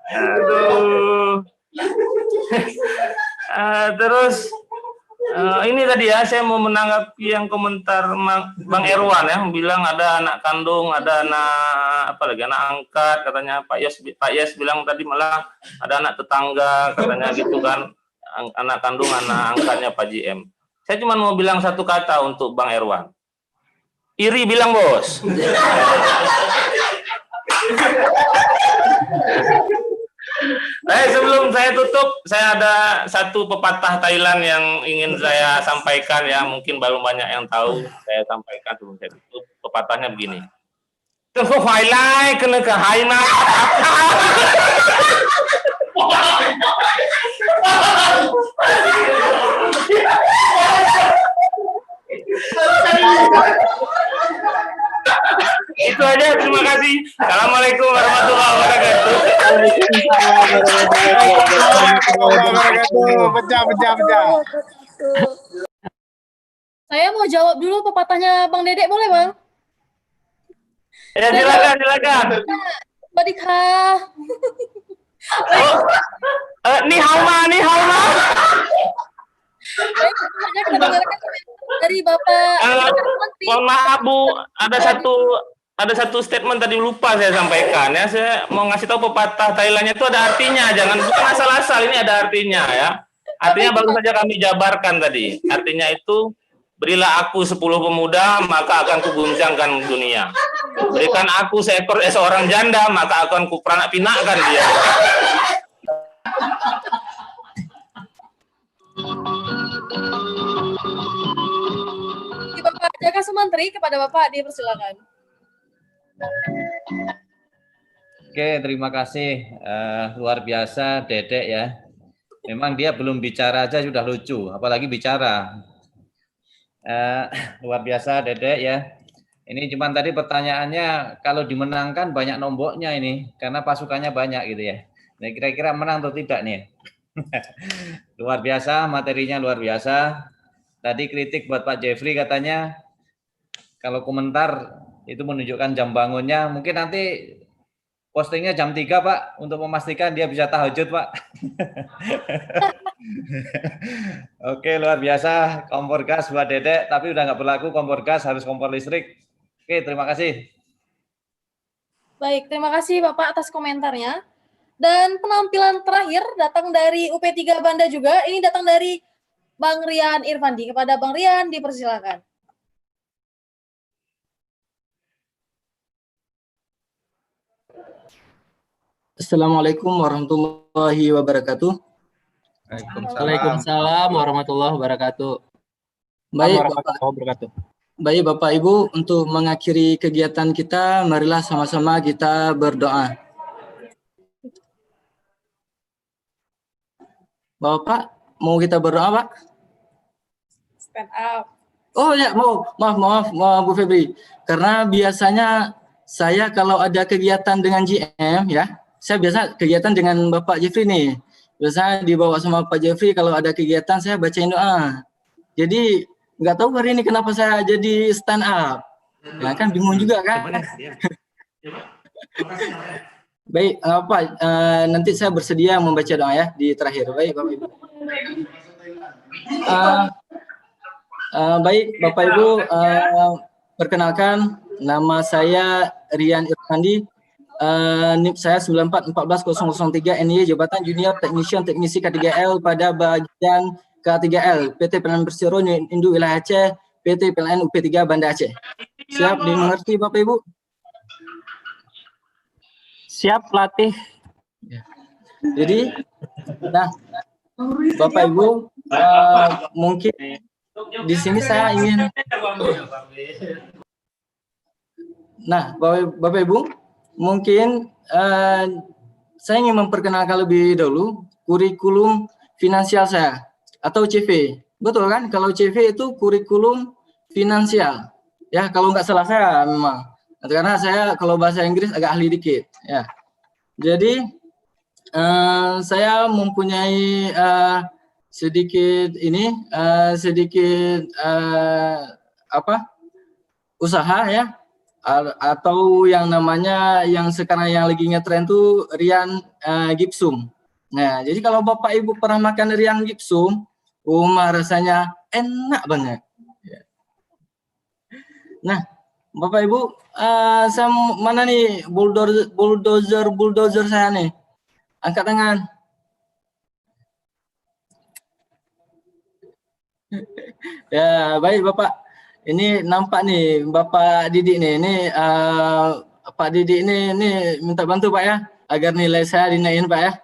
Aduh. Terus ini tadi ya, saya mau menanggapi yang komentar Bang Erwan ya, bilang ada anak kandung, ada anak apa lagi, anak angkat katanya Pak Yes bilang tadi malah ada anak tetangga katanya gitu kan, anak kandung, anak angkatnya Pak GM. Saya cuma mau bilang satu kata untuk Bang Erwan. Iri bilang bos. Sebelum saya tutup, saya ada satu pepatah Thailand yang ingin saya sampaikan ya, mungkin belum banyak yang tahu. Saya sampaikan sebelum saya tutup. Pepatahnya begini. Tengok highlight kena ke haina. Itu aja, terima kasih. Assalamualaikum warahmatullahi wabarakatuh. Pecah. Saya mau jawab dulu pepatahnya Bang Dedek, boleh Bang? Ya silakan. Badika. Ni hao ma. Dari Bapak Mohon maaf Bu, ada satu statement tadi lupa saya sampaikan ya. Saya mau ngasih tahu pepatah Thailandnya itu ada artinya, bukan asal-asal, ini ada artinya ya. Artinya baru saja kami jabarkan tadi. Artinya itu, berilah aku 10 pemuda, maka akan kuguncangkan dunia. Berikan aku seorang janda, maka akan kupinakkan dia. Bapak Jaka Sumantri, kepada Bapak dipersilakan. Oke, terima kasih. Luar biasa Dedek ya. Memang dia belum bicara aja sudah lucu, apalagi bicara. Luar biasa Dedek ya. Ini cuman tadi pertanyaannya, kalau dimenangkan banyak nomboknya ini, karena pasukannya banyak gitu ya. Nah, kira-kira menang atau tidak nih? Luar biasa, materinya luar biasa. Tadi kritik buat Pak Jeffrey katanya, kalau komentar itu menunjukkan jam bangunnya, mungkin nanti postingnya jam 3 Pak, untuk memastikan dia bisa tahajud Pak. Oke, luar biasa, kompor gas buat Dedek, tapi udah nggak berlaku kompor gas, harus kompor listrik. Oke, terima kasih. Baik, terima kasih Bapak atas komentarnya. Dan penampilan terakhir datang dari UP3 Banda juga, ini datang dari Bang Rian Irfandi. Kepada Bang Rian dipersilakan. Assalamualaikum warahmatullahi wabarakatuh. Waalaikumsalam warahmatullahi wabarakatuh. Baik Bapak Ibu, untuk mengakhiri kegiatan kita, marilah sama-sama kita berdoa. Bapak, mau kita berdoa Pak? Stand up. Oh ya, maaf Bu Febri. Karena biasanya saya kalau ada kegiatan dengan GM ya, saya biasa kegiatan dengan Bapak Jeffrey nih. Biasanya dibawa sama Pak Jeffrey, kalau ada kegiatan saya bacain doa. Jadi nggak tahu hari ini kenapa saya jadi stand up. Ya kan bingung juga kan. Baik, nanti saya bersedia membaca doa ya di terakhir. Baik Bapak Ibu. Baik Bapak Ibu, perkenalkan nama saya Rian Irfandi. NIP saya 9414003 NY, jabatan Junior Teknisi K3L pada bagian K3L, PT PLN Persero Induk Wilayah Aceh, PT PLN UP3 Banda Aceh. Siap dimengerti Bapak Ibu? Siap pelatih. Ya. Jadi, nah, Bapak Ibu, mungkin di sini saya ingin, nah, Bapak Ibu, mungkin saya ingin memperkenalkan lebih dahulu kurikulum finansial saya atau CV. Betul kan? Kalau CV itu kurikulum finansial. Ya, kalau nggak salah saya memang. Karena saya kalau bahasa Inggris agak ahli dikit. Ya. Jadi saya mempunyai sedikit usaha ya, atau yang namanya yang sekarang yang lagi ngetren tuh Rian Gipsum. Nah, jadi kalau Bapak Ibu pernah makan Rian Gipsum, rasanya enak banget. Nah, Bapak Ibu, saya mana nih bulldozer saya nih? Angkat tangan. Ya, baik Bapak. Ini nampak nih Bapak Didik nih. Ini Pak Didik ini minta bantu Pak ya, agar nilai saya dinaikin Pak ya.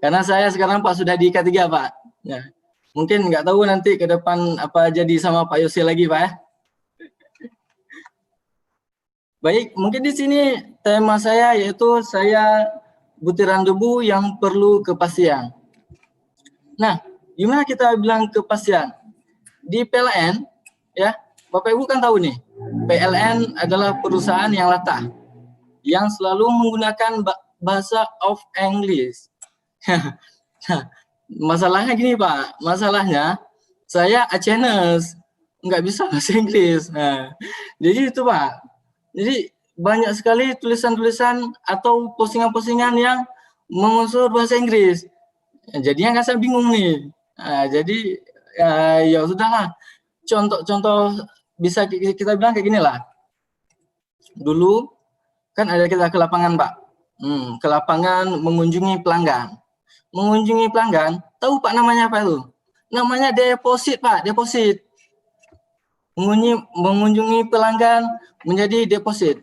Karena saya sekarang Pak sudah di K3 Pak. Ya. Mungkin nggak tahu nanti ke depan apa jadi sama Pak Yosi lagi Pak ya. Baik, mungkin di sini tema saya yaitu saya butiran debu yang perlu kepastian. Nah, gimana kita bilang kepastian? Di PLN, ya, Bapak Ibu kan tahu nih, PLN adalah perusahaan yang latah, yang selalu menggunakan bahasa of English. Masalahnya gini Pak, masalahnya saya Acehnese, nggak bisa bahasa Inggris. Nah, jadi itu Pak. Jadi banyak sekali tulisan-tulisan atau postingan-postingan yang mengunsur bahasa Inggris. Jadinya kan saya bingung nih. Nah, jadi ya sudahlah. Contoh bisa kita bilang kayak gini lah. Dulu kan ada kita ke lapangan Pak. Ke lapangan mengunjungi pelanggan. Mengunjungi pelanggan, tahu Pak namanya apa itu? Namanya deposit Pak, deposit. Mengunjungi pelanggan menjadi deposit.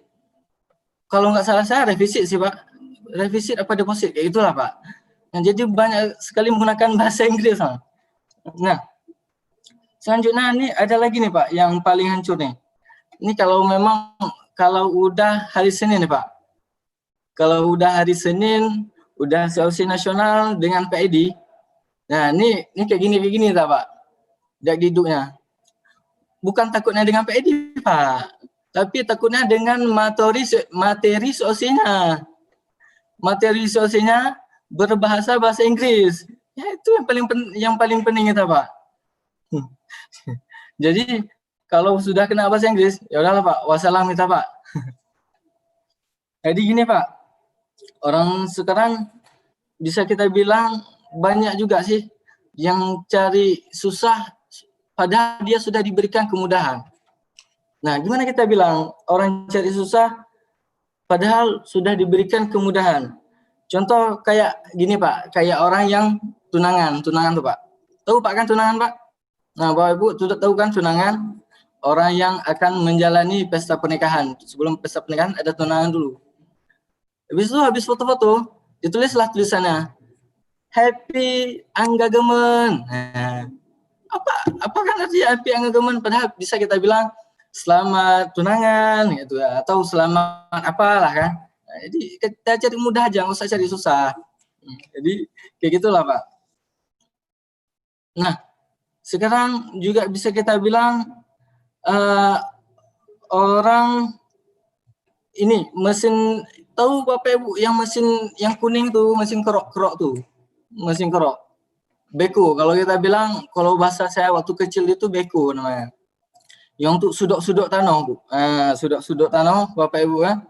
Kalau nggak salah saya revisit sih Pak. Revisit apa deposit, kayak itulah Pak. Nah, jadi banyak sekali menggunakan bahasa Inggris. Nah, selanjutnya ini ada lagi nih Pak, yang paling hancur nih. Ini kalau udah hari Senin nih Pak. Kalau udah hari Senin, udah seleksi nasional dengan PID. Nah, ini kayak gini Pak. Dak diduknya. Bukan takutnya dengan PID Pak, tapi takutnya dengan materi sosialnya. Materi sosialnya berbahasa Inggris. Ya itu yang paling penting kita Pak. Jadi kalau sudah kena bahasa Inggris, ya udahlah Pak, wassalam kita Pak. Jadi gini Pak, orang sekarang bisa kita bilang banyak juga sih yang cari susah padahal dia sudah diberikan kemudahan. Nah, gimana kita bilang orang cari susah padahal sudah diberikan kemudahan? Contoh kayak gini Pak, kayak orang yang tunangan tuh Pak. Tahu Pak kan tunangan Pak? Nah, Bapak Ibu sudah tahu kan tunangan? Orang yang akan menjalani pesta pernikahan. Sebelum pesta pernikahan ada tunangan dulu. Habis foto-foto, ditulislah tulisannya Happy Engagement. Nah, apa kan artinya happy engagement? Padahal bisa kita bilang selamat tunangan gitu atau selamat apalah kan. Nah, jadi kita cari mudah aja, nggak usah cari susah. Jadi kayak gitulah Pak. Nah, sekarang juga bisa kita bilang orang ini mesin, tahu Bapak Ibu yang mesin yang kuning tuh, mesin kerok tuh, mesin kerok. Beko, kalau kita bilang, kalau bahasa saya waktu kecil itu beko namanya. Yang untuk sudok-sudok tanah, Bu. Sudok-sudok tanah, Bapak Ibu kan.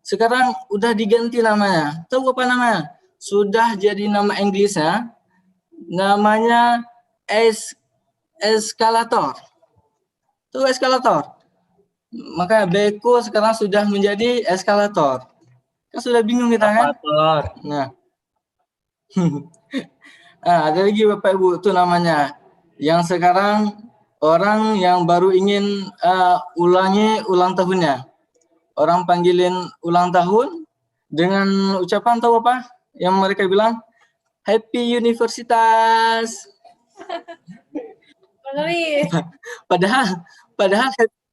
Sekarang udah diganti namanya. Tahu apa namanya? Sudah jadi nama Inggrisnya, namanya eskalator. Itu eskalator. Maka beko sekarang sudah menjadi eskalator. Kan sudah bingung kita kan? Nah. Ada lagi Bapak Ibu itu namanya yang sekarang orang yang baru ingin ulang tahunnya. Orang panggilin ulang tahun, dengan ucapan tahu apa yang mereka bilang? Happy Universitas.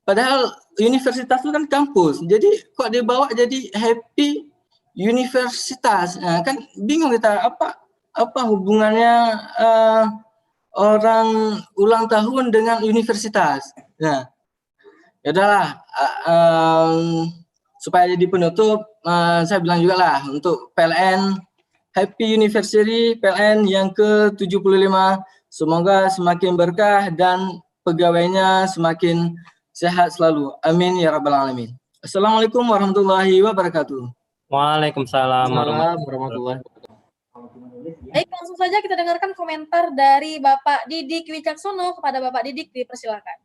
Padahal universitas itu kan kampus. Jadi kok dibawa jadi Happy Universitas. Nah, kan bingung kita apa hubungannya orang ulang tahun dengan universitas. Nah, ya udahlah, supaya jadi penutup, saya bilang juga lah untuk PLN Happy University PLN yang ke-75, semoga semakin berkah dan pegawainya semakin sehat selalu. Amin ya rabbal alamin. Assalamualaikum warahmatullahi wabarakatuh. Waalaikumsalam warahmatullahi wabarakatuh. Baik, langsung saja kita dengarkan komentar dari Bapak Didik Wicaksono. Kepada Bapak Didik, dipersilakan.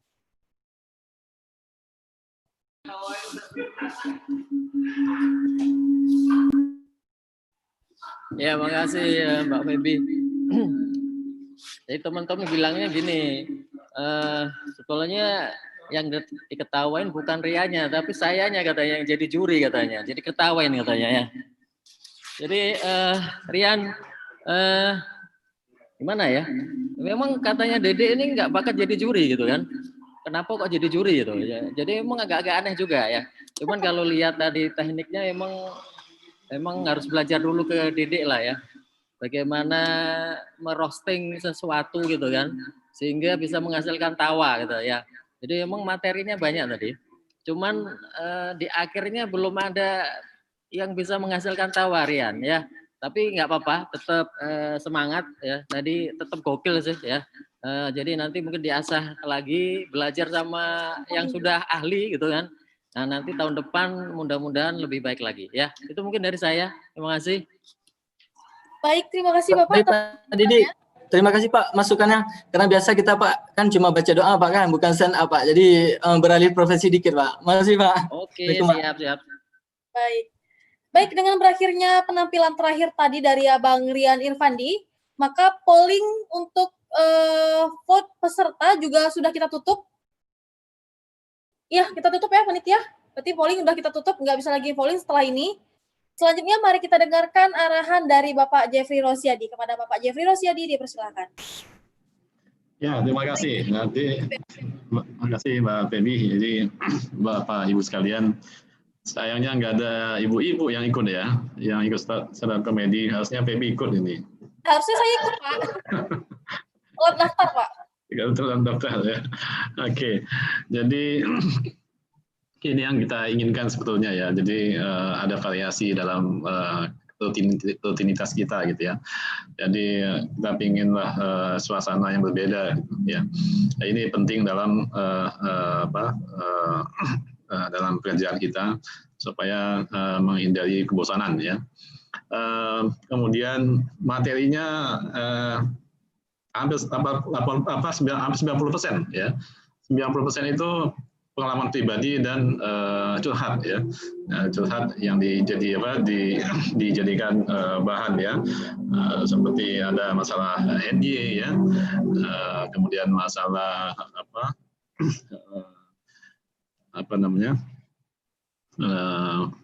Ya, makasih Mbak Febi. Jadi teman-teman bilangnya gini, sebetulnya yang diketawain bukan rianya, tapi sayanya katanya yang jadi juri katanya. Jadi ketawain katanya ya. Jadi Rian, gimana ya? Memang katanya Dede ini nggak bakat jadi juri gitu kan? Kenapa kok jadi juri gitu? Ya, jadi emang agak-agak aneh juga ya. Cuman kalau lihat tadi tekniknya emang harus belajar dulu ke Dede lah ya. Bagaimana merosting sesuatu gitu kan, sehingga bisa menghasilkan tawa gitu ya. Jadi emang materinya banyak tadi. Cuman di akhirnya belum ada yang bisa menghasilkan tawa Rian ya. Tapi nggak apa-apa, tetap semangat ya. Tadi tetap gokil sih ya. Jadi nanti mungkin diasah lagi, belajar sama yang sudah ahli gitu kan. Nah nanti tahun depan mudah-mudahan lebih baik lagi ya. Itu mungkin dari saya. Terima kasih. Baik, terima kasih Bapak. Pak Didi, terima kasih Pak masukannya. Karena biasa kita Pak kan cuma baca doa Pak kan, bukan stand up Pak. Jadi beralih profesi dikit Pak. Makasih Pak. Oke, siap. Baik. Baik, dengan berakhirnya penampilan terakhir tadi dari Abang Rian Irfandi, maka polling untuk vote peserta juga sudah kita tutup. Iya, kita tutup ya panitia. Berarti polling udah kita tutup, nggak bisa lagi polling setelah ini. Selanjutnya mari kita dengarkan arahan dari Bapak Jeffrey Rosiadi. Kepada Bapak Jeffrey Rosiadi, dipersilakan. Ya, terima kasih. Terima kasih Mbak Febi. Jadi Bapak Ibu sekalian, sayangnya nggak ada ibu-ibu yang ikut ya, yang ikut stand-up komedi. Harusnya Febi ikut ini. Harusnya saya ikut Pak. Telat daftar Pak. Telat daftar ya. Oke. Jadi ini yang kita inginkan sebetulnya ya. Jadi ada variasi dalam rutinitas kita gitu ya. Jadi kita inginlah suasana yang berbeda ya. Nah, ini penting dalam dalam pekerjaan kita supaya menghindari kebosanan ya. Kemudian materinya hampir 90% ya. 90% itu pengalaman pribadi dan curhat ya, curhat yang dijadikan bahan ya, seperti ada masalah NY ya, kemudian masalah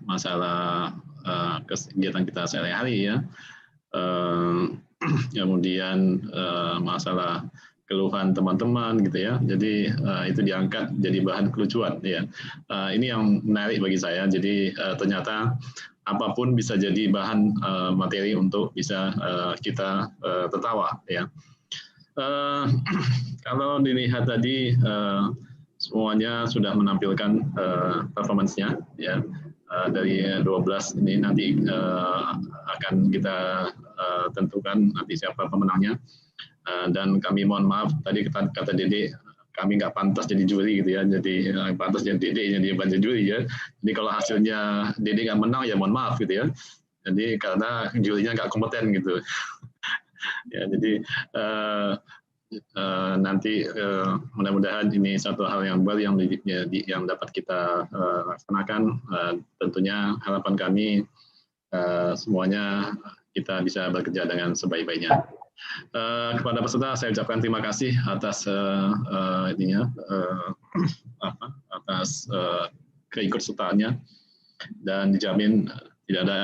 masalah kegiatan kita sehari-hari ya, kemudian masalah keluhan teman-teman gitu ya, jadi itu diangkat jadi bahan kelucuan ya. Ini yang menarik bagi saya, jadi ternyata apapun bisa jadi bahan materi untuk bisa kita tertawa ya. Kalau dilihat tadi semuanya sudah menampilkan performance-nya ya, dari 12 ini nanti akan kita tentukan nanti siapa pemenangnya. Dan kami mohon maaf tadi kata Dede kami nggak pantas jadi juri gitu ya, jadi pantas jadi Dede jadi bantu juri ya. Jadi kalau hasilnya Dede nggak menang ya mohon maaf gitu ya, jadi karena jurinya nggak kompeten gitu. Ya jadi nanti mudah-mudahan ini satu hal yang baru yang dapat kita laksanakan. Tentunya harapan kami semuanya kita bisa bekerja dengan sebaik-baiknya. Kepada peserta saya ucapkan terima kasih atas atas keikutsertaannya, dan dijamin tidak ada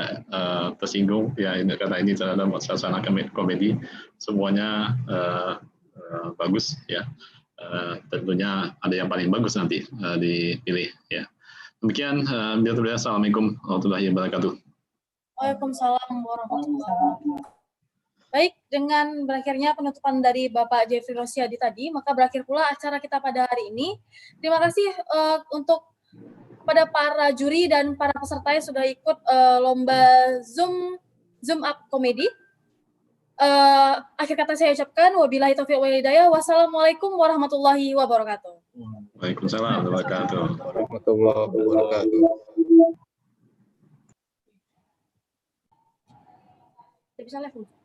tersinggung ya, ini karena ini dalam suasana komedi, semuanya bagus ya. Tentunya ada yang paling bagus nanti dipilih ya. Demikian, Assalamualaikum warahmatullahi wabarakatuh. Waalaikumsalam warahmatullahi wabarakatuh. Baik, dengan berakhirnya penutupan dari Bapak Jeffrey Rosiadi tadi, maka berakhir pula acara kita pada hari ini. Terima kasih untuk kepada para juri dan para peserta yang sudah ikut lomba Zoom Up Komedi. Akhir kata saya ucapkan wabillahi taufiq wal hidayah. Wassalamualaikum warahmatullahi wabarakatuh. Waalaikumsalam warahmatullahi wabarakatuh. Bisa live.